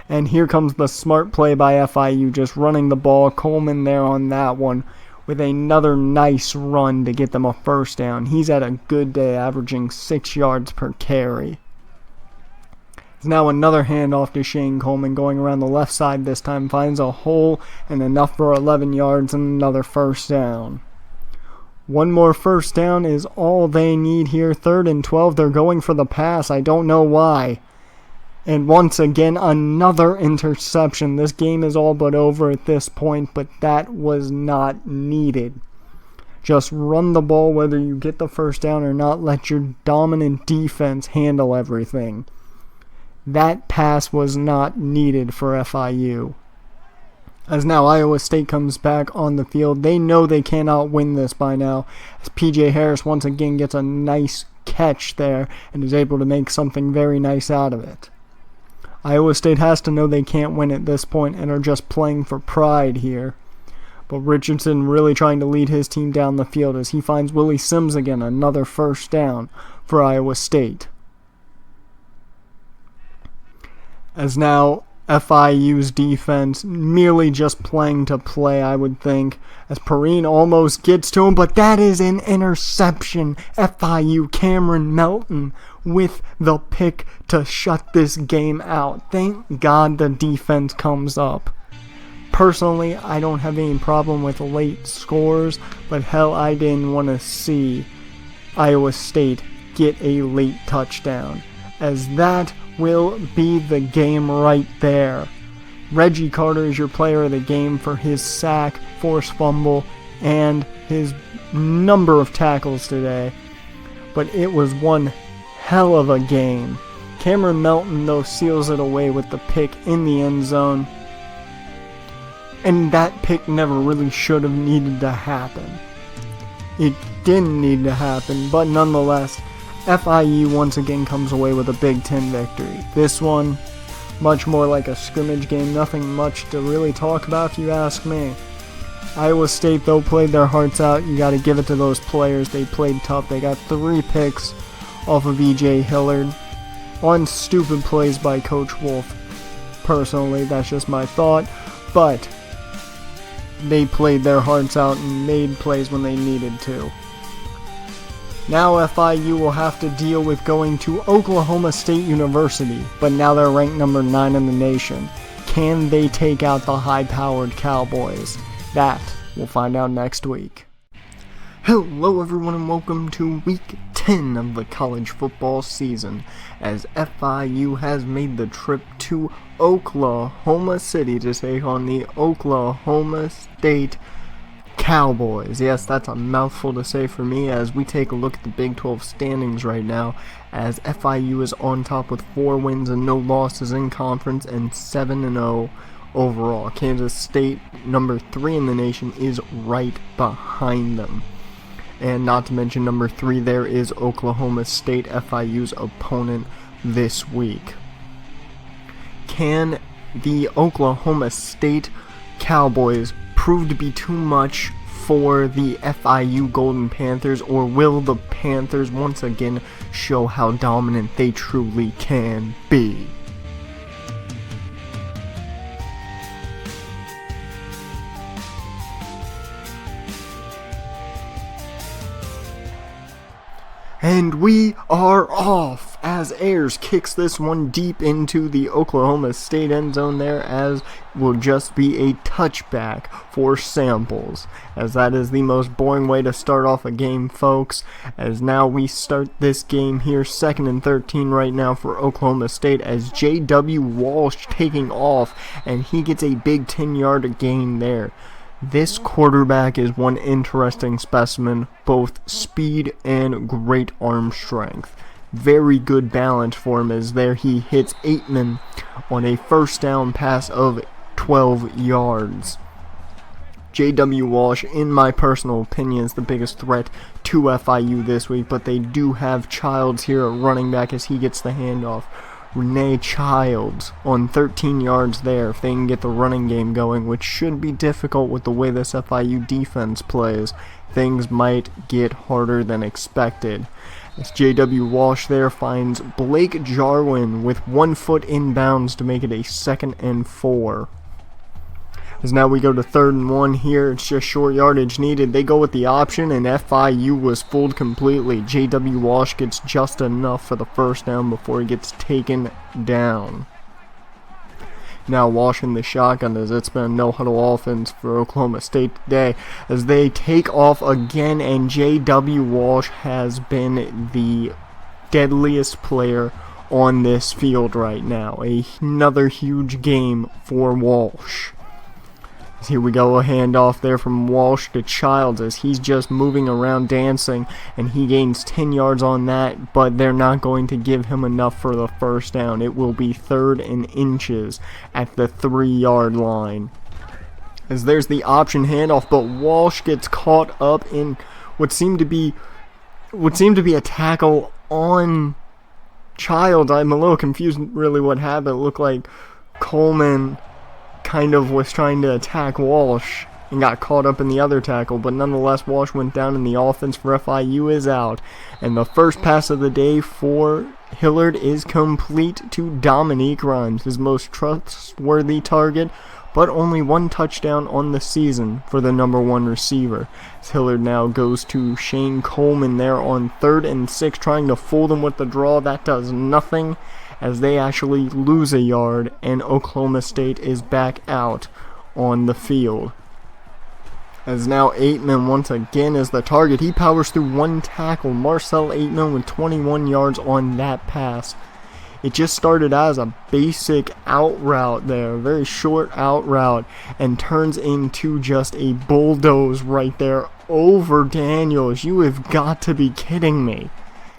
And here comes the smart play by FIU, just running the ball. Coleman there on that one with another nice run to get them a first down. He's had a good day, averaging 6 yards per carry. It's now another handoff to Shane Coleman, going around the left side this time, finds a hole and enough for 11 yards and another first down. One more first down is all they need here. 3rd and 12, they're going for the pass. I don't know why. And once again, another interception. This game is all but over at this point, but that was not needed. Just run the ball whether you get the first down or not. Let your dominant defense handle everything. That pass was not needed for FIU. As now Iowa State comes back on the field. They know they cannot win this by now, as P.J. Harris once again gets a nice catch there and is able to make something very nice out of it. Iowa State has to know they can't win at this point and are just playing for pride here. But Richardson really trying to lead his team down the field as he finds Willie Sims again, another first down for Iowa State. As now FIU's defense merely just playing to play, I would think, as Perrine almost gets to him, but that is an interception. FIU Cameron Melton with the pick to shut this game out. Thank God the defense comes up. Personally, I don't have any problem with late scores, but hell, I didn't want to see Iowa State get a late touchdown, as that will be the game right there. Reggie Carter is your player of the game for his sack, forced fumble, and his number of tackles today. But it was one hell of a game. Cameron Melton, though, seals it away with the pick in the end zone. And that pick never really should have needed to happen. It didn't need to happen, but nonetheless, FIU once again comes away with a Big Ten victory. This one, much more like a scrimmage game, nothing much to really talk about if you ask me. Iowa State, though, played their hearts out. You got to give it to those players. They played tough. They got 3 picks off of E.J. Hillard on stupid plays by Coach Wolf. Personally, that's just my thought. But they played their hearts out and made plays when they needed to. Now FIU will have to deal with going to Oklahoma State University, but now they're ranked number 9 in the nation. Can they take out the high-powered Cowboys? That we'll find out next week. Hello everyone and welcome to Week 10 of the college football season, as FIU has made the trip to Oklahoma City to take on the Oklahoma State Cowboys. Yes, that's a mouthful to say for me as we take a look at the Big 12 standings right now, as FIU is on top with 4 wins and no losses in conference and 7-0 overall. Kansas State, number 3 in the nation, is right behind them. And not to mention number 3 there is Oklahoma State, FIU's opponent this week. Can the Oklahoma State Cowboys prove to be too much for the FIU Golden Panthers, or will the Panthers once again show how dominant they truly can be? And we are off as Ayers kicks this one deep into the Oklahoma State end zone there, as will just be a touchback for Samples, as that is the most boring way to start off a game, folks, as now we start this game here 2nd and 13 right now for Oklahoma State, as J.W. Walsh taking off, and he gets a big 10-yard gain there. This quarterback is one interesting specimen, both speed and great arm strength. Very good balance for him, as there he hits Aitman on a first down pass of 12 yards. J.W. Walsh, in my personal opinion, is the biggest threat to FIU this week, but they do have Childs here at running back as he gets the handoff. Renee Childs on 13 yards there if they can get the running game going, which should be difficult with the way this FIU defense plays. Things might get harder than expected. As J.W. Walsh there finds Blake Jarwin with 1 foot inbounds to make it a 2nd and 4. As now we go to 3rd and 1 here, it's just short yardage needed. They go with the option, and FIU was fooled completely. J.W. Walsh gets just enough for the first down before he gets taken down. Now Walsh in the shotgun, as it's been a no-huddle offense for Oklahoma State today, as they take off again, and J.W. Walsh has been the deadliest player on this field right now. Another huge game for Walsh. Here we go, a handoff there from Walsh to Childs as he's just moving around dancing, and he gains 10 yards on that, but they're not going to give him enough for the first down. It will be 3rd and inches at the 3-yard line. As there's the option handoff, but Walsh gets caught up in what seemed to be a tackle on Childs. I'm a little confused really what happened. It looked like Coleman kind of was trying to attack Walsh and got caught up in the other tackle, but nonetheless Walsh went down and the offense for FIU is out. And the first pass of the day for Hillard is complete to Dominique Rhymes, his most trustworthy target, but only 1 touchdown on the season for the number 1 receiver. As Hillard now goes to Shane Coleman there on 3rd and 6, trying to fool them with the draw. That does nothing, as they actually lose a yard, and Oklahoma State is back out on the field. As now Aitman once again is the target. He powers through 1 tackle. Marcel Aitman with 21 yards on that pass. It just started as a basic out route there, a very short out route, and turns into just a bulldoze right there over Daniels. You have got to be kidding me.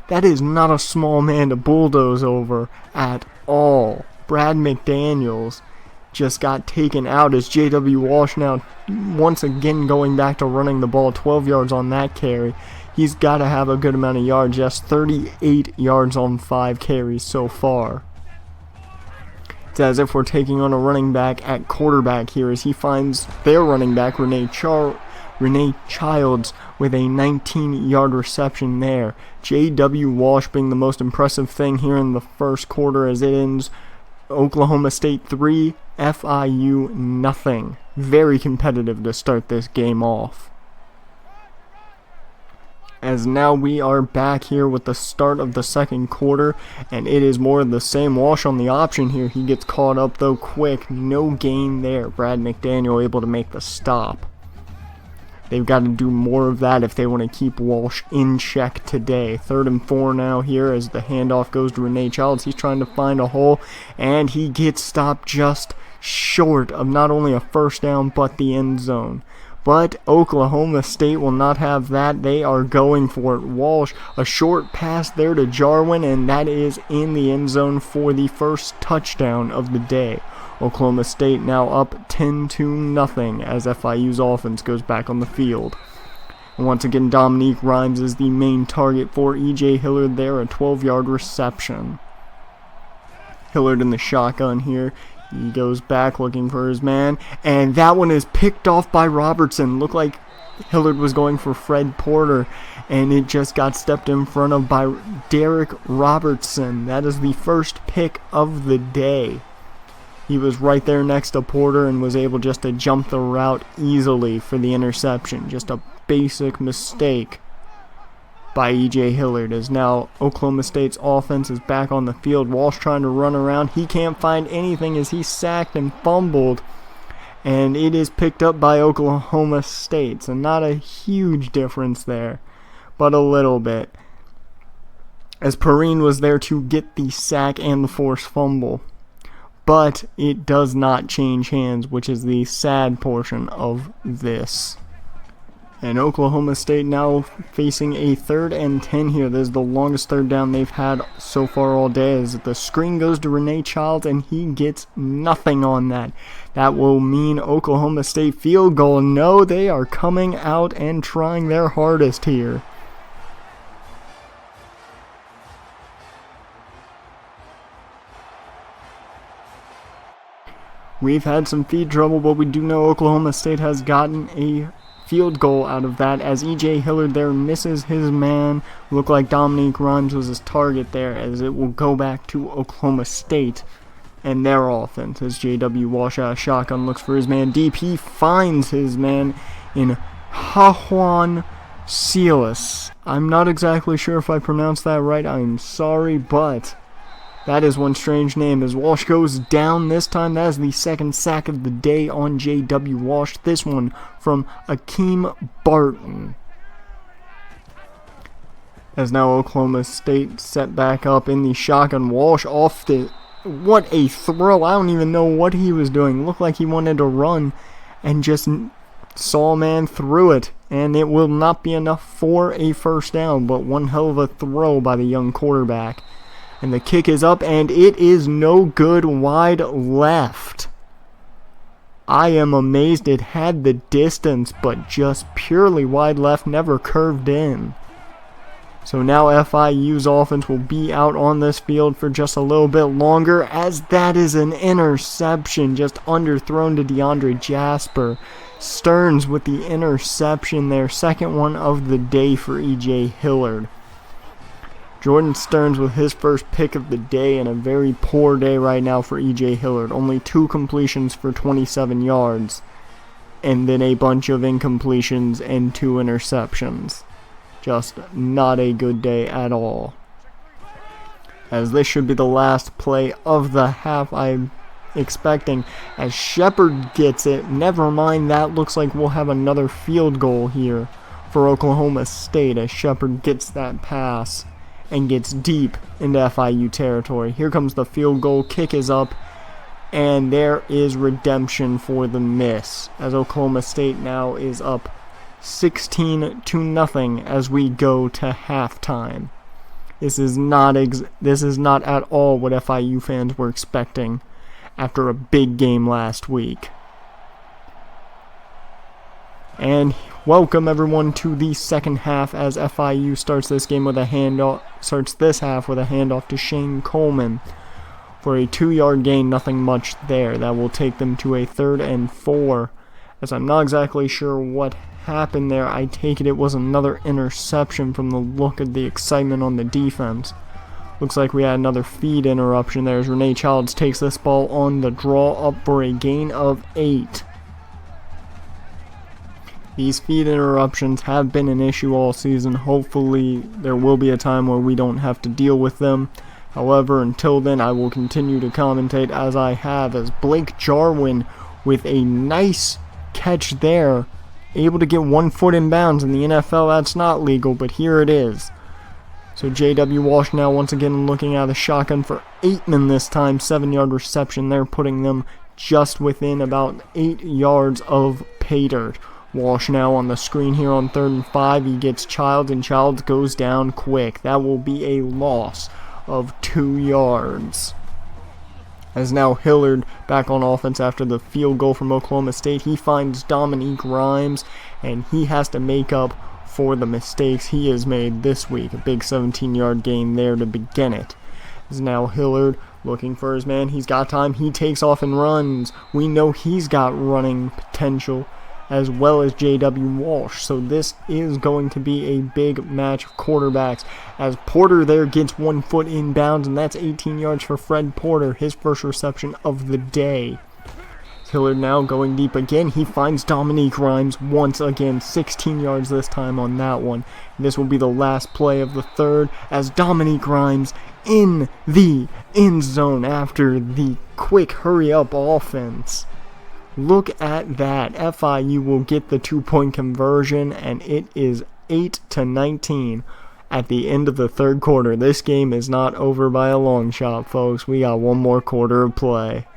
That is not a small man to bulldoze over at all. Brad McDaniels just got taken out, as J.W. Walsh now once again going back to running the ball. 12 yards on that carry. He's got to have a good amount of yards. Just 38 yards on 5 carries so far. It's as if we're taking on a running back at quarterback here, as he finds their running back, Renee Childs, with a 19-yard reception there. J.W. Walsh being the most impressive thing here in the first quarter, as it ends Oklahoma State 3, FIU nothing. Very competitive to start this game off. As now we are back here with the start of the second quarter, and it is more of the same. Walsh on the option here. He gets caught up though quick. No gain there. Brad McDaniel able to make the stop. They've got to do more of that if they want to keep Walsh in check today. 3rd and 4 now here as the handoff goes to Renee Childs. He's trying to find a hole, and he gets stopped just short of not only a first down but the end zone. But Oklahoma State will not have that. They are going for it. Walsh, a short pass there to Jarwin, and that is in the end zone for the first touchdown of the day. Oklahoma State now up 10-0 as FIU's offense goes back on the field. And once again, Dominique Rhymes is the main target for E.J. Hillard there, a 12-yard reception. Hillard in the shotgun here. He goes back looking for his man, and that one is picked off by Robertson. Looked like Hillard was going for Fred Porter, and it just got stepped in front of by Derek Robertson. That is the first pick of the day. He was right there next to Porter and was able just to jump the route easily for the interception. Just a basic mistake by E.J. Hillard, as now Oklahoma State's offense is back on the field. Walsh trying to run around. He can't find anything as he's sacked and fumbled. And it is picked up by Oklahoma State. So not a huge difference there, but a little bit, as Perrine was there to get the sack and the forced fumble. But it does not change hands, which is the sad portion of this. And Oklahoma State now facing a 3rd and 10 here. This is the longest third down they've had so far all day, as the screen goes to Renee Childs and he gets nothing on that. That will mean Oklahoma State field goal. No, they are coming out and trying their hardest here. We've had some feed trouble, but we do know Oklahoma State has gotten a field goal out of that, as E.J. Hillard there misses his man. Looked like Dominique Rhymes was his target there, as it will go back to Oklahoma State and their offense, as J.W. Walsh out of shotgun looks for his man deep. He finds his man in Hajuan Silas. I'm not exactly sure if I pronounced that right. I'm sorry, but that is one strange name, as Walsh goes down this time. That is the 2nd sack of the day on J.W. Walsh. This one from Akeem Barton. As now Oklahoma State set back up in the shotgun. Walsh off the... What a throw. I don't even know what he was doing. Looked like he wanted to run and just saw a man through it. And it will not be enough for a first down, but one hell of a throw by the young quarterback. And the kick is up, and it is no good, wide left. I am amazed it had the distance, but just purely wide left, never curved in. So now FIU's offense will be out on this field for just a little bit longer, as that is an interception, just underthrown to DeAndre Jasper. Stearns with the interception there, 2nd one of the day for E.J. Hillard. Jordan Stearns with his first pick of the day, and a very poor day right now for E.J. Hillard. Only 2 completions for 27 yards, and then a bunch of incompletions and 2 interceptions. Just not a good day at all. As this should be the last play of the half, I'm expecting, as Shepard gets it. Never mind, that looks like we'll have another field goal here for Oklahoma State, as Shepard gets that pass and gets deep into FIU territory. Here comes the field goal. Kick is up, and there is redemption for the miss, as Oklahoma State now is up 16-0 as we go to halftime. This is not at all what FIU fans were expecting after a big game last week. And welcome everyone to the second half, as FIU starts this game with a handoff. Starts this half with a handoff to Shane Coleman for a 2-yard gain. Nothing much there. That will take them to a 3rd and 4. As I'm not exactly sure what happened there. I take it was another interception from the look of the excitement on the defense. Looks like we had another feed interruption there, as Renee Childs takes this ball on the draw up for a gain of 8. These feed interruptions have been an issue all season. Hopefully there will be a time where we don't have to deal with them. However, until then, I will continue to commentate as I have, as Blake Jarwin with a nice catch there, able to get 1 foot in bounds. In the NFL, that's not legal, but here it is. So J.W. Walsh now once again looking at the shotgun for Aitman this time. 7-yard reception there, putting them just within about 8 yards of pay dirt. Walsh now on the screen here on 3rd and 5. He gets Childs, and Childs goes down quick. That will be a loss of 2 yards. As now Hillard back on offense after the field goal from Oklahoma State. He finds Dominique Rhymes, and he has to make up for the mistakes he has made this week. A big 17-yard gain there to begin it. As now Hillard looking for his man. He's got time. He takes off and runs. We know he's got running potential, as well as J.W. Walsh. So this is going to be a big match of quarterbacks, as Porter there gets 1 foot in bounds, and that's 18 yards for Fred Porter, his first reception of the day. Hilliard now going deep again. He finds Dominique Rhymes once again. 16 yards this time on that one. This will be the last play of the third as Dominique Rhymes in the end zone after the quick hurry-up offense. Look at that. FIU will get the 2-point conversion, and it is 8-19 at the end of the third quarter. This game is not over by a long shot, folks. We got one more quarter of play.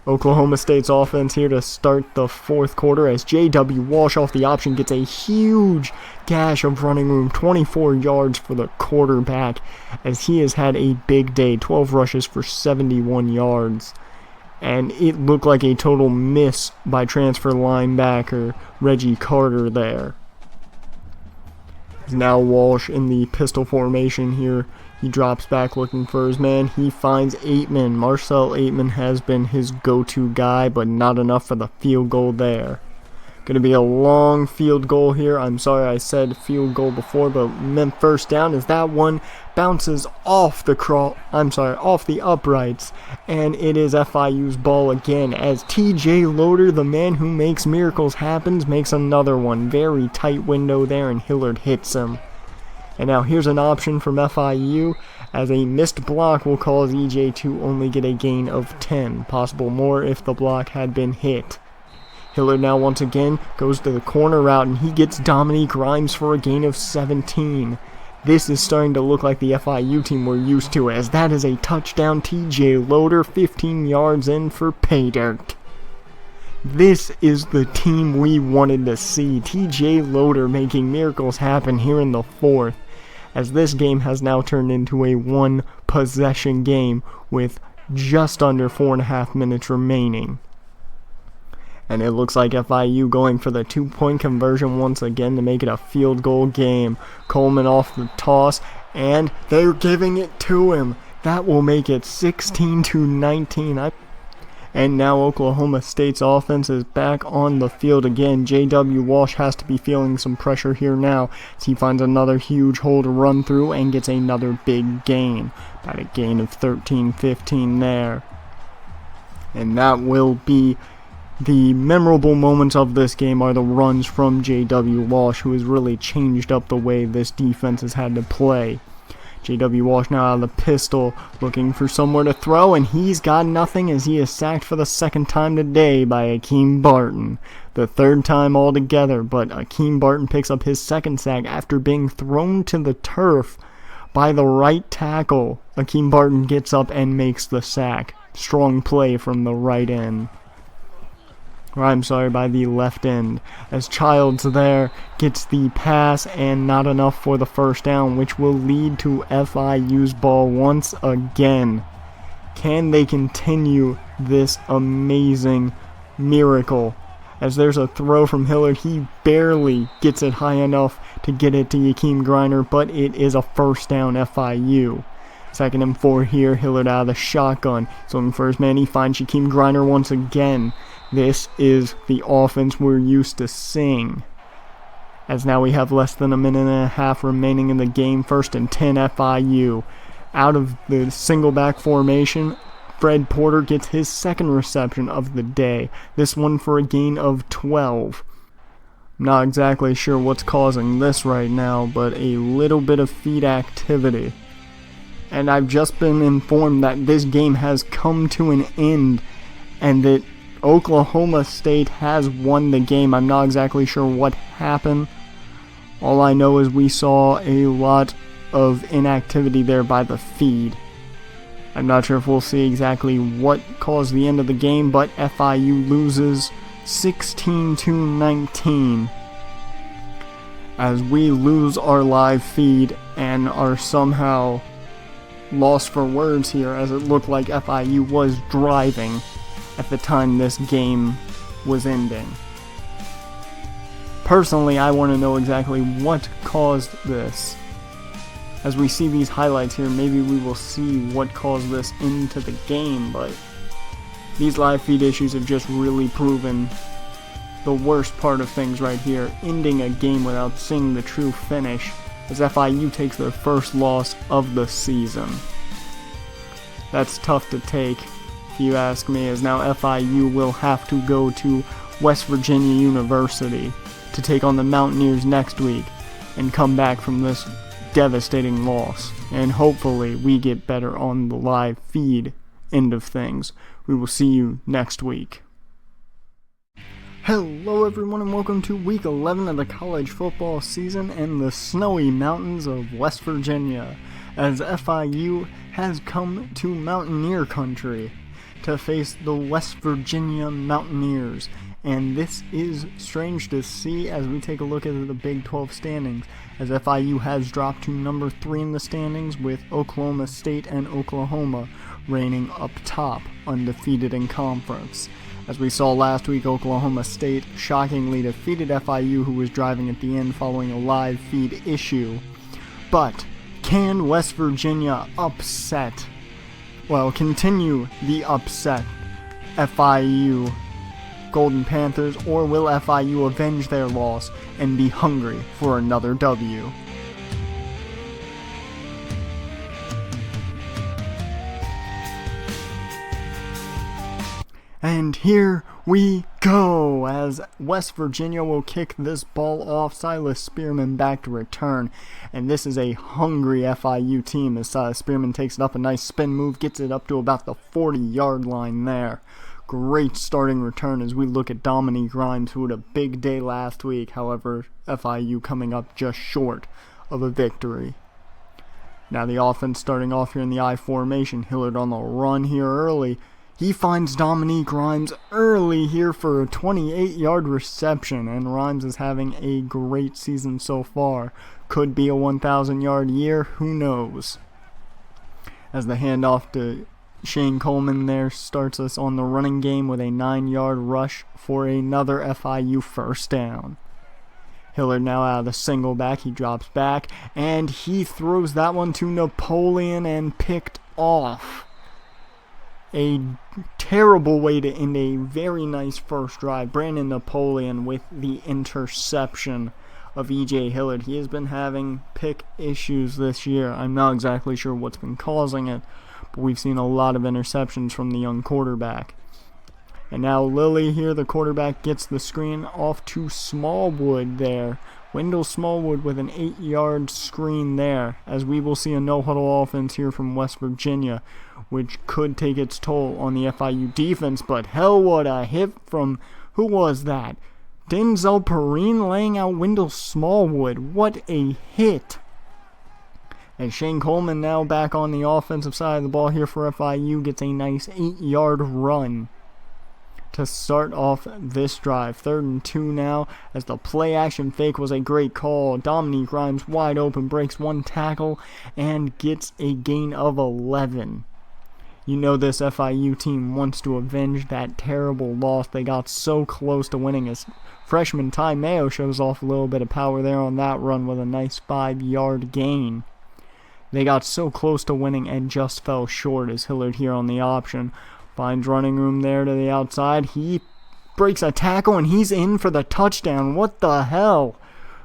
Oklahoma State's offense here to start the fourth quarter as J.W. Walsh off the option gets a huge gash of running room, 24 yards for the quarterback, as he has had a big day, 12 rushes for 71 yards. And it looked like a total miss by transfer linebacker Reggie Carter there. Now Walsh in the pistol formation here. He drops back looking for his man. He finds Aitman. Marcel Aitman has been his go-to guy, but not enough for the field goal there. Going to be a long field goal here. I'm sorry I said field goal before, but meant first down as that one bounces off the uprights, and it is FIU's ball again as TJ Loader, the man who makes miracles happen, makes another one. Very tight window there, and Hilliard hits him. And now here's an option from FIU as a missed block will cause EJ to only get a gain of 10, possible more if the block had been hit. Hilliard now once again goes to the corner route and he gets Dominique Rhymes for a gain of 17. This is starting to look like the FIU team we're used to, as that is a touchdown. TJ Loader 15 yards in for pay dirt. This is the team we wanted to see. TJ Loader making miracles happen here in the fourth, as this game has now turned into a one-possession game with just under 4.5 minutes remaining. And it looks like FIU going for the 2-point conversion once again to make it a field goal game. Coleman off the toss, and they're giving it to him. That will make it 16-19. And now Oklahoma State's offense is back on the field again. J.W. Walsh has to be feeling some pressure here now as he finds another huge hole to run through and gets another big gain. About a gain of 13-15 there. And that will be the memorable moments of this game are the runs from J.W. Walsh, who has really changed up the way this defense has had to play. J.W. Walsh now out of the pistol, looking for somewhere to throw, and he's got nothing as he is sacked for the second time today by Akeem Barton. The third time altogether, but Akeem Barton picks up his second sack after being thrown to the turf by the right tackle. Akeem Barton gets up and makes the sack. Strong play from the right end. By the left end, as Childs there gets the pass and not enough for the first down, which will lead to FIU's ball once again. Can they continue this amazing miracle? As there's a throw from Hilliard, he barely gets it high enough to get it to Yakeem Griner, but it is a first down FIU. 2nd and 4 here, Hilliard out of the shotgun. So looking for his man, he finds Yakeem Griner once again. This is the offense we're used to seeing. As now we have less than a minute and a half remaining in the game. 1st and 10 FIU. Out of the single back formation, Fred Porter gets his second reception of the day. This one for a gain of 12. I'm not exactly sure what's causing this right now, but a little bit of feet activity. And I've just been informed that this game has come to an end and that Oklahoma State has won the game. I'm not exactly sure what happened. All I know is we saw a lot of inactivity there by the feed. I'm not sure if we'll see exactly what caused the end of the game, but FIU loses 16-19 as we lose our live feed and are somehow lost for words here, as it looked like FIU was driving at the time this game was ending. Personally, I want to know exactly what caused this. As we see these highlights here, maybe we will see what caused this into the game, but these live feed issues have just really proven the worst part of things right here, ending a game without seeing the true finish, as FIU takes their first loss of the season. That's tough to take if you ask me, as now FIU will have to go to West Virginia University to take on the Mountaineers next week and come back from this devastating loss. And hopefully we get better on the live feed end of things. We will see you next week. Hello everyone and welcome to week 11 of the college football season in the snowy mountains of West Virginia, as FIU has come to Mountaineer country to face the West Virginia Mountaineers. And this is strange to see as we take a look at the Big 12 standings, as FIU has dropped to number 3 in the standings, with Oklahoma State and Oklahoma reigning up top, undefeated in conference. As we saw last week, Oklahoma State shockingly defeated FIU, who was driving at the end following a live feed issue. But can West Virginia continue the upset FIU Golden Panthers, or will FIU avenge their loss and be hungry for another W? And here we go, as West Virginia will kick this ball off. Silas Spearman back to return, and this is a hungry FIU team as Silas Spearman takes it up, a nice spin move, gets it up to about the 40-yard line there. Great starting return as we look at Dominique Grimes, who had a big day last week. However, FIU coming up just short of a victory. Now the offense starting off here in the I formation. Hillard on the run here early. He finds Dominique Grimes early here for a 28-yard reception, and Grimes is having a great season so far. Could be a 1,000-yard year, who knows? As the handoff to Shane Coleman there starts us on the running game with a 9-yard rush for another FIU first down. Hillard now out of the single back. He drops back, and he throws that one to Napoleon and picked off. A terrible way to end a very nice first drive. Brandon Napoleon with the interception of E.J. Hillard. He has been having pick issues this year. I'm not exactly sure what's been causing it, but we've seen a lot of interceptions from the young quarterback. And now Lilly here, the quarterback, gets the screen off to Smallwood there. Wendell Smallwood with an 8-yard screen there, as we will see a no-huddle offense here from West Virginia, which could take its toll on the FIU defense. But hell, what a hit from, who was that? Denzel Perrine laying out Wendell Smallwood. What a hit. And Shane Coleman now back on the offensive side of the ball here for FIU, gets a nice 8-yard run to start off this drive. 3rd and 2 now, as the play action fake was a great call. Dominique Grimes wide open, breaks one tackle and gets a gain of 11. You know this FIU team wants to avenge that terrible loss. They got so close to winning, as freshman Ty Mayo shows off a little bit of power there on that run with a nice 5-yard gain. They got so close to winning and just fell short, as Hillard here on the option finds running room there to the outside. He breaks a tackle and he's in for the touchdown. What the hell?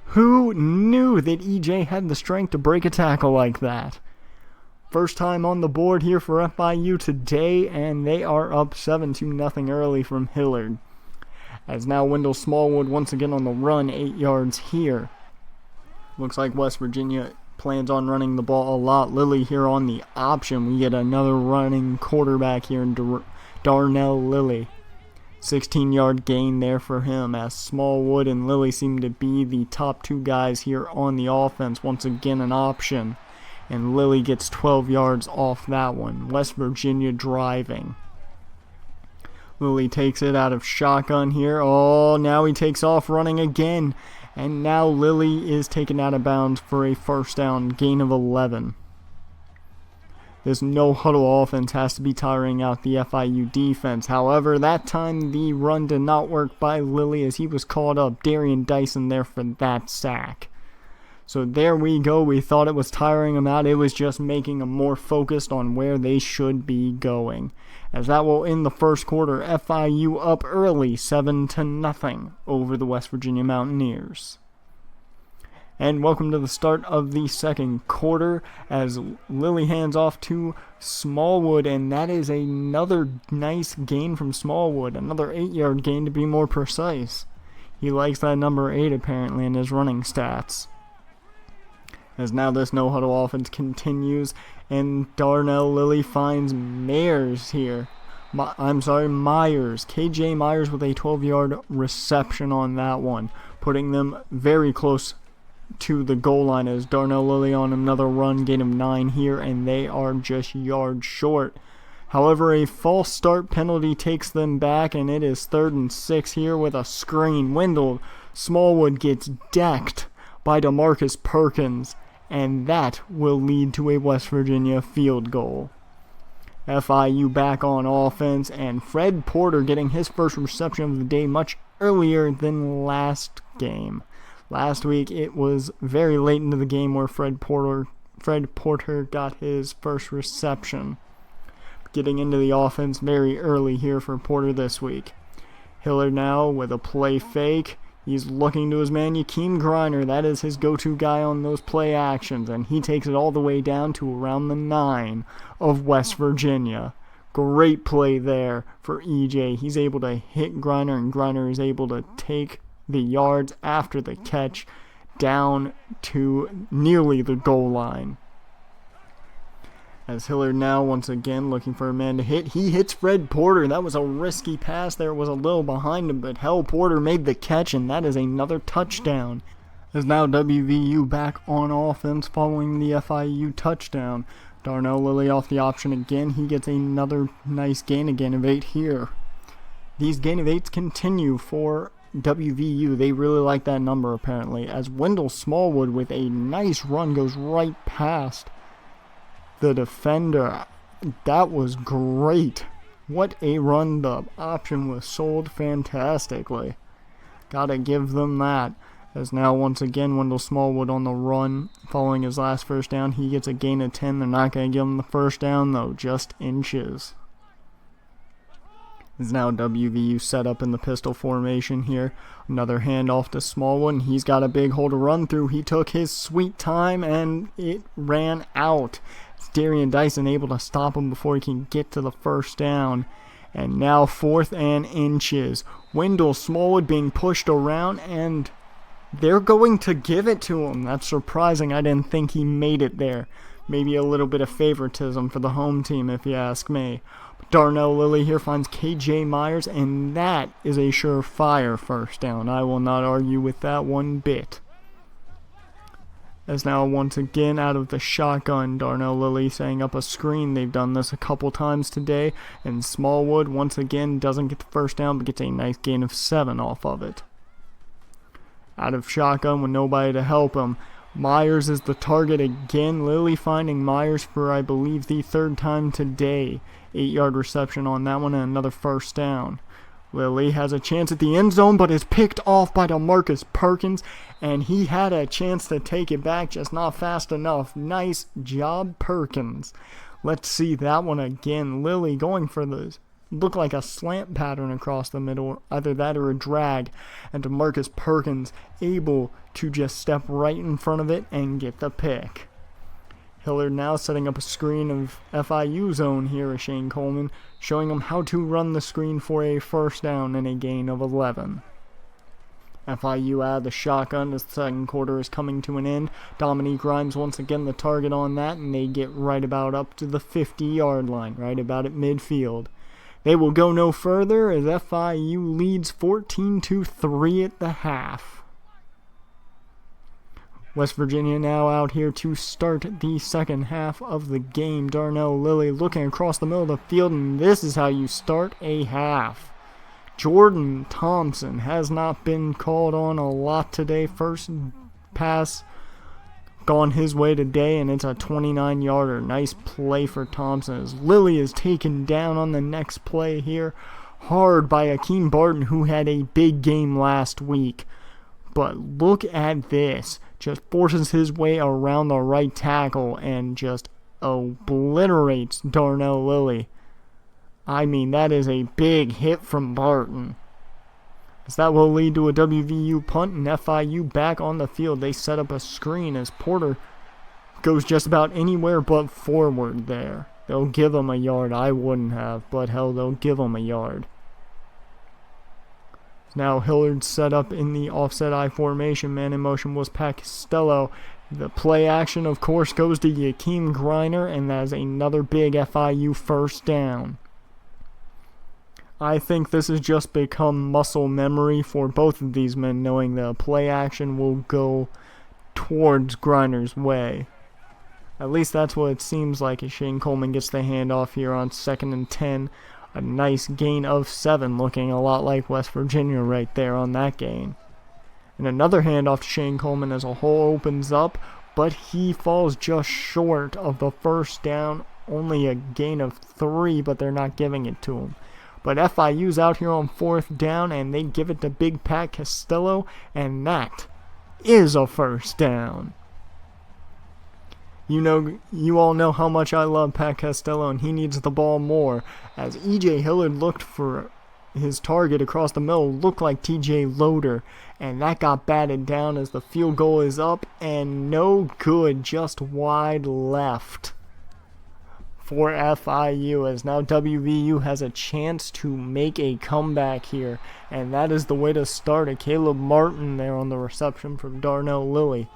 Who knew that EJ had the strength to break a tackle like that? First time on the board here for FIU today, and they are up 7-0 early from Hillard. As now Wendell Smallwood once again on the run, 8 yards here. Looks like West Virginia plans on running the ball a lot. Lilly here on the option. We get another running quarterback here in Darnell Lilly. 16-yard gain there for him, as Smallwood and Lilly seem to be the top 2 guys here on the offense. Once again an option, and Lilly gets 12 yards off that one. West Virginia driving. Lilly takes it out of shotgun here. Oh, now he takes off running again. And now Lilly is taken out of bounds for a first down, gain of 11. This no-huddle offense has to be tiring out the FIU defense. However, that time the run did not work by Lilly, as he was caught up. Darian Dyson there for that sack. So there we go. We thought it was tiring them out. It was just making them more focused on where they should be going. As that will end the first quarter, FIU up early, 7-0 over the West Virginia Mountaineers. And welcome to the start of the second quarter as Lilly hands off to Smallwood, and that is another nice gain from Smallwood, another 8-yard gain to be more precise. He likes that number 8 apparently in his running stats. As now this no-huddle offense continues, and Darnell Lilly finds Myers here. Myers. KJ Myers with a 12-yard reception on that one, putting them very close to the goal line as Darnell Lilly on another run, gain of 9 here, and they are just yards short. However, a false start penalty takes them back, and it is 3rd and 6 here with a screen. Smallwood gets decked by DeMarcus Perkins, and that will lead to a West Virginia field goal. FIU back on offense, and Fred Porter getting his first reception of the day much earlier than last game. Last week, it was very late into the game where Fred Porter got his first reception. Getting into the offense very early here for Porter this week. Hiller now with a play fake. He's looking to his man, Yakeem Griner. That is his go-to guy on those play actions, and he takes it all the way down to around the 9 of West Virginia. Great play there for EJ. He's able to hit Griner, and Griner is able to take the yards after the catch down to nearly the goal line. As Hiller now once again looking for a man to hit, he hits Fred Porter. That was a risky pass there. It was a little behind him, but Porter made the catch, and that is another touchdown. As now WVU back on offense following the FIU touchdown. Darnell Lilly off the option again. He gets another nice gain again of 8 here. These gain of 8s continue for WVU. They really like that number apparently, as Wendell Smallwood with a nice run goes right past the defender. That was great. What a run. The option was sold fantastically. Gotta give them that. As now once again Wendell Smallwood on the run following his last first down. He gets a gain of 10. They're not going to give him the first down though, just inches. Is now WVU set up in the pistol formation here. Another handoff to Smallwood, and he's got a big hole to run through. He took his sweet time, and it ran out. It's Darian Dyson able to stop him before he can get to the first down. And now 4th and inches. Wendell Smallwood being pushed around, and they're going to give it to him. That's surprising. I didn't think he made it there. Maybe a little bit of favoritism for the home team, if you ask me. Darnell Lilly here finds KJ Myers, and that is a surefire first down. I will not argue with that one bit. As now once again out of the shotgun, Darnell Lilly setting up a screen. They've done this a couple times today, and Smallwood once again doesn't get the first down, but gets a nice gain of 7 off of it. Out of shotgun with nobody to help him. Myers is the target again. Lilly finding Myers for, I believe, the 3rd time today. 8-yard reception on that one and another first down. Lilly has a chance at the end zone, but is picked off by DeMarcus Perkins, and he had a chance to take it back, just not fast enough. Nice job, Perkins. Let's see that one again. Lilly going for the look like a slant pattern across the middle, either that or a drag, and DeMarcus Perkins able to just step right in front of it and get the pick. Hiller now setting up a screen of FIU zone here with Shane Coleman, showing him how to run the screen for a first down and a gain of 11. FIU out of the shotgun as the second quarter is coming to an end. Dominique Grimes once again the target on that, and they get right about up to the 50-yard line, right about at midfield. They will go no further as FIU leads 14-3 at the half. West Virginia now out here to start the second half of the game. Darnell Lilly looking across the middle of the field, and this is how you start a half. Jordan Thompson has not been called on a lot today. First pass gone his way today, and it's a 29-yarder. Nice play for Thompson as Lilly is taken down on the next play here hard by Akeem Barton, who had a big game last week. But look at this. Just forces his way around the right tackle and just obliterates Darnell Lilly. I mean, that is a big hit from Barton. as that will lead to a WVU punt and FIU back on the field. They set up a screen as Porter goes just about anywhere but forward there. They'll give him a yard. I wouldn't have, but hell, they'll give him a yard. Now Hillard set up in the offset I formation. Man in motion was Pat Costello. The play action, of course, goes to Yakeem Griner, and that is another big FIU first down. I think this has just become muscle memory for both of these men, knowing the play action will go towards Griner's way. At least that's what it seems like as Shane Coleman gets the handoff here on 2nd and 10. A nice gain of 7, looking a lot like West Virginia right there on that gain. And another handoff to Shane Coleman as a hole opens up, but he falls just short of the first down. Only a gain of 3, but they're not giving it to him. But FIU's out here on 4th down, and they give it to Big Pat Costello, and that is a first down. You all know how much I love Pat Costello, and he needs the ball more. As E.J. Hillard looked for his target across the middle, looked like T.J. Loader, and that got batted down as the field goal is up, and no good, just wide left for FIU, as now WVU has a chance to make a comeback here, and that is the way to start it. Caleb Martin there on the reception from Darnell Lilly.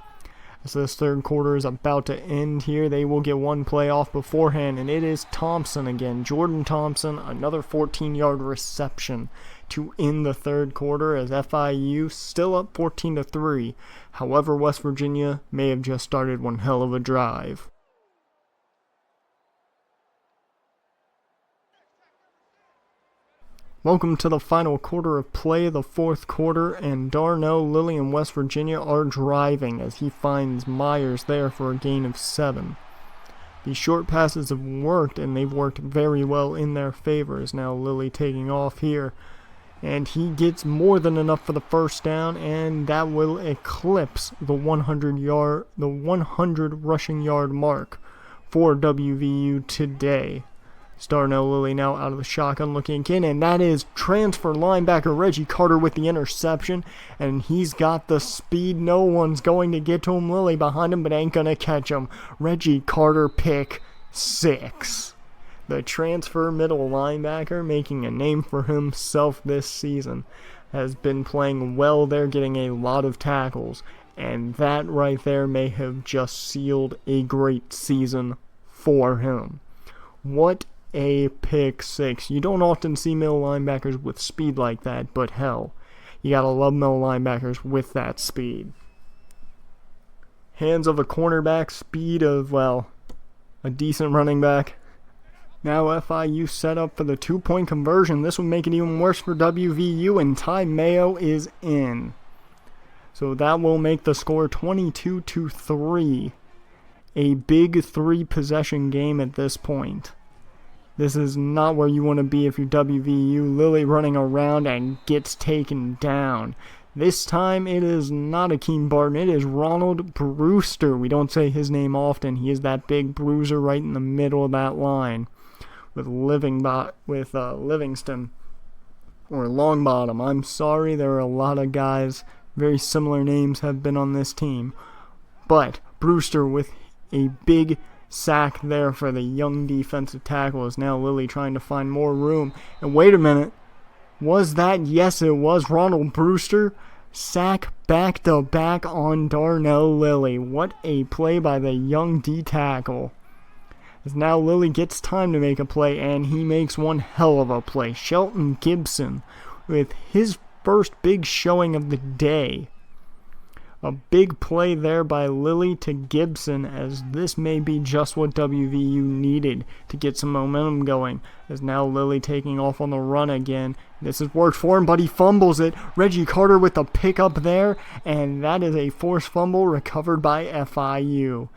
As this third quarter is about to end here, they will get one play off beforehand, and it is Thompson again. Jordan Thompson, another 14-yard reception to end the third quarter as FIU still up 14-3. However, West Virginia may have just started one hell of a drive. Welcome to the final quarter of play, the fourth quarter, and Darnell Lilly in West Virginia are driving as he finds Myers there for a gain of 7. These short passes have worked, and they've worked very well in their favor. As now Lilly taking off here, and he gets more than enough for the first down, and that will eclipse the 100 rushing yard mark for WVU today. Darnell Lilly now out of the shotgun looking in, and that is transfer linebacker Reggie Carter with the interception, and he's got the speed. No one's going to get to him. Lilly behind him, but ain't going to catch him. Reggie Carter, pick 6. The transfer middle linebacker making a name for himself this season has been playing well there, getting a lot of tackles, and that right there may have just sealed a great season for him. What a pick 6. You don't often see middle linebackers with speed like that, but hell, you gotta love middle linebackers with that speed. Hands of a cornerback, speed of, well, a decent running back. Now FIU set up for the 2-point conversion. This would make it even worse for WVU, and Ty Mayo is in. So that will make the score 22-3. A big 3-possession game at this point. This is not where you want to be if you're WVU. Lilly running around and gets taken down. This time it is not Akeem Barton. It is Ronald Brewster. We don't say his name often. He is that big bruiser right in the middle of that line with Livingston or Longbottom. I'm sorry, there are a lot of guys, very similar names have been on this team. But Brewster with a big sack there for the young defensive tackle is now Lilly trying to find more room. And wait a minute. Was that? Yes, it was Ronald Brewster. Sack back to back on Darnell Lilly. What a play by the young D tackle. As now Lilly gets time to make a play, and he makes one hell of a play. Shelton Gibson with his first big showing of the day. A big play there by Lilly to Gibson, as this may be just what WVU needed to get some momentum going. As now Lilly taking off on the run again. This has worked for him, but he fumbles it. Reggie Carter with the pickup there, and that is a forced fumble recovered by FIU.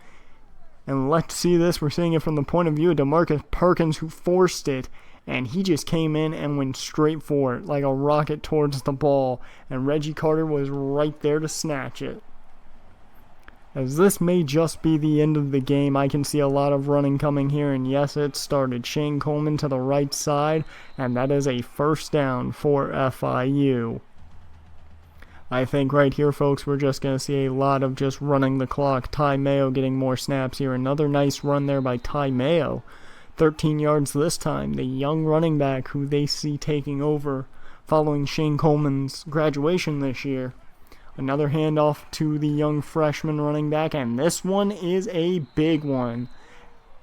And let's see this. We're seeing it from the point of view of DeMarcus Perkins, who forced it. And he just came in and went straight for it like a rocket towards the ball. And Reggie Carter was right there to snatch it. As this may just be the end of the game, I can see a lot of running coming here. And yes, it started. Shane Coleman to the right side. And that is a first down for FIU. I think right here, folks, we're just going to see a lot of just running the clock. Ty Mayo getting more snaps here. Another nice run there by Ty Mayo. 13 yards this time. The young running back who they see taking over following Shane Coleman's graduation this year. Another handoff to the young freshman running back, and this one is a big one.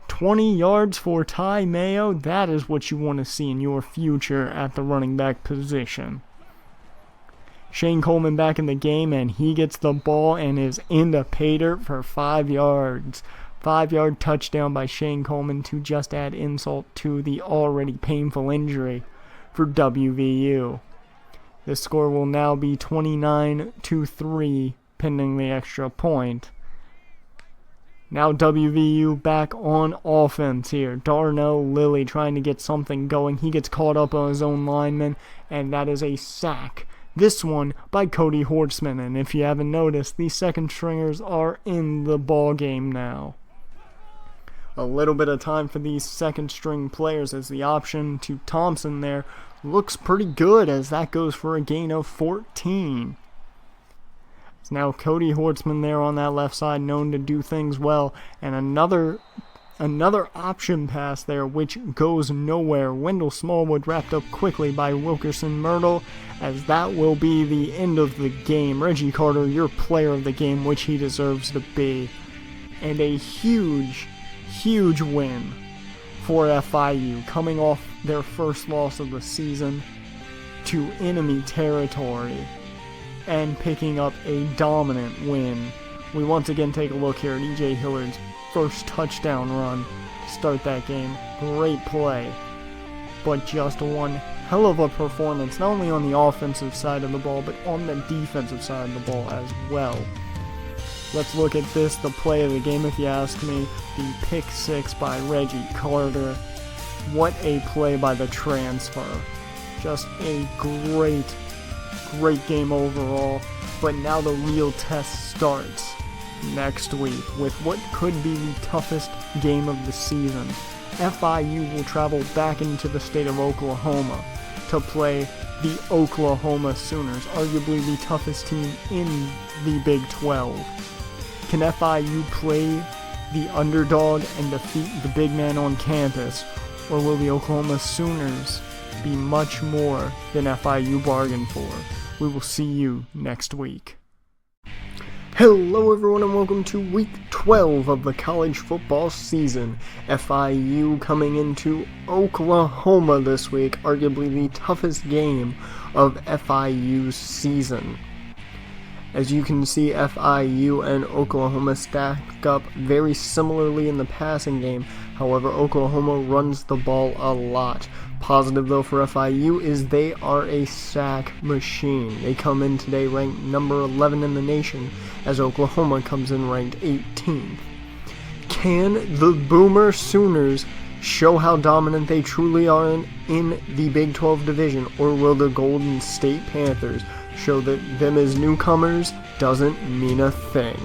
20 yards for Ty Mayo. That is what you want to see in your future at the running back position. Shane Coleman back in the game, and he gets the ball and is into pay dirt for 5 yards. 5-yard touchdown by Shane Coleman to just add insult to the already painful injury for WVU. The score will now be 29-3, pending the extra point. Now WVU back on offense here. Darnell Lilly trying to get something going. He gets caught up on his own lineman, and that is a sack. This one by Cody Hortzman. And if you haven't noticed, the second stringers are in the ball game now. A little bit of time for these second string players as the option to Thompson there looks pretty good as that goes for a gain of 14. It's now Cody Hortzman there on that left side, known to do things well, and another option pass there which goes nowhere. Wendell Smallwood wrapped up quickly by Wilkerson Myrtle, as that will be the end of the game. Reggie Carter, your player of the game, which he deserves to be. And a huge win for FIU, coming off their first loss of the season to enemy territory and picking up a dominant win. We once again take a look here at E.J. Hillard's first touchdown run to start that game. Great play, but just one hell of a performance, not only on the offensive side of the ball, but on the defensive side of the ball as well. Let's look at this, the play of the game if you ask me. The pick six by Reggie Carter. What a play by the transfer. Just a great game overall. But now the real test starts next week with what could be the toughest game of the season. FIU will travel back into the state of Oklahoma to play the Oklahoma Sooners, arguably the toughest team in the Big 12. Can FIU play the underdog and defeat the big man on campus, or will the Oklahoma Sooners be much more than FIU bargained for? We will see you next week. Hello everyone and welcome to week 12 of the college football season. FIU coming into Oklahoma this week, arguably the toughest game of FIU's season. As you can see, FIU and Oklahoma stack up very similarly in the passing game. However, Oklahoma runs the ball a lot. Positive, though, for FIU is they are a sack machine. They come in today ranked number 11 in the nation, as Oklahoma comes in ranked 18th. Can the Boomer Sooners show how dominant they truly are in the Big 12 division, or will the Golden State Panthers show that them as newcomers doesn't mean a thing?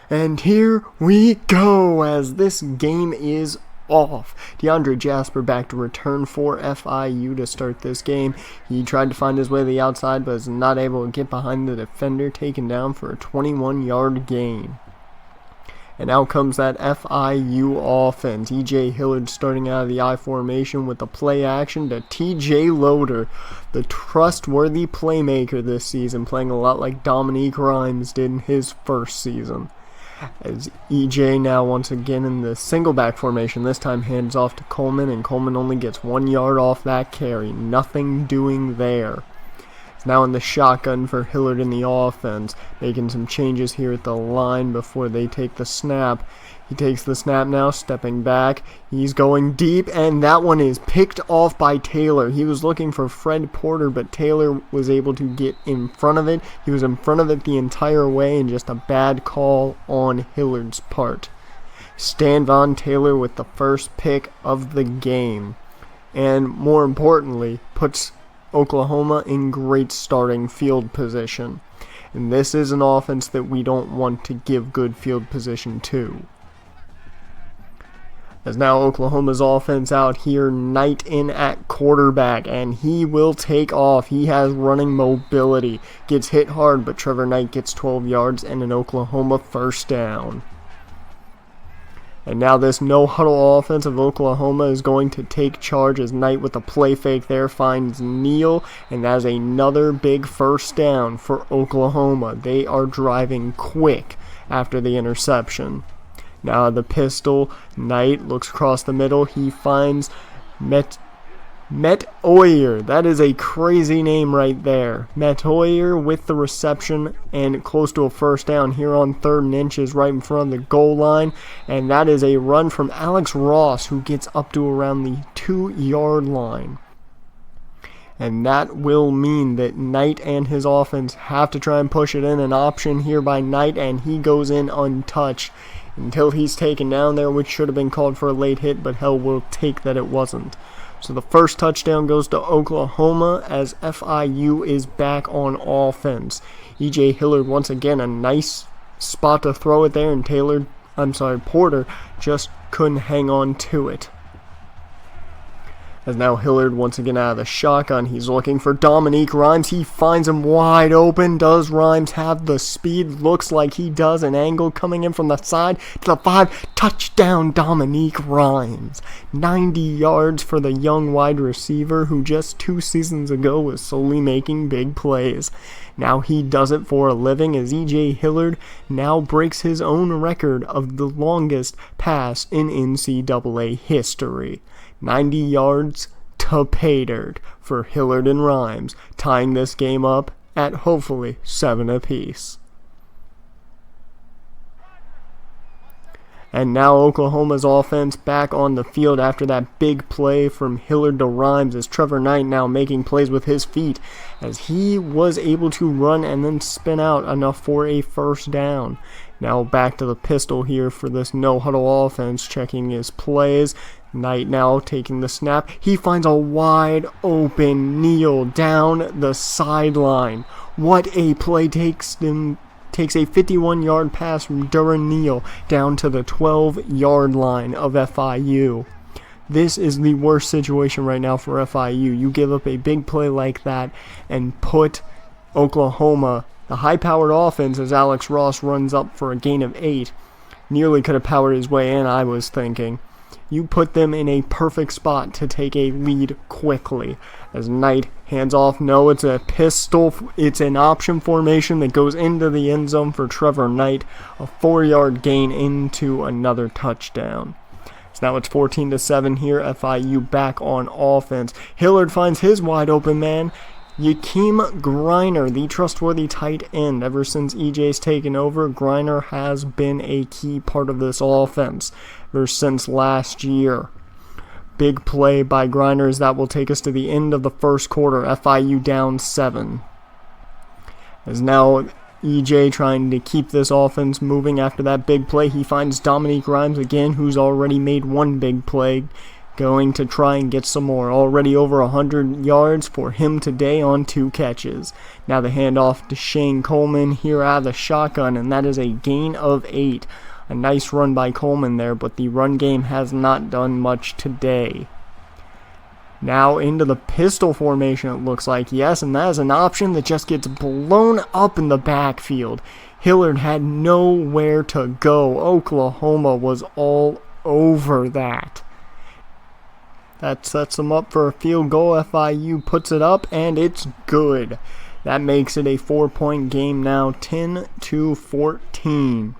And here we go as this game is off. DeAndre Jasper back to return for FIU to start this game. He tried to find his way to the outside but is not able to get behind the defender, taken down for a 21-yard gain. And out comes that FIU offense. E.J. Hillard starting out of the I formation with the play action to T.J. Loader, the trustworthy playmaker this season, playing a lot like Dominique Rhymes did in his first season. As EJ now once again in the single back formation, this time hands off to Coleman, and Coleman only gets 1 yard off that carry. Nothing doing there. It's now in the shotgun for Hillard in the offense, making some changes here at the line before they take the snap. He takes the snap now, stepping back. He's going deep, and that one is picked off by Taylor. He was looking for Fred Porter, but Taylor was able to get in front of it. He was in front of it the entire way, and just a bad call on Hillard's part. Stan Von Taylor with the first pick of the game, and more importantly, puts Oklahoma in great starting field position. And this is an offense that we don't want to give good field position to. As now Oklahoma's offense out here, Knight in at quarterback, and he will take off. He has running mobility. Gets hit hard, but Trevor Knight gets 12 yards and an Oklahoma first down. And now this no-huddle offense of Oklahoma is going to take charge as Knight with a play fake there finds Neal, and that's another big first down for Oklahoma. They are driving quick after the interception. Now the pistol, Knight looks across the middle. He finds Metoyer. That is a crazy name right there. Metoyer with the reception and close to a first down here on 3rd and inches right in front of the goal line. And that is a run from Alex Ross, who gets up to around the 2-yard line. And that will mean that Knight and his offense have to try and push it in. An option here by Knight, and he goes in untouched until he's taken down there, which should have been called for a late hit, but hell, we'll take that it wasn't. So the first touchdown goes to Oklahoma as FIU is back on offense. E.J. Hillard once again, a nice spot to throw it there, and Porter just couldn't hang on to it. As now Hillard once again out of the shotgun, he's looking for Dominique Rhymes. He finds him wide open. Does Rhymes have the speed? Looks like he does. An angle coming in from the side to the 5. Touchdown Dominique Rhymes. 90 yards for the young wide receiver who just 2 seasons ago was solely making big plays. Now he does it for a living as E.J. Hillard now breaks his own record of the longest pass in NCAA history. 90 yards to pay dirt for Hillard and Rhymes, tying this game up at hopefully 7 apiece. And now Oklahoma's offense back on the field after that big play from Hillard to Rhymes, as Trevor Knight now making plays with his feet as he was able to run and then spin out enough for a first down. Now back to the pistol here for this no-huddle offense, checking his plays. Knight now taking the snap. He finds a wide open Neal down the sideline. What a play. Takes a 51-yard pass from Duran Neal down to the 12-yard line of FIU. This is the worst situation right now for FIU. You give up a big play like that and put Oklahoma, the high-powered offense, as Alex Ross runs up for a gain of 8. Nearly could have powered his way in, I was thinking. You put them in a perfect spot to take a lead quickly. As Knight hands off, no, it's a pistol. It's an option formation that goes into the end zone for Trevor Knight. A 4-yard gain into another touchdown. So now it's 14-7 here. FIU back on offense. Hillard finds his wide open man. Yakeem Griner, the trustworthy tight end. Ever since EJ's taken over, Griner has been a key part of this offense ever since last year. Big play by Griner as that will take us to the end of the first quarter. FIU down 7. As now EJ trying to keep this offense moving after that big play. He finds Dominique Rhymes again, who's already made one big play. Going to try and get some more. Already over 100 yards for him today on 2 catches. Now the handoff to Shane Coleman here out of the shotgun, and that is a gain of 8. A nice run by Coleman there, but the run game has not done much today. Now into the pistol formation, it looks like. Yes, and that is an option that just gets blown up in the backfield. Hillard had nowhere to go. Oklahoma was all over that. That sets them up for a field goal. FIU puts it up, and it's good. That makes it a 4-point game now, 10-14.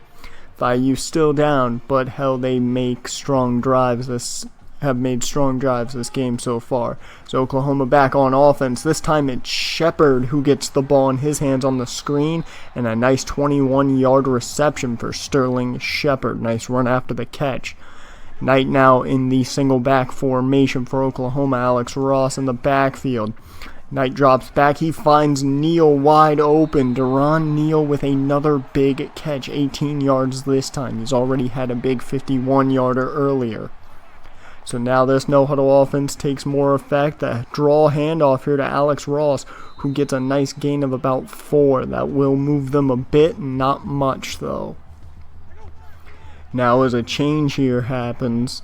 FIU still down, but hell, they make strong drives. Have made strong drives this game so far. So Oklahoma back on offense. This time it's Shepard who gets the ball in his hands on the screen, and a nice 21-yard reception for Sterling Shepard. Nice run after the catch. Knight now in the single back formation for Oklahoma. Alex Ross in the backfield. Knight drops back. He finds Neal wide open. Duran Neal with another big catch. 18 yards this time. He's already had a big 51-yarder earlier. So now this no-huddle offense takes more effect. A draw handoff here to Alex Ross, who gets a nice gain of about 4. That will move them a bit, not much though. Now as a change here happens,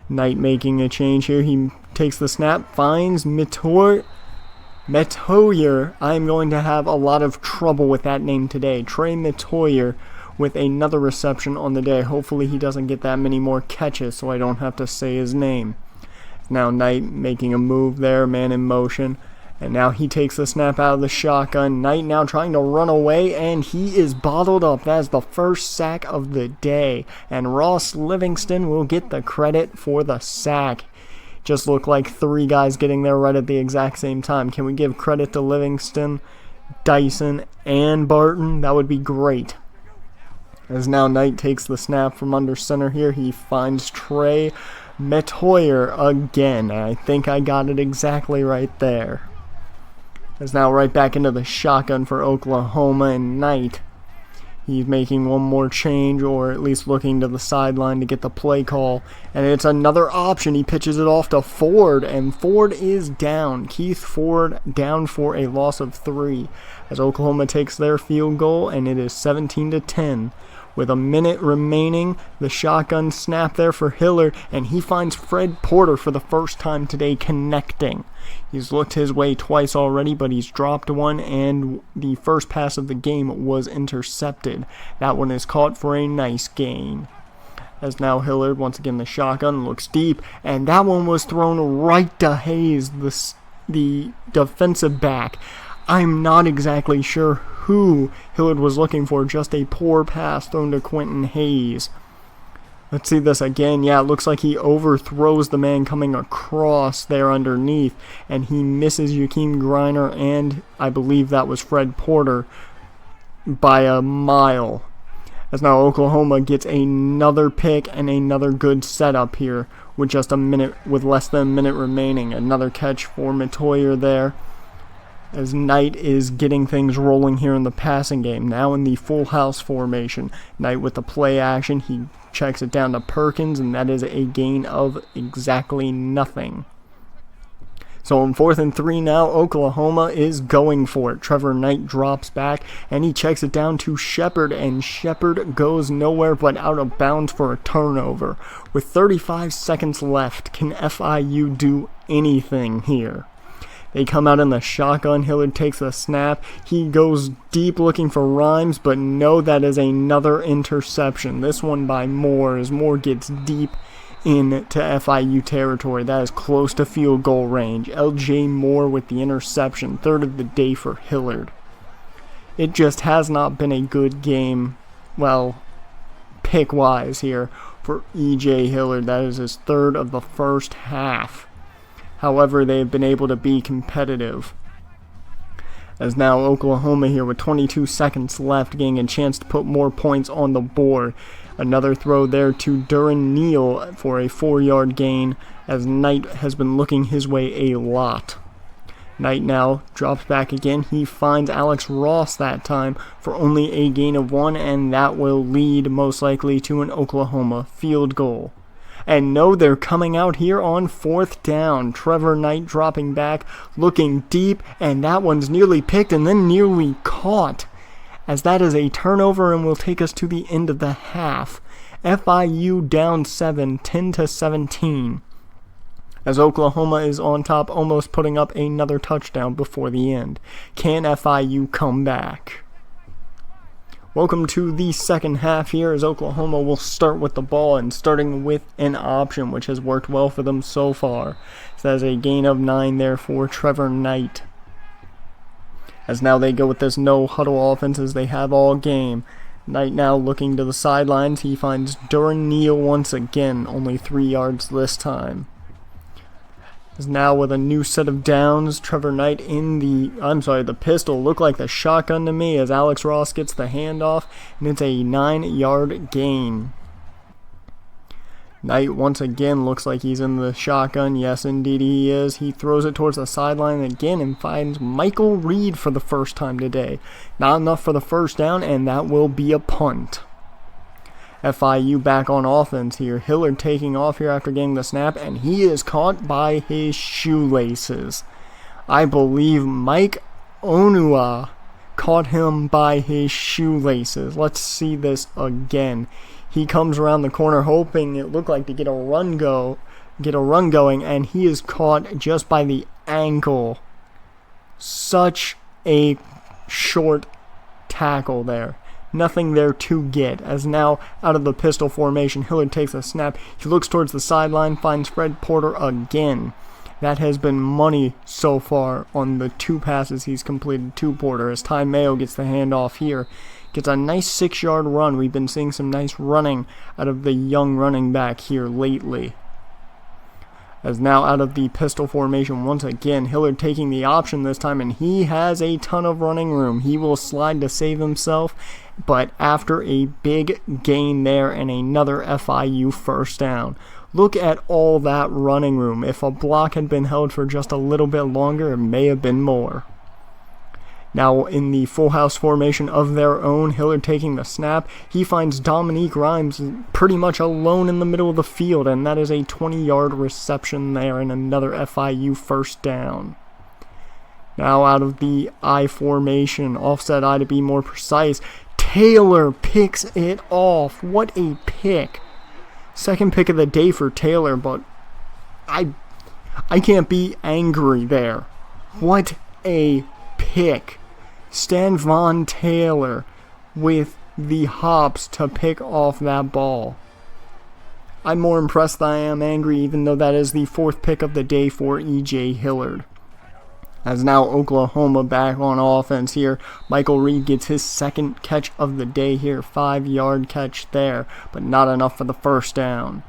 Knight making a change here. He takes the snap, finds Metoyer. I'm going to have a lot of trouble with that name today. Trey Metoyer with another reception on the day. Hopefully he doesn't get that many more catches so I don't have to say his name. Now Knight making a move there, man in motion. And now he takes the snap out of the shotgun. Knight now trying to run away, and he is bottled up. That is the first sack of the day. And Ross Livingston will get the credit for the sack. Just looked like 3 guys getting there right at the exact same time. Can we give credit to Livingston, Dyson, and Barton? That would be great. As now Knight takes the snap from under center here, he finds Trey Metoyer again. I think I got it exactly right there. As now right back into the shotgun for Oklahoma, and Knight, he's making one more change, or at least looking to the sideline to get the play call. And it's another option. He pitches it off to Ford, and Ford is down. Keith Ford down for a loss of 3. As Oklahoma takes their field goal, and it is 17-10. With a minute remaining, the shotgun snap there for Hillard, and he finds Fred Porter for the first time today connecting. He's looked his way twice already, but he's dropped one, and the first pass of the game was intercepted. That one is caught for a nice gain. As now Hillard, once again the shotgun, looks deep, and that one was thrown right to Hayes, the defensive back. I'm not exactly sure who Hillard was looking for, just a poor pass thrown to Quentin Hayes. Let's see this again. Yeah, it looks like he overthrows the man coming across there underneath, and he misses Jakeem Griner, and I believe that was Fred Porter, by a mile. As now Oklahoma gets another pick and another good setup here with less than a minute remaining. Another catch for Metoyer there. As Knight is getting things rolling here in the passing game. Now in the full house formation. Knight with the play action. He checks it down to Perkins, and that is a gain of exactly nothing. So on 4th and 3 now, Oklahoma is going for it. Trevor Knight drops back, and he checks it down to Shepard, and Shepard goes nowhere but out of bounds for a turnover. With 35 seconds left, can FIU do anything here? They come out in the shotgun. Hillard takes the snap. He goes deep looking for Rhymes, but no, that is another interception. This one by Moore, as Moore gets deep into FIU territory. That is close to field goal range. LJ Moore with the interception, 3rd of the day for Hillard. It just has not been a good game, well, pick-wise here, for EJ Hillard. That is his 3rd of the first half. However, they have been able to be competitive. As now Oklahoma here with 22 seconds left, getting a chance to put more points on the board. Another throw there to Duran Neal for a 4-yard gain, as Knight has been looking his way a lot. Knight now drops back again. He finds Alex Ross that time for only a gain of 1, and that will lead most likely to an Oklahoma field goal. And no, they're coming out here on 4th down. Trevor Knight dropping back, looking deep, and that one's nearly picked and then nearly caught, as that is a turnover and will take us to the end of the half. FIU down 7, 10-17. As Oklahoma is on top, almost putting up another touchdown before the end. Can FIU come back? Welcome to the second half here, as Oklahoma will start with the ball, and starting with an option, which has worked well for them so far. So that's a gain of 9 there for Trevor Knight. As now they go with this no-huddle offense as they have all game. Knight now looking to the sidelines. He finds Duran Neal once again, only 3 yards this time. As now with a new set of downs, Trevor Knight in the pistol. Looked like the shotgun to me, as Alex Ross gets the handoff, and it's a 9-yard gain. Knight once again looks like he's in the shotgun. Yes, indeed he is. He throws it towards the sideline again and finds Michael Reed for the first time today. Not enough for the first down, and that will be a punt. FIU back on offense here. Hillard taking off here after getting the snap, and he is caught by his shoelaces. I believe Mike Onua caught him by his shoelaces. Let's see this again. He comes around the corner hoping it looked like to get a run going, and he is caught just by the ankle. Such a short tackle there. Nothing there to get, as now out of the pistol formation, Hillard takes a snap. He looks towards the sideline, finds Fred Porter again. That has been money so far on the 2 passes he's completed to Porter, as Ty Mayo gets the handoff here. Gets a nice 6-yard run. We've been seeing some nice running out of the young running back here lately. As now out of the pistol formation once again, Hillard taking the option this time, and he has a ton of running room. He will slide to save himself, but after a big gain there and another FIU first down. Look at all that running room. If a block had been held for just a little bit longer, it may have been more. Now in the full house formation of their own, Hillard taking the snap. He finds Dominique Rhymes pretty much alone in the middle of the field, and that is a 20-yard reception there and another FIU first down. Now out of the I formation, offset I to be more precise, Taylor picks it off. What a pick. Second pick of the day for Taylor, but I can't be angry there. What a pick. Stan Von Taylor with the hops to pick off that ball. I'm more impressed than I am angry, even though that is the 4th pick of the day for E.J. Hillard. As now Oklahoma back on offense here. Michael Reed gets his 2nd catch of the day here. 5-yard catch there, but not enough for the first down.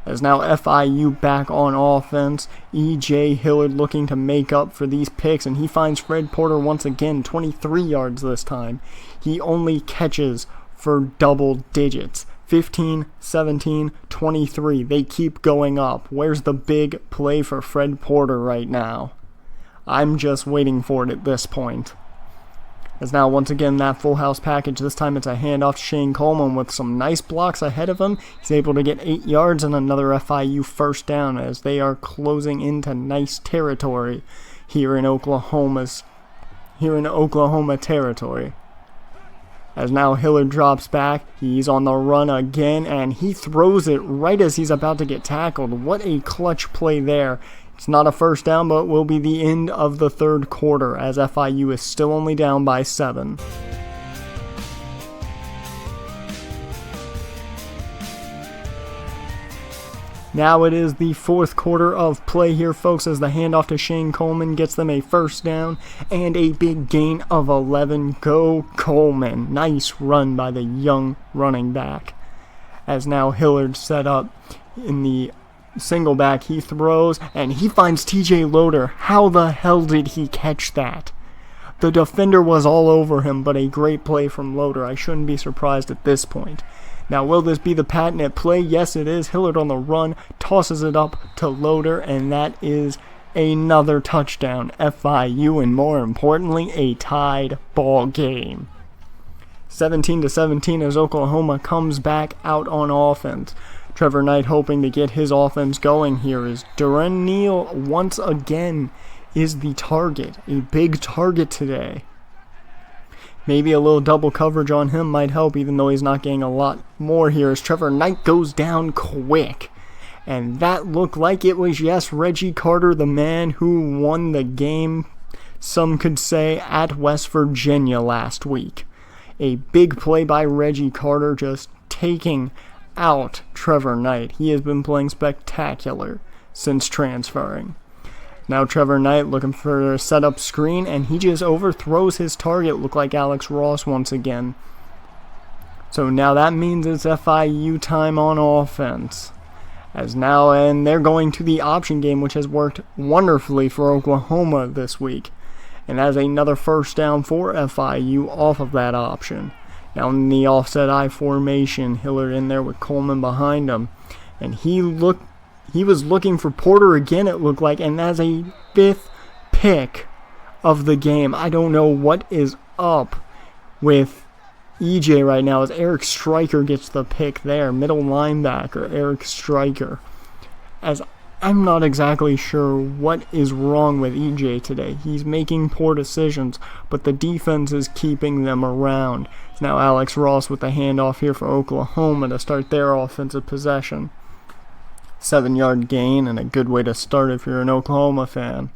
As now FIU back on offense, E.J. Hillard looking to make up for these picks, and he finds Fred Porter once again, 23 yards this time. He only catches for double digits. 15, 17, 23. They keep going up. Where's the big play for Fred Porter right now? I'm just waiting for it at this point. As now once again that full house package, this time it's a handoff to Shane Coleman with some nice blocks ahead of him. He's able to get 8 yards and another FIU first down as they are closing into nice territory here in Oklahoma territory. As now Hillard drops back, he's on the run again, and he throws it right as he's about to get tackled. What a clutch play there. It's not a first down, but will be the end of the 3rd quarter as FIU is still only down by 7. Now it is the 4th quarter of play here, folks, as the handoff to Shane Coleman gets them a first down and a big gain of 11. Go Coleman. Nice run by the young running back. As now Hillard set up in the single back, he throws, and he finds TJ Loader. How the hell did he catch that? The defender was all over him, but a great play from Loader. I shouldn't be surprised at this point. Now, will this be the patented play? Yes, it is. Hillard on the run, tosses it up to Loader, and that is another touchdown. FIU, and more importantly, a tied ball game. 17-17 as Oklahoma comes back out on offense. Trevor Knight hoping to get his offense going here as Duran Neal once again is the target. A big target today. Maybe a little double coverage on him might help, even though he's not getting a lot more here as Trevor Knight goes down quick. And that looked like it was, yes, Reggie Carter, the man who won the game, some could say, at West Virginia last week. A big play by Reggie Carter, just taking out Trevor Knight. He has been playing spectacular since transferring. Now Trevor Knight looking for a setup screen, and he just overthrows his target. Look like Alex Ross once again. So now that means it's FIU time on offense. And they're going to the option game, which has worked wonderfully for Oklahoma this week. And as another first down for FIU off of that option. Now in the offset I formation, Hillard in there with Coleman behind him. And he was looking for Porter again, it looked like, and that's a 5th pick of the game. I don't know what is up with EJ right now as Eric Stryker gets the pick there. Middle linebacker, Eric Stryker. As I'm not exactly sure what is wrong with EJ today. He's making poor decisions, but the defense is keeping them around. It's now Alex Ross with the handoff here for Oklahoma to start their offensive possession. 7-yard gain and a good way to start if you're an Oklahoma fan.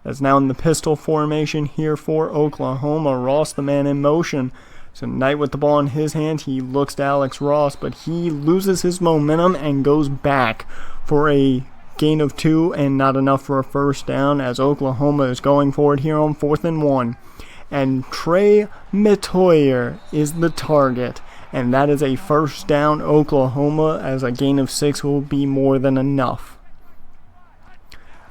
As now in the pistol formation here for Oklahoma, Ross the man in motion. So Knight with the ball in his hand, he looks to Alex Ross, but he loses his momentum and goes back for a gain of 2 and not enough for a first down as Oklahoma is going for it here on 4th and 1. And Trey Metoyer is the target. And that is a first down Oklahoma as a gain of 6 will be more than enough.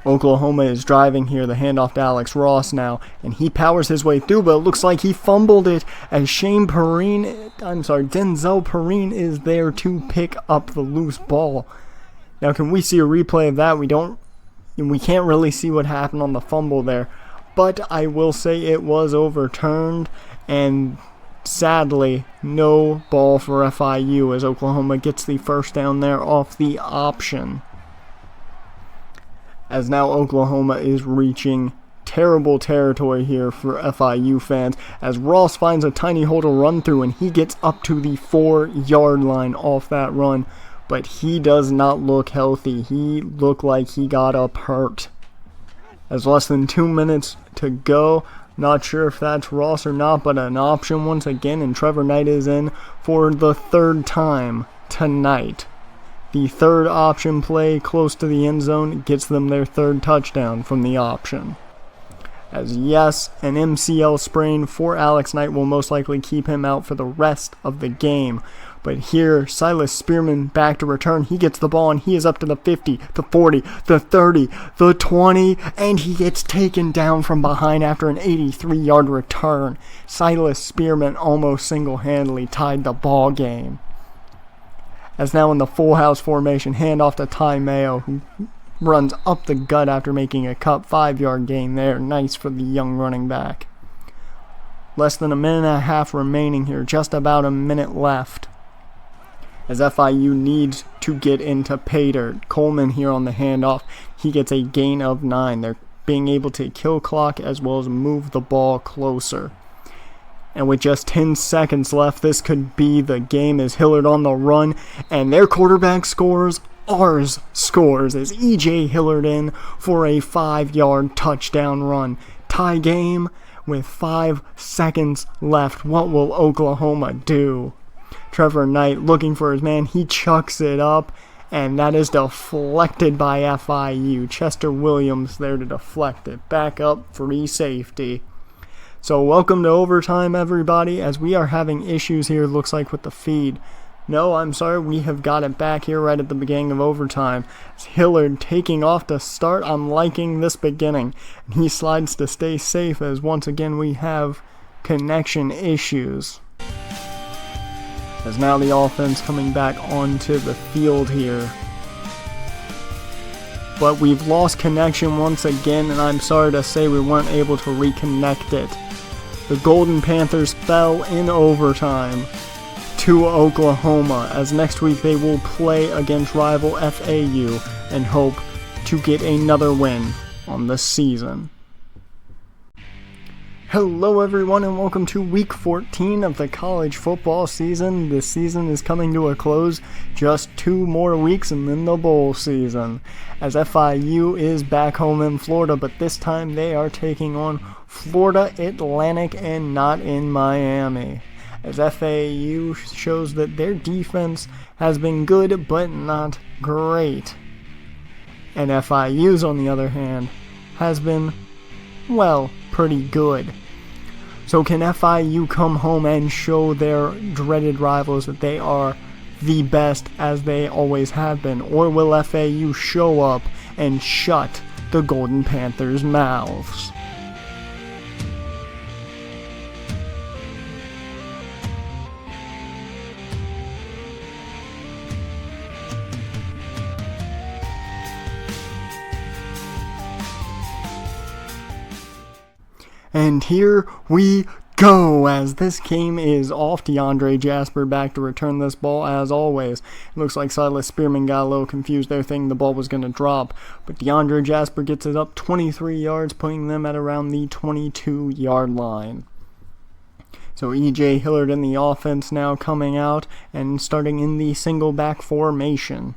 Oklahoma is driving here, the handoff to Alex Ross now, and he powers his way through, but it looks like he fumbled it as Denzel Perrine is there to pick up the loose ball. Now, can we see a replay of that? We can't really see what happened on the fumble there, but I will say it was overturned, and sadly, no ball for FIU as Oklahoma gets the first down there off the option. As now Oklahoma is reaching terrible territory here for FIU fans as Ross finds a tiny hole to run through and he gets up to the 4-yard line off that run, but he does not look healthy. He looked like he got up hurt. As less than 2 minutes to go, not sure if that's Ross or not, but an option once again, and Trevor Knight is in for the 3rd time tonight. The 3rd option play close to the end zone gets them their 3rd touchdown from the option. As yes, an MCL sprain for Alex Knight will most likely keep him out for the rest of the game. But here, Silas Spearman back to return. He gets the ball and he is up to the 50, the 40, the 30, the 20, and he gets taken down from behind after an 83-yard return. Silas Spearman almost single-handedly tied the ball game. As now in the full house formation, handoff to Ty Mayo, who runs up the gut after making a cut. 5-yard gain there. Nice for the young running back. Less than a minute and a half remaining here. Just about a minute left. As FIU needs to get into pay dirt. Coleman here on the handoff. He gets a gain of 9. They're being able to kill clock as well as move the ball closer. And with just 10 seconds left, this could be the game as Hillard on the run. And their quarterback scores, ours scores as E.J. Hillard in for a 5-yard touchdown run. Tie game with 5 seconds left. What will Oklahoma do? Trevor Knight looking for his man. He chucks it up. And that is deflected by FIU. Chester Williams there to deflect it. Back up, free safety. So welcome to overtime, everybody, as we are having issues here, looks like, with the feed. No, I'm sorry, we have got it back here right at the beginning of overtime. It's Hillard taking off to start. I'm liking this beginning. And he slides to stay safe as once again we have connection issues. As now the offense coming back onto the field here. But we've lost connection once again, and I'm sorry to say we weren't able to reconnect it. The Golden Panthers fell in overtime to Oklahoma, as next week they will play against rival FAU and hope to get another win on the season. Hello everyone and welcome to week 14 of the college football season. This season is coming to a close, just 2 more weeks and then the bowl season. As FIU is back home in Florida, but this time they are taking on Florida Atlantic and not in Miami. As FAU shows that their defense has been good but not great. And FIU's on the other hand has been, well, pretty good. So can FIU come home and show their dreaded rivals that they are the best as they always have been? Or will FAU show up and shut the Golden Panthers' mouths? And here we go, as this game is off. DeAndre Jasper back to return this ball as always. It looks like Silas Spearman got a little confused there, thinking the ball was going to drop, but DeAndre Jasper gets it up 23 yards, putting them at around the 22-yard line. So E.J. Hillard in the offense now coming out and starting in the single back formation.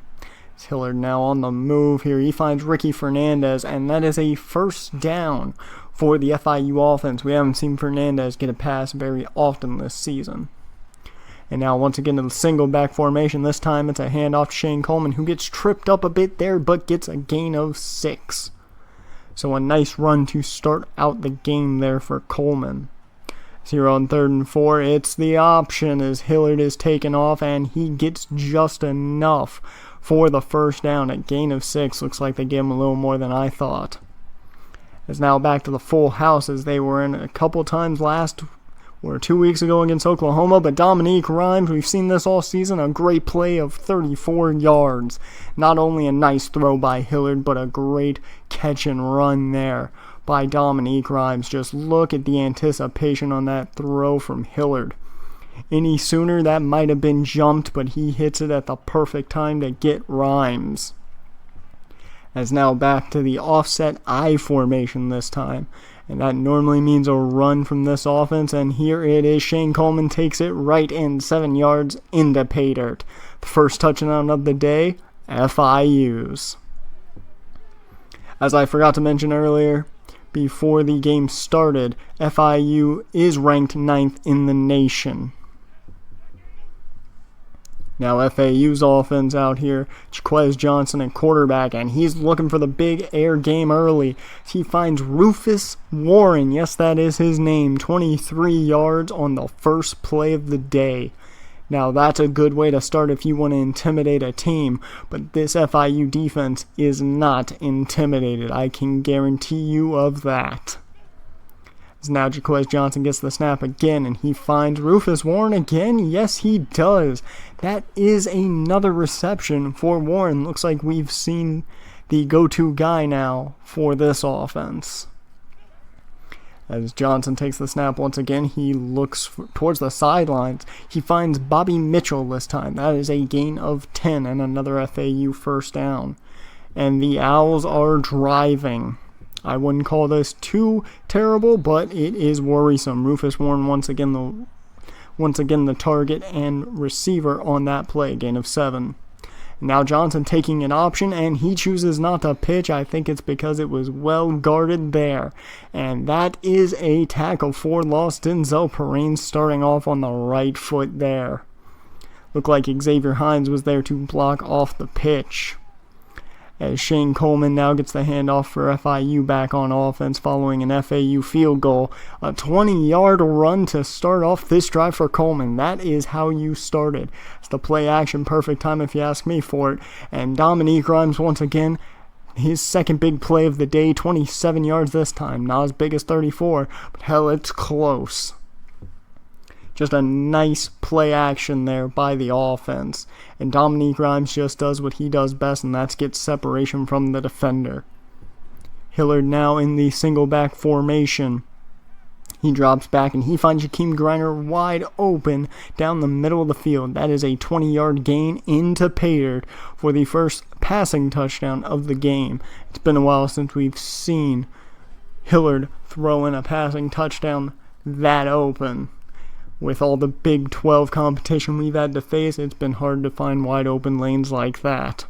Hillard now on the move here. He finds Ricky Fernandez, and that is a first down for the FIU offense. We haven't seen Fernandez get a pass very often this season. And now once again in the single back formation. This time it's a handoff to Shane Coleman, who gets tripped up a bit there but gets a gain of 6. So a nice run to start out the game there for Coleman. Here on 3rd and 4, it's the option as Hillard is taken off and he gets just enough for the first down. A gain of 6. Looks like they gave him a little more than I thought. It's now back to the full house as they were in a couple times 2 weeks ago against Oklahoma, but Dominique Rhymes, we've seen this all season, a great play of 34 yards. Not only a nice throw by Hillard, but a great catch and run there by Dominique Rhymes. Just look at the anticipation on that throw from Hillard. Any sooner that might have been jumped, but he hits it at the perfect time to get Rhymes. As now back to the offset I formation this time. And that normally means a run from this offense, and here it is. Shane Coleman takes it right in 7 yards into pay dirt. The first touchdown of the day, FIU's. As I forgot to mention earlier, before the game started, FIU is ranked 9th in the nation. Now FAU's offense out here, Jaquez Johnson at quarterback, and he's looking for the big air game early. He finds Rufus Warren, yes that is his name, 23 yards on the first play of the day. Now that's a good way to start if you want to intimidate a team, but this FIU defense is not intimidated, I can guarantee you of that. As now Jaquez Johnson gets the snap again, and he finds Rufus Warren again. Yes, he does. That is another reception for Warren. Looks like we've seen the go-to guy now for this offense. As Johnson takes the snap once again, he looks towards the sidelines. He finds Bobby Mitchell this time. That is a gain of 10 and another FAU first down. And the Owls are driving. I wouldn't call this too terrible, but it is worrisome. Rufus Warren once again the target and receiver on that play, gain of 7. Now Johnson taking an option, and he chooses not to pitch. I think it's because it was well guarded there. And that is a tackle for loss. Denzel Perrine starting off on the right foot there. Looked like Xavier Hines was there to block off the pitch. As Shane Coleman now gets the handoff for FIU back on offense following an FAU field goal. A 20-yard run to start off this drive for Coleman. That is how you started. It's the play action, perfect time if you ask me for it. And Dominique Rhymes once again, his second big play of the day, 27 yards this time. Not as big as 34, but hell, it's close. Just a nice play action there by the offense. And Dominique Rhymes just does what he does best, and that's get separation from the defender. Hillard now in the single back formation. He drops back and he finds Jakeem Griner wide open down the middle of the field. That is a 20-yard gain into pay dirt for the first passing touchdown of the game. It's been a while since we've seen Hillard throw in a passing touchdown that open. With all the Big 12 competition we've had to face, it's been hard to find wide open lanes like that.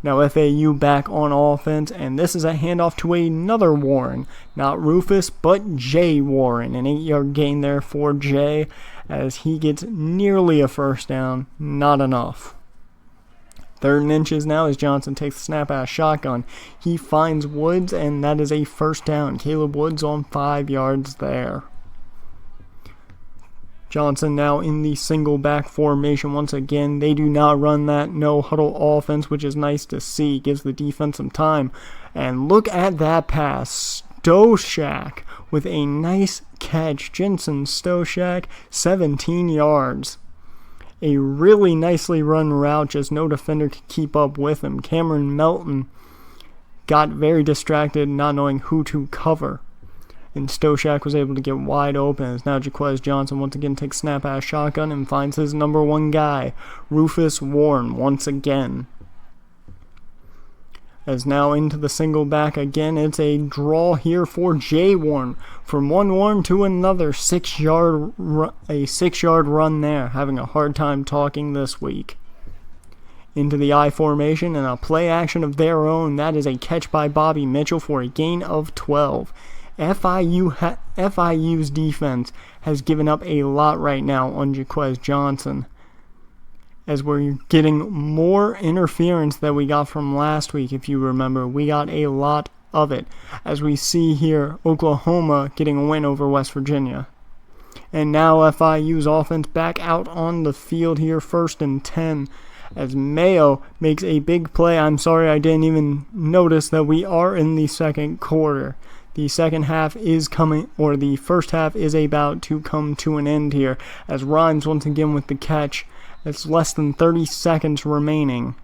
Now FAU back on offense, and this is a handoff to another Warren. Not Rufus, but Jay Warren. An 8-yard gain there for Jay as he gets nearly a first down. Not enough. 3rd and inches now as Johnson takes the snap out of shotgun. He finds Woods, and that is a first down. Caleb Woods on 5 yards there. Johnson now in the single back formation once again. They do not run that no huddle offense, which is nice to see. Gives the defense some time. And look at that pass. Stoshak with a nice catch. Jensen Stoshak, 17 yards. A really nicely run route, just no defender could keep up with him. Cameron Melton got very distracted, not knowing who to cover. And Stoshak was able to get wide open as now Jaquez Johnson once again takes snap out of shotgun and finds his number one guy, Rufus Warren, once again. As now into the single back again, it's a draw here for Jay Warren. From one Warren to another, 6-yard run there, having a hard time talking this week. Into the I formation and a play action of their own. That is a catch by Bobby Mitchell for a gain of 12. FIU's defense has given up a lot right now on Jaquez Johnson, as we're getting more interference that we got from last week. If you remember, we got a lot of it, as we see here Oklahoma getting a win over West Virginia. And now FIU's offense back out on the field here, 1st and 10, as Mayo makes a big play. I'm sorry I didn't even notice that we are in the second quarter. The second half is coming, or the first half is about to come to an end here, as Rhymes once again with the catch. It's less than 30 seconds remaining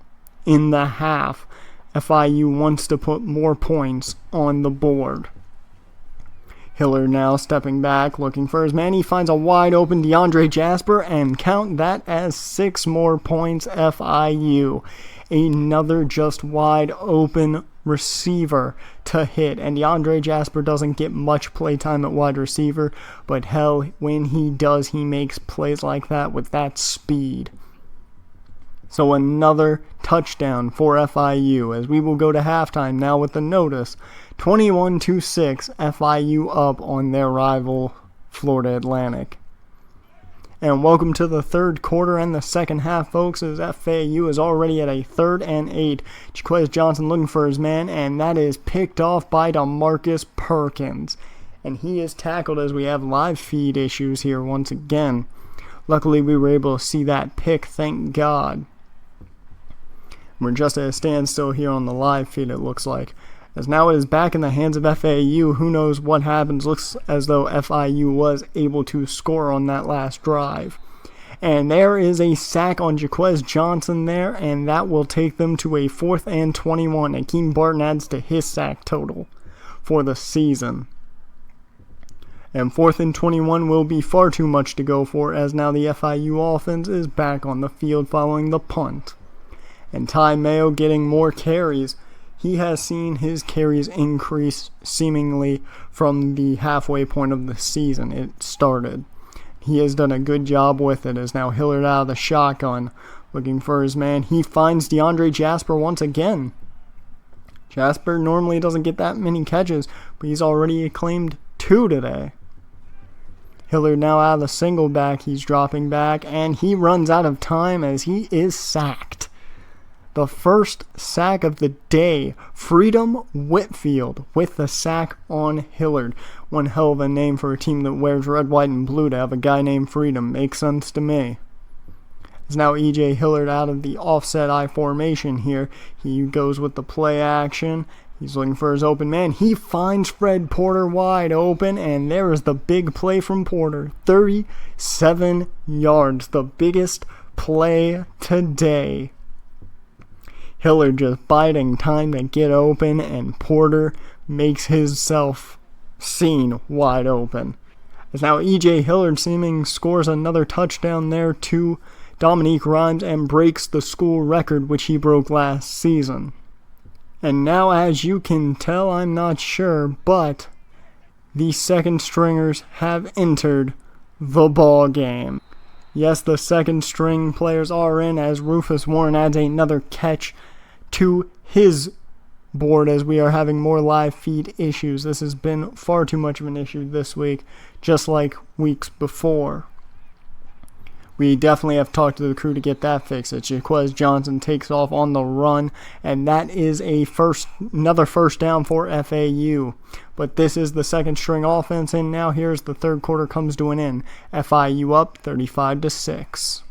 in the half. FIU wants to put more points on the board. Hillard now stepping back, looking for his man. He finds a wide open DeAndre Jasper, and count that as 6 more points FIU. Another just wide open receiver to hit, and DeAndre Jasper doesn't get much play time at wide receiver, but hell, when he does, he makes plays like that with that speed. So another touchdown for FIU, as we will go to halftime now with the notice. 21-6, FIU up on their rival Florida Atlantic. And welcome to the third quarter and the second half, folks, as FAU is already at a 3rd and 8. Jaquez Johnson looking for his man, and that is picked off by DeMarcus Perkins. And he is tackled as we have live feed issues here once again. Luckily, we were able to see that pick, thank God. We're just at a standstill here on the live feed, it looks like. As now it is back in the hands of FAU. Who knows what happens? Looks as though FIU was able to score on that last drive. And there is a sack on Jaquez Johnson there, and that will take them to a 4th and 21. Akeem Barton adds to his sack total for the season. And 4th and 21 will be far too much to go for, as now the FIU offense is back on the field following the punt. And Ty Mayo getting more carries. He has seen his carries increase seemingly from the halfway point of the season it started. He has done a good job with it, as now Hillard out of the shotgun, looking for his man. He finds DeAndre Jasper once again. Jasper normally doesn't get that many catches, but he's already claimed 2 today. Hillard now out of the single back. He's dropping back, and he runs out of time as he is sacked. The first sack of the day, Freedom Whitfield with the sack on Hillard. One hell of a name for a team that wears red, white, and blue to have a guy named Freedom. Makes sense to me. It's now E.J. Hillard out of the offset I formation here. He goes with the play action. He's looking for his open man. He finds Fred Porter wide open, and there is the big play from Porter. 37 yards, the biggest play today. Hillard just biding time to get open, and Porter makes himself seen wide open. As now E.J. Hillard scores another touchdown there to Dominique Rhymes and breaks the school record which he broke last season. And now, as you can tell, I'm not sure, but the second stringers have entered the ball game. Yes, the second string players are in, as Rufus Warren adds another catch to his board, as we are having more live feed issues. This has been far too much of an issue this week, just like weeks before. We definitely have talked to the crew to get that fixed. Jaquez Johnson takes off on the run, and that is another first down for FAU. But this is the second string offense, and now here's the third quarter comes to an end. FIU up 35-6.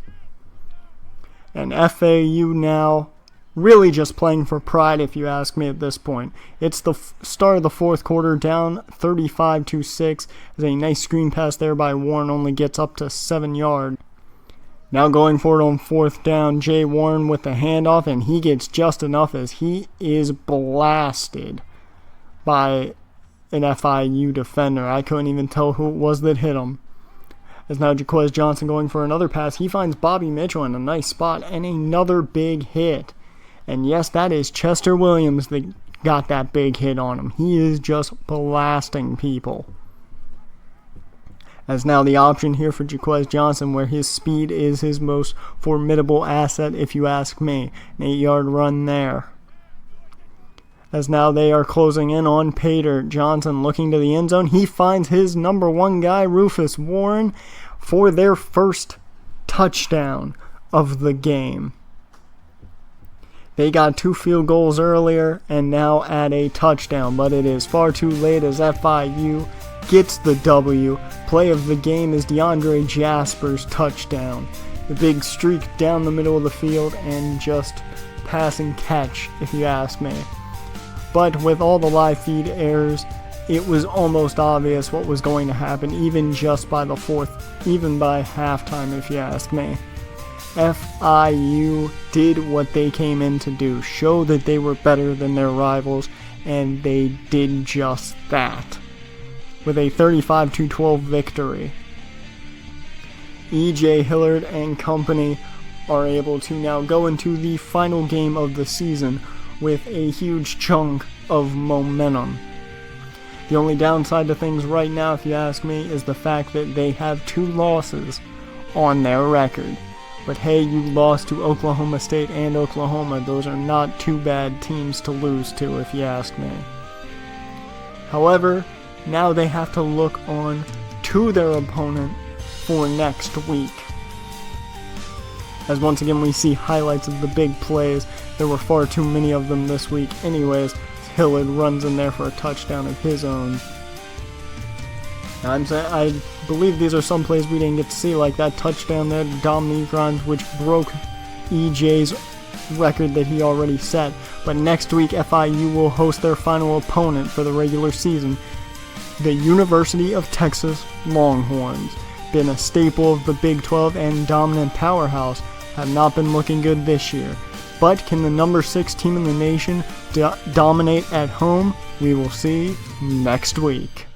And FAU now really just playing for pride, if you ask me at this point. It's the start of the fourth quarter, down 35-6. As a nice screen pass there by Warren only gets up to 7 yards. Now going for it on 4th down, Jay Warren with the handoff, and he gets just enough as he is blasted by an FIU defender. I couldn't even tell who it was that hit him. As now Jaquez Johnson going for another pass. He finds Bobby Mitchell in a nice spot and another big hit. And yes, that is Chester Williams that got that big hit on him. He is just blasting people. As now the option here for Jaquez Johnson, where his speed is his most formidable asset, if you ask me. An 8-yard run there. As now they are closing in on Pater. Johnson looking to the end zone. He finds his number one guy, Rufus Warren, for their first touchdown of the game. They got 2 field goals earlier and now add a touchdown, but it is far too late as FIU gets the W. Play of the game is DeAndre Jasper's touchdown. The big streak down the middle of the field and just pass and catch, if you ask me. But with all the live feed errors, it was almost obvious what was going to happen, even just by the fourth, even by halftime, if you ask me. FIU did what they came in to do, show that they were better than their rivals, and they did just that. With a 35-12 victory. E.J. Hillard and company are able to now go into the final game of the season with a huge chunk of momentum. The only downside to things right now, if you ask me, is the fact that they have 2 losses on their record. But hey, you lost to Oklahoma State and Oklahoma. Those are not 2 bad teams to lose to, if you ask me. However, now they have to look on to their opponent for next week. As once again we see highlights of the big plays. There were far too many of them this week anyways. Hillard runs in there for a touchdown of his own. Now I believe these are some plays we didn't get to see, like that touchdown there to Dominique Grimes, which broke EJ's record that he already set. But next week FIU will host their final opponent for the regular season, the University of Texas Longhorns. Been a staple of the Big 12 and dominant powerhouse, have not been looking good this year. But can the number 6 team in the nation dominate at home? We will see next week.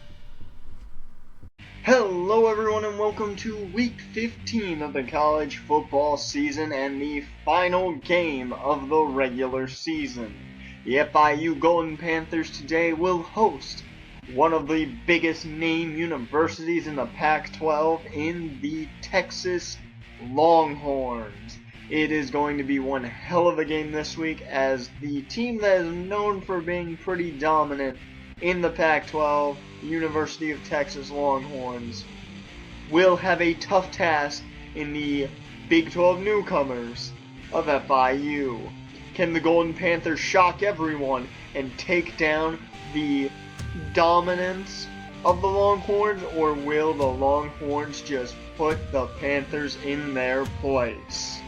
Hello everyone and welcome to week 15 of the college football season and the final game of the regular season. The FIU Golden Panthers today will host one of the biggest name universities in the Pac-12 in the Texas Longhorns. It is going to be one hell of a game this week, as the team that is known for being pretty dominant in the Pac-12, the University of Texas Longhorns, will have a tough task in the Big 12 newcomers of FIU. Can the Golden Panthers shock everyone and take down the dominance of the Longhorns, or will the Longhorns just put the Panthers in their place?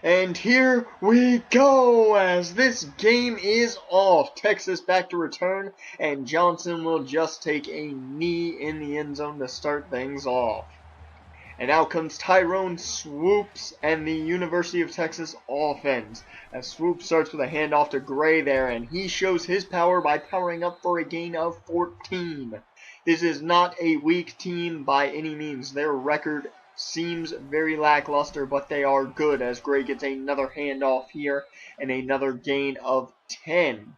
And here we go, as this game is off. Texas back to return, and Johnson will just take a knee in the end zone to start things off. And out comes Tyrone Swoops and the University of Texas offense, as Swoops starts with a handoff to Gray there, and he shows his power by powering up for a gain of 14. This is not a weak team by any means. Their record seems very lackluster, but they are good, as Gray gets another handoff here and another gain of 10.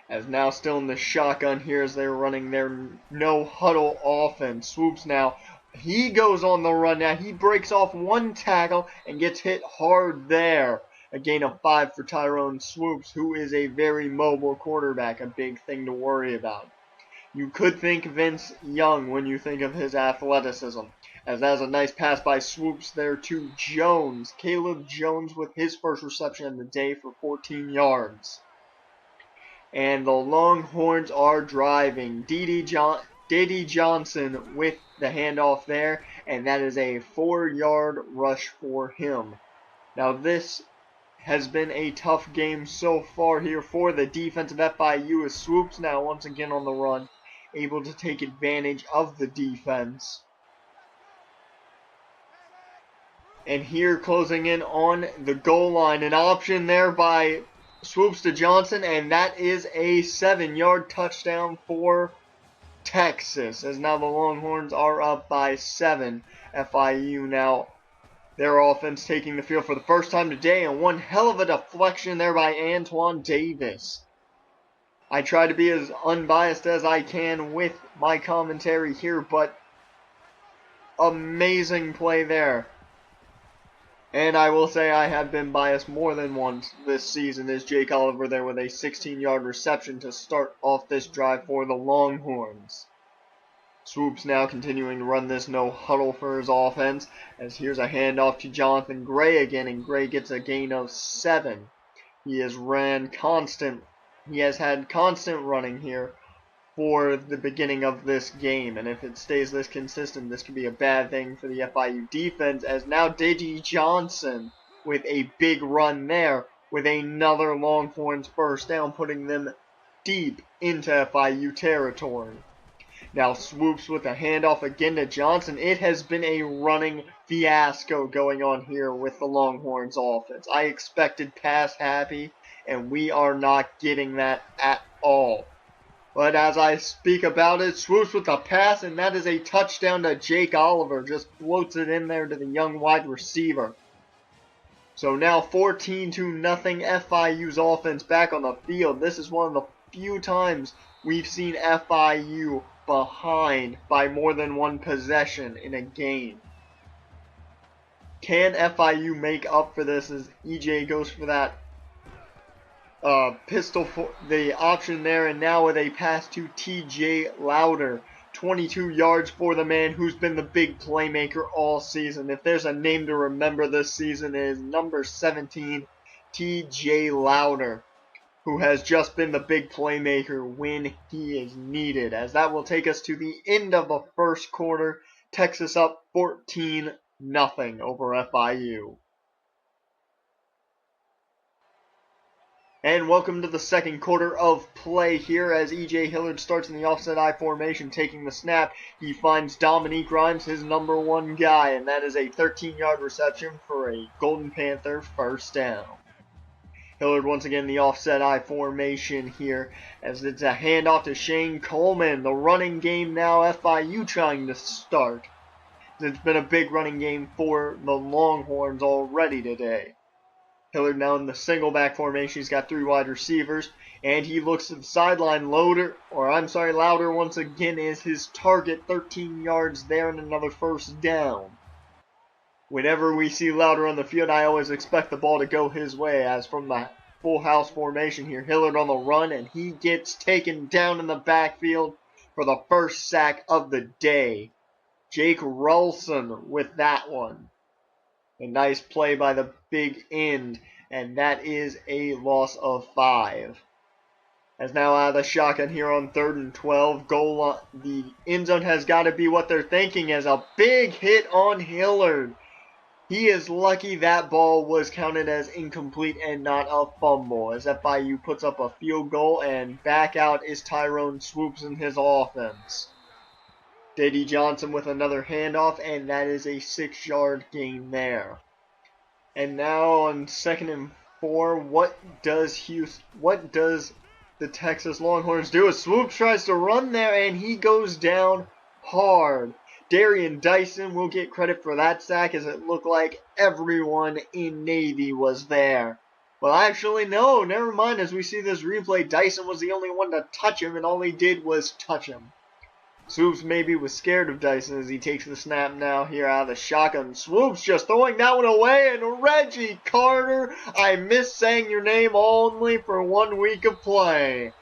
As now still in the shotgun here as they're running their no huddle offense. Swoops now, he goes on the run now. He breaks off one tackle and gets hit hard there. A gain of 5 for Tyrone Swoops, who is a very mobile quarterback, a big thing to worry about. You could think Vince Young when you think of his athleticism, as that is a nice pass by Swoops there to Jones. Caleb Jones with his first reception of the day for 14 yards. And the Longhorns are driving. Dede Johnson with the handoff there, and that is a 4-yard rush for him. Now this has been a tough game so far here for the defense of FIU, as Swoops now once again on the run, able to take advantage of the defense. And here closing in on the goal line, an option there by Swoops to Johnson, and that is a 7-yard touchdown for Texas, as now the Longhorns are up by 7. FIU now, their offense taking the field for the first time today, and one hell of a deflection there by Antoine Davis. I try to be as unbiased as I can with my commentary here, but amazing play there. And I will say I have been biased more than once this season, as Jake Oliver there with a 16-yard reception to start off this drive for the Longhorns. Swoops now continuing to run this no huddle for his offense, as here's a handoff to Jonathan Gray again, and Gray gets a gain of 7. He has had constant running here for the beginning of this game, and if it stays this consistent, this could be a bad thing for the FIU defense, as now Deji Johnson with a big run there with another Longhorns first down, putting them deep into FIU territory. Now Swoops with a handoff again to Johnson. It has been a running fiasco going on here with the Longhorns offense. I expected pass happy, and we are not getting that at all. But as I speak about it, Swoops with a pass, and that is a touchdown to Jake Oliver. Just floats it in there to the young wide receiver. So now 14-0 FIU's offense back on the field. This is one of the few times we've seen FIU behind by more than one possession in a game. Can FIU make up for this as EJ goes for that pistol for the option there, and now with a pass to TJ Louder, 22 yards for the man who's been the big playmaker all season. If there's a name to remember this season, it is number 17, TJ Louder, who has just been the big playmaker when he is needed. As that will take us to the end of the first quarter. Texas up 14-0 over FIU. And welcome to the second quarter of play here as E.J. Hillard starts in the offset I formation, taking the snap. He finds Dominique Rhymes, his number one guy, and that is a 13-yard reception for a Golden Panther first down. Hillard once again in the offset I formation here as it's a handoff to Shane Coleman. The running game now, FIU trying to start. It's been a big running game for the Longhorns already today. Hillard now in the single back formation. He's got 3 wide receivers, and he looks to the sideline. Louder once again is his target. 13 yards there and another first down. Whenever we see Louder on the field, I always expect the ball to go his way, as from the full house formation here. Hillard on the run, and he gets taken down in the backfield for the first sack of the day. Jake Rolson with that one. A nice play by the big end, and that is a loss of 5. As now out of the shotgun here on 3rd and 12, goal line, the end zone has got to be what they're thinking, as a big hit on Hillard. He is lucky that ball was counted as incomplete and not a fumble, as FIU puts up a field goal, and back out is Tyrone Swoops in his offense. Deji Johnson with another handoff, and that is a 6-yard gain there. And now on 2nd and 4, what does the Texas Longhorns do? As Swoops tries to run there, and he goes down hard. Darian Dyson will get credit for that sack, as it looked like everyone in Navy was there. Well, actually, no, never mind. As we see this replay, Dyson was the only one to touch him, and all he did was touch him. Swoops maybe was scared of Dyson as he takes the snap now here out of the shotgun. Swoops just throwing that one away, and Reggie Carter, I miss saying your name only for 1 week of play.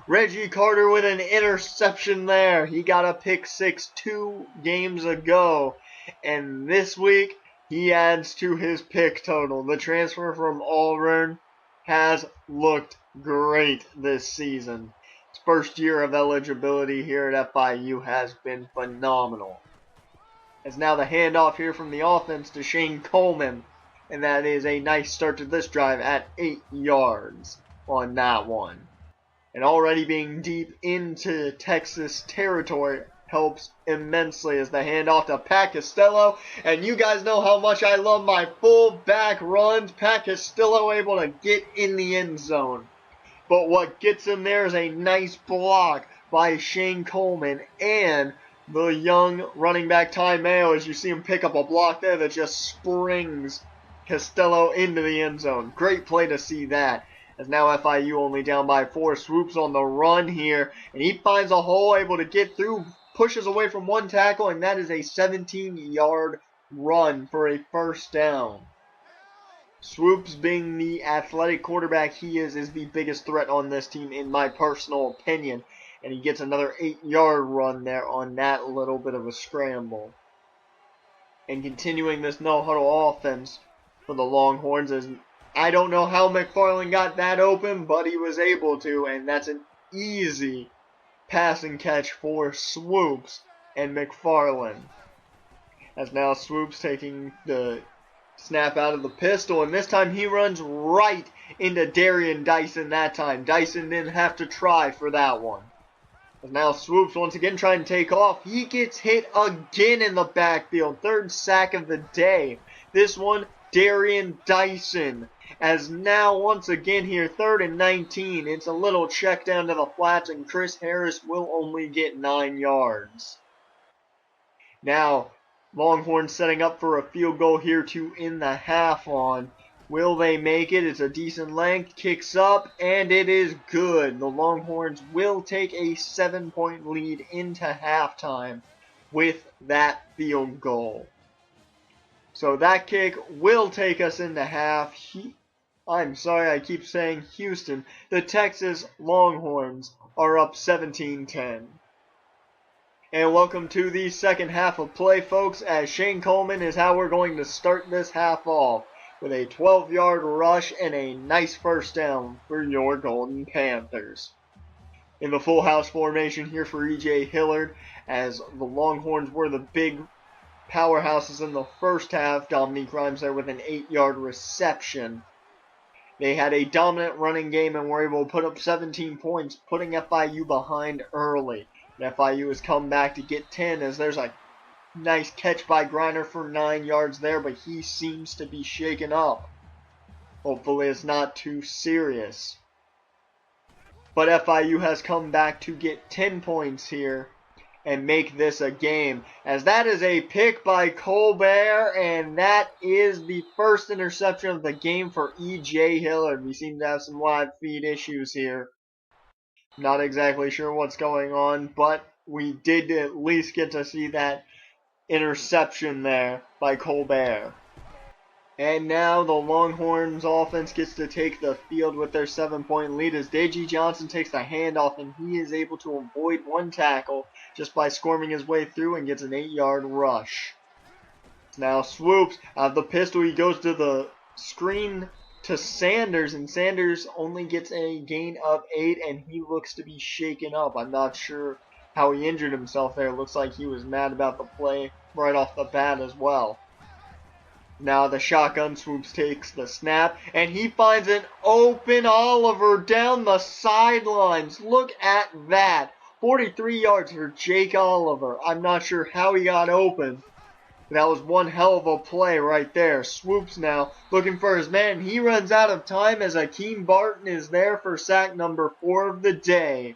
Reggie Carter with an interception there. He got a pick 6 2 games ago, and this week he adds to his pick total. The transfer from Auburn has looked great this season. His first year of eligibility here at FIU has been phenomenal. As now the handoff here from the offense to Shane Coleman. And that is a nice start to this drive at 8 yards on that one. And already being deep into Texas territory helps immensely as the handoff to Pat Costello. And you guys know how much I love my full-back runs. Pat Costello able to get in the end zone. But what gets him there is a nice block by Shane Coleman and the young running back Ty Mayo, as you see him pick up a block there that just springs Costello into the end zone. Great play to see that. As now FIU only down by 4, swoops on the run here, and he finds a hole, able to get through, pushes away from one tackle, and that is a 17-yard run for a first down. Swoops, being the athletic quarterback he is the biggest threat on this team in my personal opinion. And he gets another 8-yard run there on that little bit of a scramble. And continuing this no-huddle offense for the Longhorns, is I don't know how McFarland got that open, but he was able to, and that's an easy pass and catch for Swoops and McFarland. As now Swoops taking the snap out of the pistol, and this time he runs right into Darian Dyson that time. Dyson didn't have to try for that one. As now Swoops once again trying to take off. He gets hit again in the backfield. 3rd sack of the day. This one, Darian Dyson. As now once again here, 3rd and 19. It's a little check down to the flats, and Chris Harris will only get 9 yards. Now, Longhorns setting up for a field goal here to end the half on. Will they make it? It's a decent length, kicks up, and it is good. The Longhorns will take a 7-point lead into halftime with that field goal. So that kick will take us into half. I'm sorry, I keep saying Houston. The Texas Longhorns are up 17-10. And welcome to the second half of play, folks, as Shane Coleman is how we're going to start this half off, with a 12-yard rush and a nice first down for your Golden Panthers. In the full house formation here for E.J. Hillard, as the Longhorns were the big powerhouses in the first half. Dominique Rhymes there with an 8-yard reception. They had a dominant running game and were able to put up 17 points, putting FIU behind early. And FIU has come back to get 10, as there's a nice catch by Griner for 9 yards there, but he seems to be shaken up. Hopefully it's not too serious. But FIU has come back to get 10 points here and make this a game, as that is a pick by Colbert, and that is the first interception of the game for E.J. Hillard. We seem to have some live feed issues here. Not exactly sure what's going on, but we did at least get to see that interception there by Colbert. And now the Longhorns offense gets to take the field with their 7-point lead, as Deji Johnson takes the handoff, and he is able to avoid one tackle just by squirming his way through and gets an 8-yard rush. Now Swoops out of the pistol. He goes to the screen to Sanders, and Sanders only gets a gain of 8, and he looks to be shaken up. I'm not sure how he injured himself there. It looks like he was mad about the play right off the bat as well. Now the shotgun, Swoops takes the snap, and he finds an open Oliver down the sidelines. Look at that. 43 yards for Jake Oliver. I'm not sure how he got open. That was one hell of a play right there. Swoops now looking for his man. He runs out of time as Akeem Barton is there for sack number 4 of the day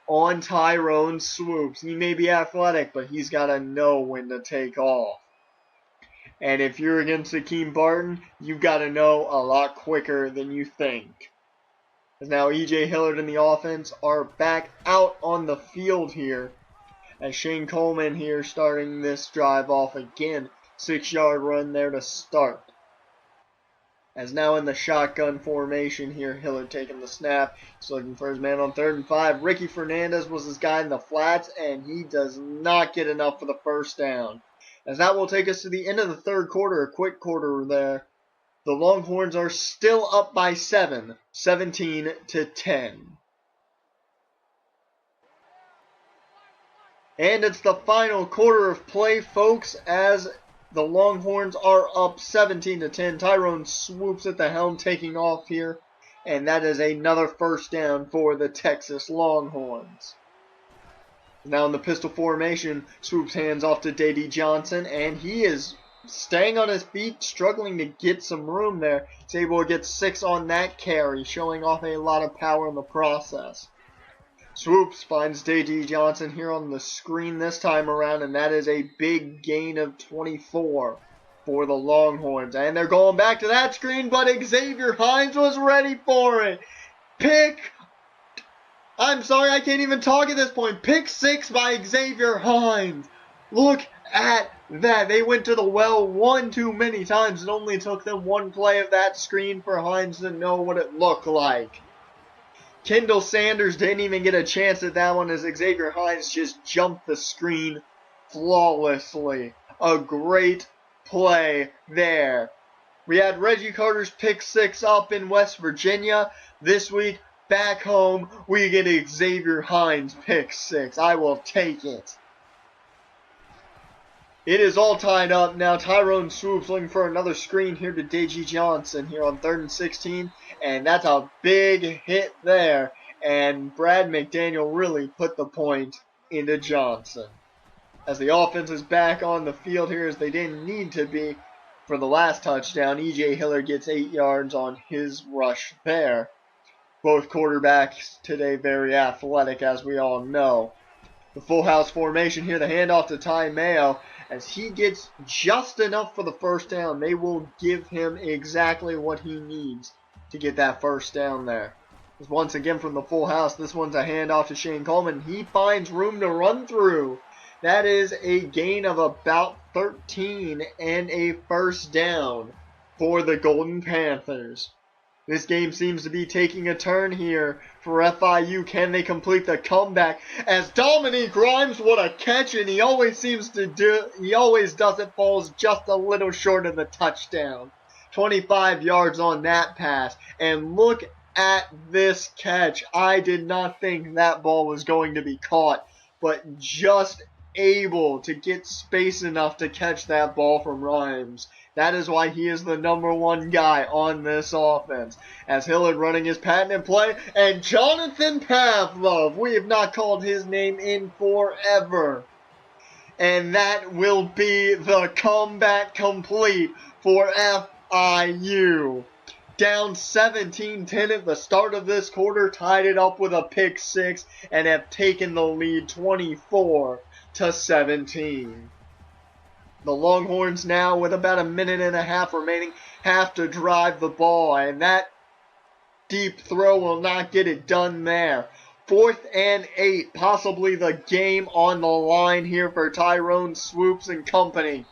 on Tyrone Swoops. He may be athletic, but he's got to know when to take off. And if you're against Akeem Barton, you've got to know a lot quicker than you think. As now E.J. Hillard and the offense are back out on the field here, as Shane Coleman here starting this drive off again. 6-yard run there to start. As now in the shotgun formation here, Hillard taking the snap. He's looking for his man on 3rd and 5. Ricky Fernandez was his guy in the flats, and he does not get enough for the first down. As that will take us to the end of the third quarter, a quick quarter there. The Longhorns are still up by 7, 17-10. And it's the final quarter of play, folks, as The Longhorns are up 17-10. Tyrone swoops at the helm, taking off here. And that is another first down for the Texas Longhorns. Now in the pistol formation, swoops hands off to Dady Johnson, and he is staying on his feet, struggling to get some room there. He's able to get 6 on that carry, showing off a lot of power in the process. Swoops finds Dady Johnson here on the screen this time around, and that is a big gain of 24 for the Longhorns. And they're going back to that screen, but Xavier Hines was ready for it. I'm sorry, I can't even talk at this point. Pick 6 by Xavier Hines. Look at that. They went to the well one too many times. It only took them one play of that screen for Hines to know what it looked like. Kendall Sanders didn't even get a chance at that one as Xavier Hines just jumped the screen flawlessly. A great play there. We had Reggie Carter's pick 6 up in West Virginia. This week, back home, we get Xavier Hines pick 6. I will take it. It is all tied up now. Tyrone swoops looking for another screen here to Dady Johnson here on 3rd and 16. And that's a big hit there. And Brad McDaniel really put the point into Johnson. As the offense is back on the field here as they didn't need to be for the last touchdown, E.J. Hiller gets 8 yards on his rush there. Both quarterbacks today very athletic, as we all know. The full house formation here, the handoff to Ty Mayo. As he gets just enough for the first down, they will give him exactly what he needs to get that first down there. Once again from the full house, this one's a handoff to Shane Coleman. He finds room to run through. That is a gain of about 13 and a first down for the Golden Panthers. This game seems to be taking a turn here for FIU. Can they complete the comeback? As Dominique Grimes, what a catch, and he always does it, falls just a little short of the touchdown. 25 yards on that pass. And look at this catch. I did not think that ball was going to be caught, but just able to get space enough to catch that ball from Grimes. That is why he is the #1 guy on this offense. As Hillard running his patented play, and Jonathan Pavlov, we have not called his name in forever. And that will be the comeback complete for FIU. Down 17-10 at the start of this quarter, tied it up with a pick 6, and have taken the lead 24-17. The Longhorns now, with about a minute and a half remaining, have to drive the ball, and that deep throw will not get it done there. 4th and 8, possibly the game on the line here for Tyrone Swoops and company.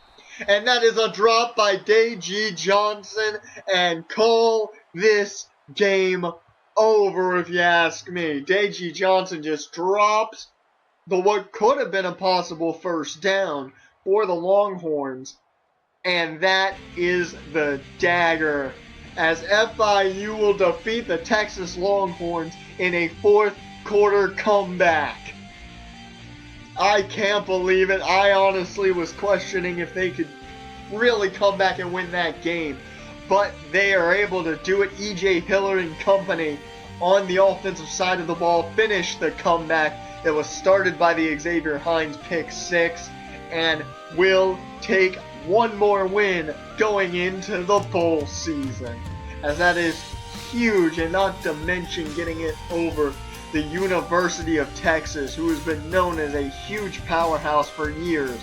And that is a drop by Dady Johnson, and call this game over if you ask me. Dady Johnson just drops what could have been a possible first down for the Longhorns, and that is the dagger as FIU will defeat the Texas Longhorns in a 4th quarter comeback. I can't believe it. I honestly was questioning if they could really come back and win that game, but they are able to do it. E.J. Hiller and company on the offensive side of the ball finish the comeback that was started by the Xavier Hines pick 6, and will take one more win going into the bowl season, as that is huge, and not to mention getting it over the University of Texas, who has been known as a huge powerhouse for years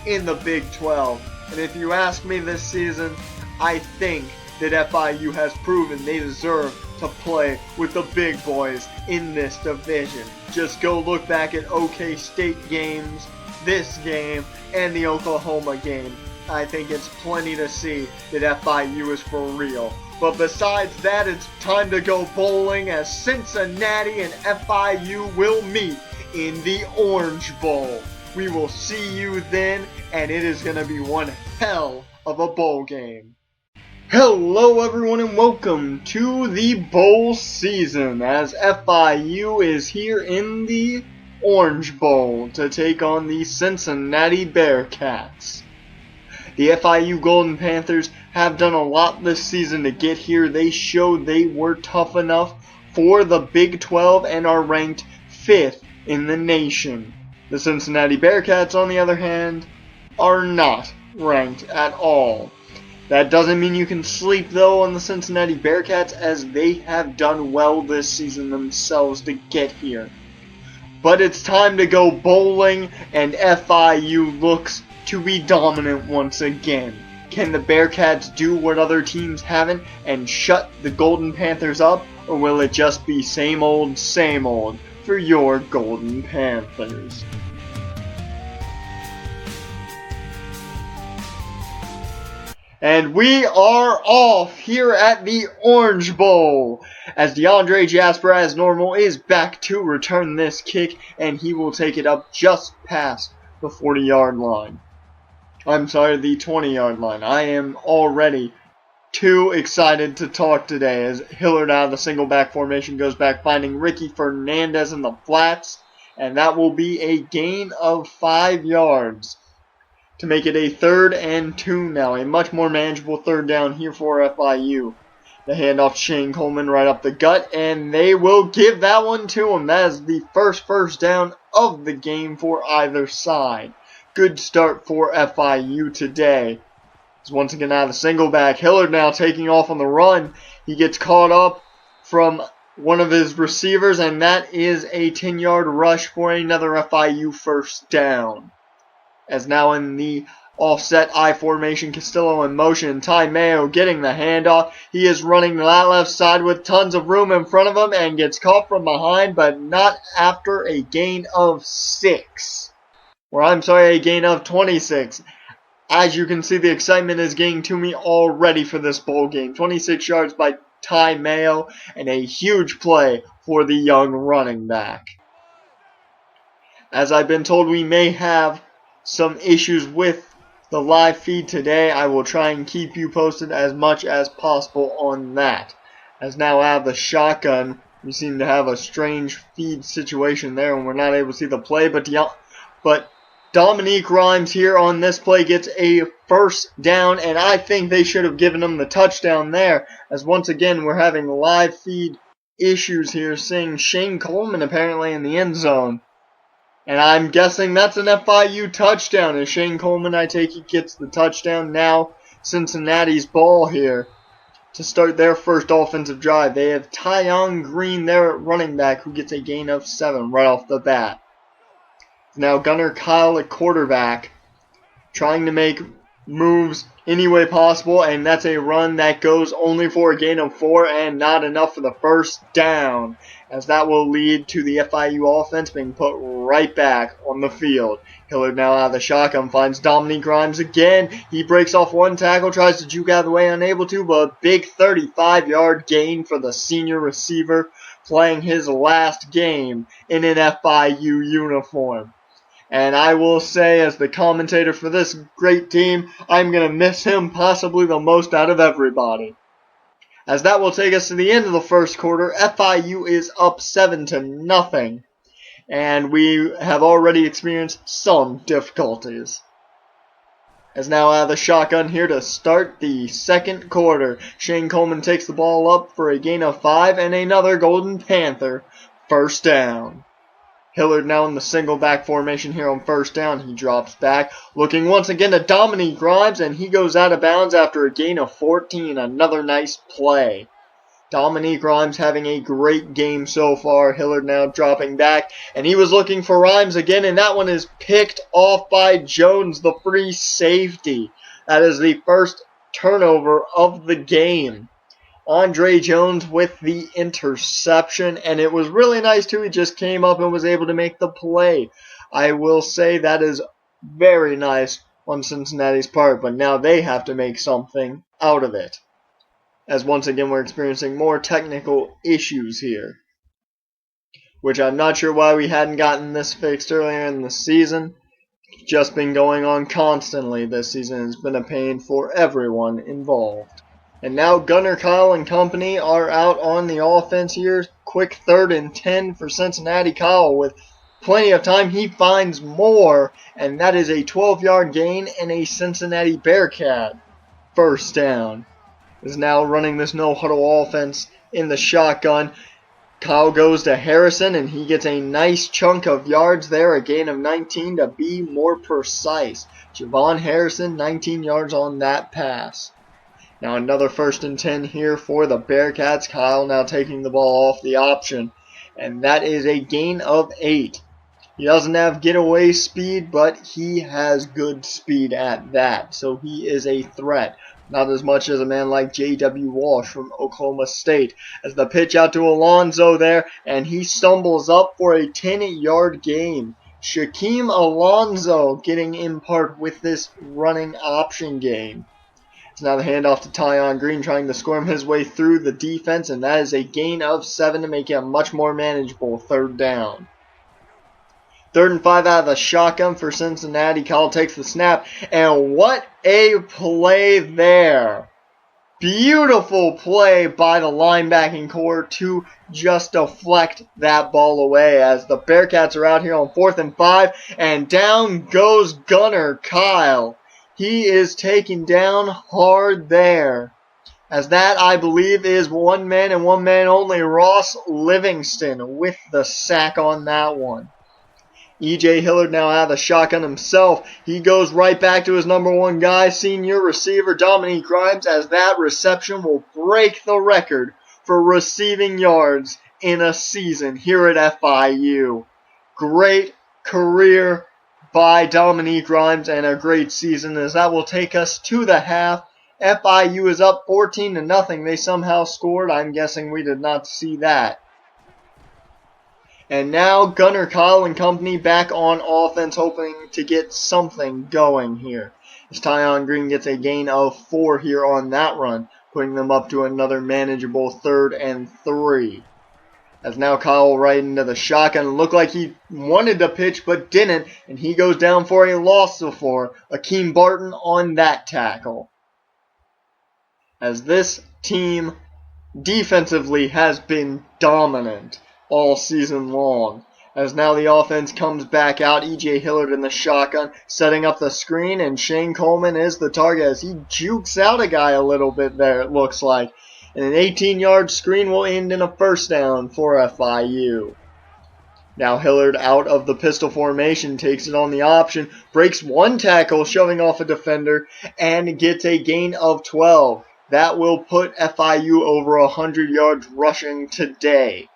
in the Big 12. And if you ask me this season, I think that FIU has proven they deserve to play with the big boys in this division. Just go look back at OK State games, this game, and the Oklahoma game. I think it's plenty to see that FIU is for real. But besides that, it's time to go bowling as Cincinnati and FIU will meet in the Orange Bowl. We will see you then, and it is going to be one hell of a bowl game. Hello everyone and welcome to the bowl season as FIU is here in the Orange Bowl to take on the Cincinnati Bearcats. The FIU Golden Panthers have done a lot this season to get here. They showed they were tough enough for the Big 12 and are ranked 5th in the nation. The Cincinnati Bearcats, on the other hand, are not ranked at all. That doesn't mean you can sleep, though, on the Cincinnati Bearcats, as they have done well this season themselves to get here. But it's time to go bowling, and FIU looks to be dominant once again. Can the Bearcats do what other teams haven't and shut the Golden Panthers up, or will it just be same old for your Golden Panthers? And we are off here at the Orange Bowl, as DeAndre Jasper, as normal, is back to return this kick, and he will take it up just past the 40-yard line. I'm sorry, the 20-yard line. I am already too excited to talk today, as Hillard out of the single back formation goes back, finding Ricky Fernandez in the flats, and that will be a gain of 5 yards. To make it a 3rd and 2 now. A much more manageable 3rd down here for FIU. The handoff to Shane Coleman right up the gut, and they will give that one to him. That is the first down of the game for either side. Good start for FIU today. It's once again out of the single back. Hillard now taking off on the run. He gets caught up from one of his receivers, and that is a 10-yard rush for another FIU first down. As now in the offset I formation, Castillo in motion, Ty Mayo getting the handoff. He is running that left side with tons of room in front of him and gets caught from behind, but not after a gain of 6. Or I'm sorry, a gain of 26. As you can see, the excitement is getting to me already for this bowl game. 26 yards by Ty Mayo, and a huge play for the young running back. As I've been told, we may have some issues with the live feed today. I will try and keep you posted as much as possible on that. As now out of the shotgun, we seem to have a strange feed situation there, and we're not able to see the play. But Dominique Rhymes here on this play gets a first down, and I think they should have given him the touchdown there, as once again we're having live feed issues here, seeing Shane Coleman apparently in the end zone. And I'm guessing that's an FIU touchdown, as Shane Coleman, I take it, gets the touchdown. Now Cincinnati's ball here to start their first offensive drive. They have Tyon Green there at running back, who gets a gain of 7 right off the bat. Now Gunnar Kyle at quarterback, trying to make moves any way possible, and that's a run that goes only for a gain of 4 and not enough for the first down, as that will lead to the FIU offense being put right back on the field. Hillard now out of the shotgun finds Dominique Grimes again. He breaks off one tackle, tries to juke out of the way, unable to, but a big 35-yard gain for the senior receiver playing his last game in an FIU uniform. And I will say, as the commentator for this great team, I'm going to miss him possibly the most out of everybody. As that will take us to the end of the first quarter. FIU is up 7-0. And we have already experienced some difficulties. As now out of the shotgun here to start the second quarter. Shane Coleman takes the ball up for a gain of 5 and another Golden Panther first down. Hillard now in the single back formation here on first down. He drops back, looking once again to Dominique Grimes, and he goes out of bounds after a gain of 14. Another nice play. Dominique Grimes having a great game so far. Hillard now dropping back, and he was looking for Grimes again, and that one is picked off by Jones, the free safety. That is the first turnover of the game. Andre Jones with the interception, and it was really nice too. He just came up and was able to make the play. I will say that is very nice on Cincinnati's part, but now they have to make something out of it. As once again we're experiencing more technical issues here, which I'm not sure why we hadn't gotten this fixed earlier in the season. It's just been going on constantly this season. It's been a pain for everyone involved. And now Gunnar Kyle and company are out on the offense here. Quick 3rd and 10 for Cincinnati. Kyle with plenty of time. He finds more, and that is a 12-yard gain and a Cincinnati Bearcat first down. Is now running this no-huddle offense in the shotgun. Kyle goes to Harrison, and he gets a nice chunk of yards there, a gain of 19 to be more precise. Javon Harrison, 19 yards on that pass. Now another 1st and 10 here for the Bearcats. Kyle now taking the ball off the option, and that is a gain of 8. He doesn't have getaway speed, but he has good speed at that, so he is a threat. Not as much as a man like J.W. Walsh from Oklahoma State. As the pitch out to Alonzo there, and he stumbles up for a 10-yard gain. Shaquem Alonzo getting in part with this running option game. It's now the handoff to Tyon Green, trying to squirm his way through the defense, and that is a gain of 7 to make it a much more manageable 3rd down. 3rd and 5 out of the shotgun for Cincinnati. Kyle takes the snap, and what a play there. Beautiful play by the linebacking core to just deflect that ball away as the Bearcats are out here on 4th and 5, and down goes Gunner Kyle. He is taken down hard there. As that, I believe, is one man and one man only, Ross Livingston, with the sack on that one. E.J. Hillard now out of the shotgun himself. He goes right back to his number 1 guy, senior receiver Dominique Grimes, as that reception will break the record for receiving yards in a season here at FIU. Great career by Dominique Grimes and a great season, as that will take us to the half. FIU is up 14-0. They somehow scored. I'm guessing we did not see that. And now Gunner Kyle and company back on offense, hoping to get something going here. As Tyon Green gets a gain of 4 here on that run, putting them up to another manageable 3rd and 3. As now Kyle right into the shotgun. Looked like he wanted to pitch but didn't, and he goes down for a loss of 4. Akeem Barton on that tackle. As this team defensively has been dominant all season long. As now the offense comes back out, E.J. Hillard in the shotgun, setting up the screen, and Shane Coleman is the target as he jukes out a guy a little bit there, it looks like. And an 18-yard screen will end in a 1st down for FIU. Now Hillard out of the pistol formation, takes it on the option, breaks 1 tackle, shoving off a defender, and gets a gain of 12. That will put FIU over 100 yards rushing today.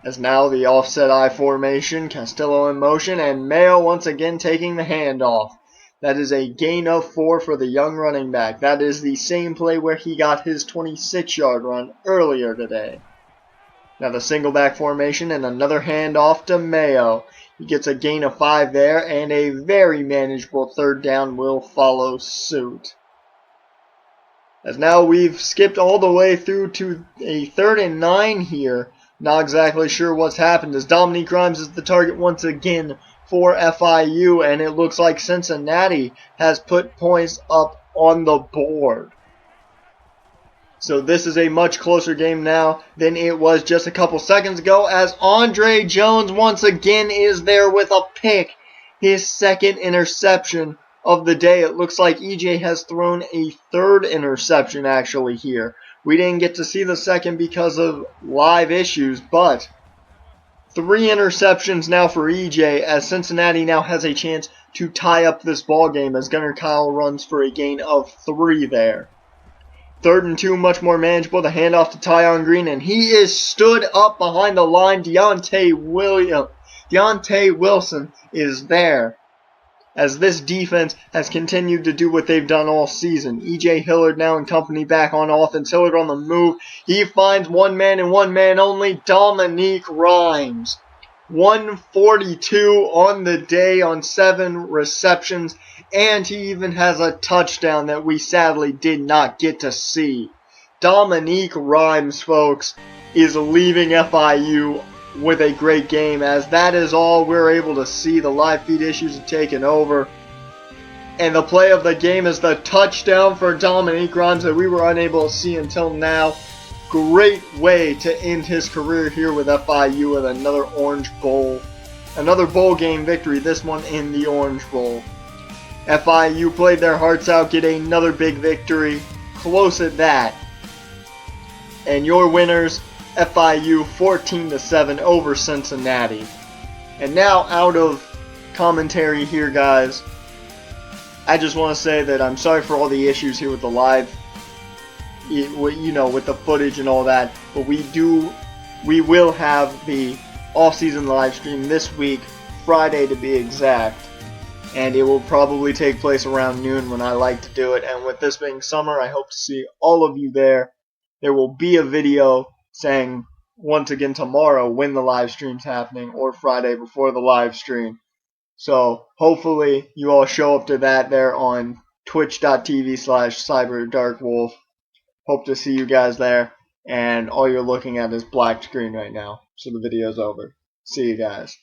As now the offset I formation, Castillo in motion, and Mayo once again taking the handoff. That is a gain of 4 for the young running back. That is the same play where he got his 26-yard run earlier today. Now the single back formation and another handoff to Mayo. He gets a gain of 5 there, and a very manageable 3rd down will follow suit. As now we've skipped all the way through to a 3rd and 9 here. Not exactly sure what's happened, as Dominique Grimes is the target once again for FIU, and it looks like Cincinnati has put points up on the board. So this is a much closer game now than it was just a couple seconds ago, as Andre Jones once again is there with a pick, his 2nd interception of the day. It looks like EJ has thrown a 3rd interception actually here. We didn't get to see the 2nd because of live issues, but 3 interceptions now for EJ, as Cincinnati now has a chance to tie up this ball game as Gunner Kyle runs for a gain of 3 there. 3rd and 2, much more manageable. The handoff to Tyon Green, and he is stood up behind the line. Deontay Wilson is there, as this defense has continued to do what they've done all season. E.J. Hillard now and company back on offense. Hillard on the move. He finds one man and one man only, Dominique Grimes. 142 on the day on 7 receptions, and he even has a touchdown that we sadly did not get to see. Dominique Grimes, folks, is leaving FIU with a great game, as that is all we're able to see. The live feed issues have taken over, and the play of the game is the touchdown for Dominique Grimes that we were unable to see until now. Great way to end his career here with FIU with another Orange Bowl Another bowl game victory, this one in the Orange Bowl. FIU played their hearts out, get another big victory, close at that. And your winners, FIU 14-7 over Cincinnati. And now out of commentary here, guys, I just want to say that I'm sorry for all the issues here with the live, with the footage and all that, but we will have the off-season live stream this week, Friday to be exact, and it will probably take place around noon when I like to do it. And with this being summer, I hope to see all of you there. There will be a video saying once again tomorrow when the live stream's happening, or Friday before the live stream. So hopefully you all show up to that there on twitch.tv/cyberdarkwolf. Hope to see you guys there. And all you're looking at is black screen right now. So the video's over. See you guys.